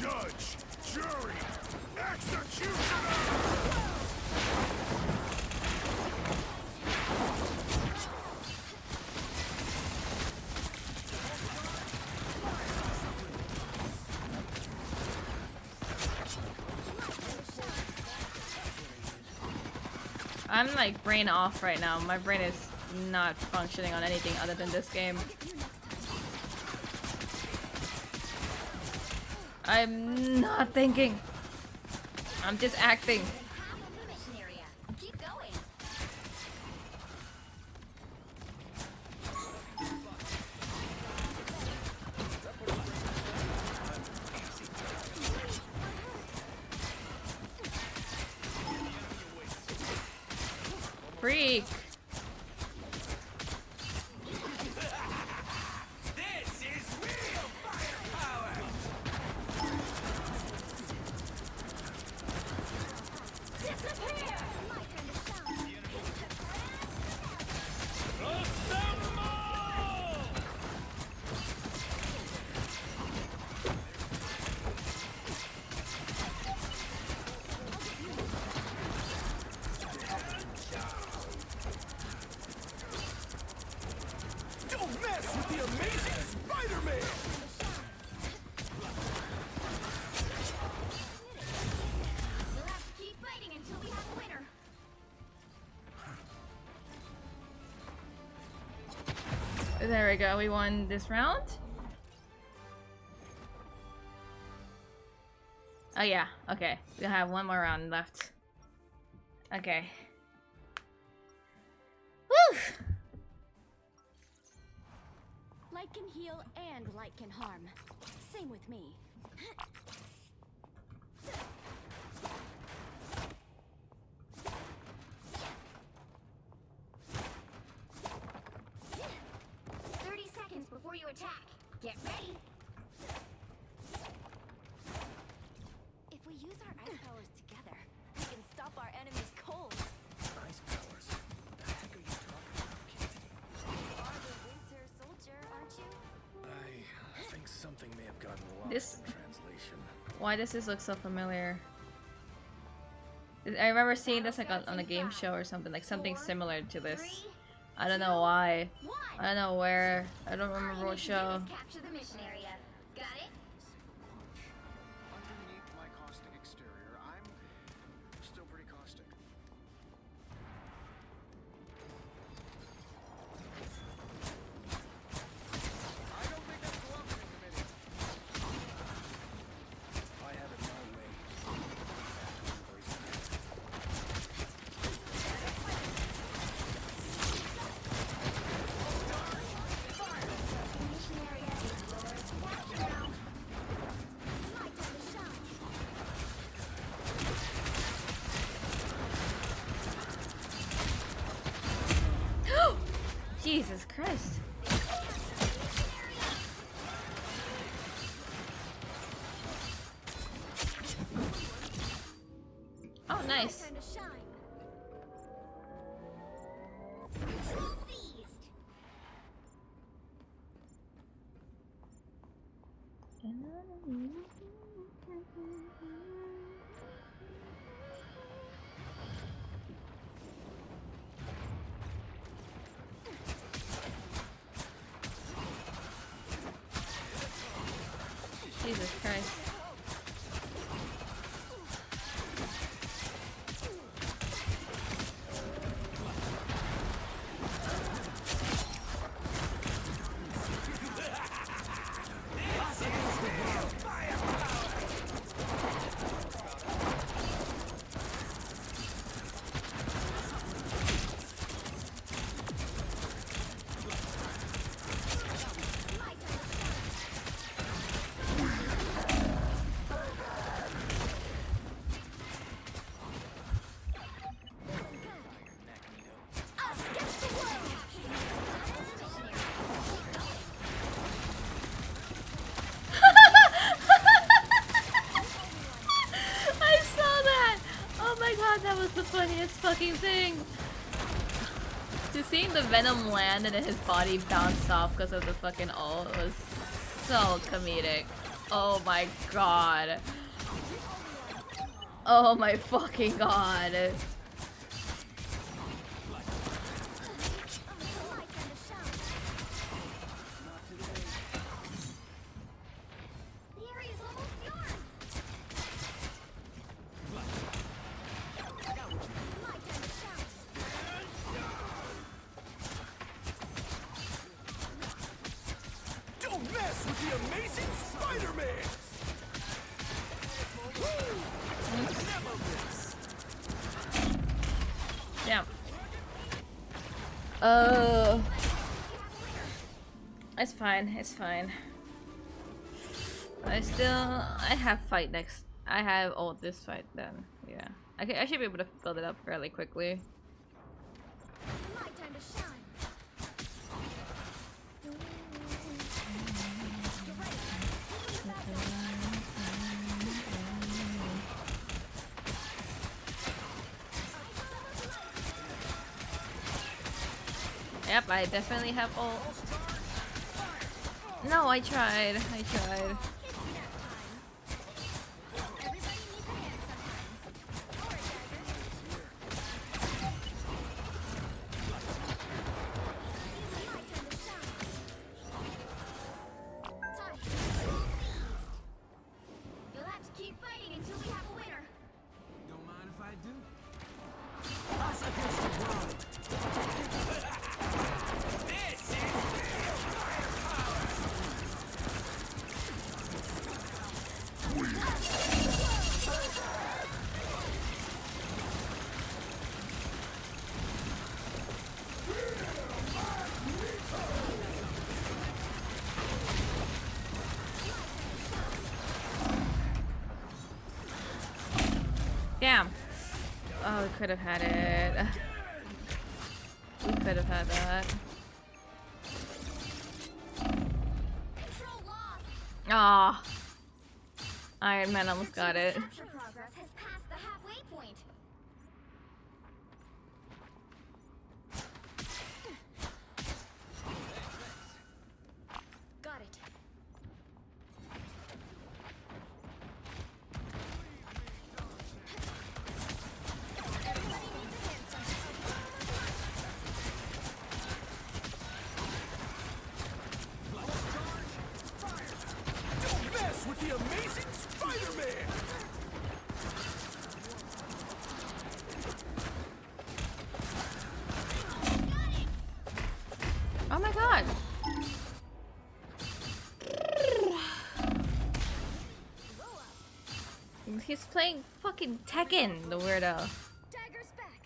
Judge, jury, executioner! I'm like brain off right now. My brain is not functioning on anything other than this game. I'm not thinking. I'm just acting. Half of the mission area. Keep going. Freak. This is real firepower! Disappear! My time to shout. Assemble! Don't mess with the amazing Spider-Man! We'll have to keep fighting until we have a winner. There we go. We won this round. Oh yeah. Okay. We have one more round left. Okay. Light can heal and light can harm. Same with me. 30 seconds before you attack. Get ready. If we use our ice powers together, we can stop our enemies cold. Ice powers? What the heck are you talking about, kid? You are the winter soldier, aren't you? I think something may have gotten lost This- in translation. Why does this look so familiar? I remember seeing this like on a game show or something, like something similar to this. 3, I don't know why. 1. I don't know where. I don't All you remember what need to do show. is capture the mission area. Got it? Underneath my caustic exterior, I'm still pretty caustic. I don't think that's cooperating, committee. If I have it my way, Mission area is yours. Capture now. Light on the shine. Jesus Christ. Oh, nice. Time to shine. Control seized. Jesus Christ. I saw that! Oh my god, that was the funniest fucking thing! Just seeing the venom land and then his body bounce off because of the fucking ult was so comedic. Oh my god. Oh my fucking god. Light on the shine. The area's almost yours. Light on the shine. don't mess with the amazing Spider-Man! Damn. It's fine, it's fine. I have fight next. I have ult this fight then. Yeah. I should be able to build it up fairly quickly. Light time to shine. You're ready. Open the back door. Yep, I definitely have ult. No, I tried. I tried. It's nap time. Everybody needs a hand sometimes. Or a dagger. Light time to shine. Time. You'll have to keep fighting until we have a winner. Don't mind if I do. This is could have had it. We could have had that. Control lost. Ah, Iron Man almost got it. Capture progress has passed the halfway point. Got it. Everybody needs a hand Don't mess with the amazing Spider-Man! Oh my god. He's playing fucking Tekken, the weirdo. Dagger's back.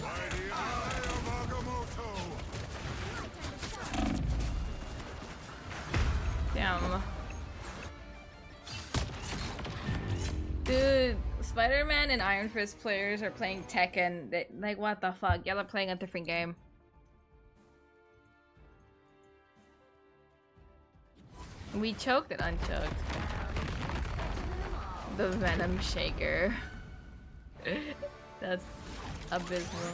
Mighty Eye of Agamotto! Damn. Dude, Spider-Man and Iron Fist players are playing Tekken. Like, what the fuck? Y'all are playing a different game. We choked and unchoked. The Venom Shaker. That's abysmal.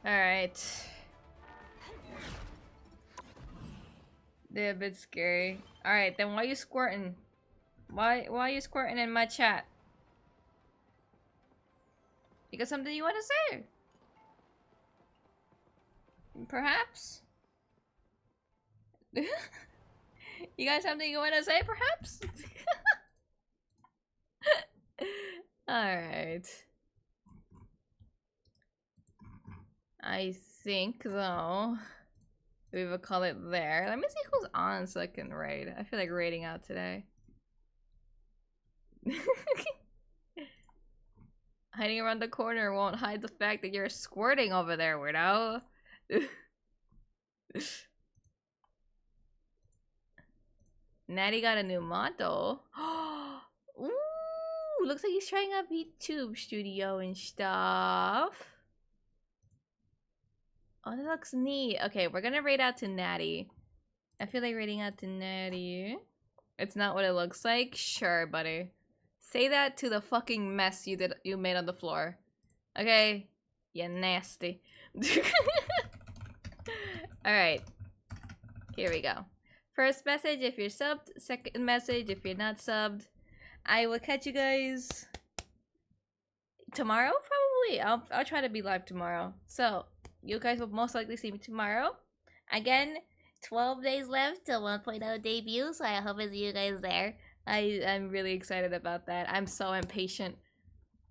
Alright. They're a bit scary. Alright, then why you squirting? Why you squirting in my chat? You got something you want to say? Perhaps? You got something you want to say, perhaps? Alright. I think, though, we will call it there. Let me see who's on so I can raid. I feel like raiding out today. Hiding around the corner won't hide the fact that you're squirting over there, weirdo. Natty got a new model. Ooh, looks like he's trying out YouTube studio and stuff. Oh, that looks neat. Okay, we're gonna raid out to Natty. I feel like raiding out to Natty. It's not what it looks like? Sure, buddy. Say that to the fucking mess you made on the floor. Okay? You nasty. Alright. Here we go. First message if you're subbed. Second message if you're not subbed. I will catch you guys tomorrow, probably. I'll try to be live tomorrow. So, you guys will most likely see me tomorrow. Again, 12 days left till 1.0 debut, so I hope I see you guys there. I'm really excited about that. I'm so impatient.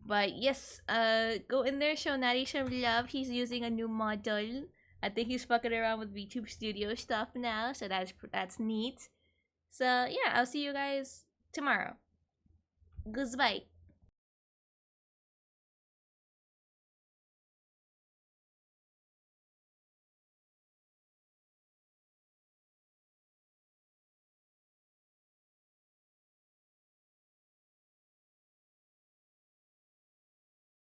But yes, go in there, show Natty some love. He's using a new model. I think he's fucking around with VTube Studio stuff now, so that's neat. So yeah, I'll see you guys tomorrow. Goodbye.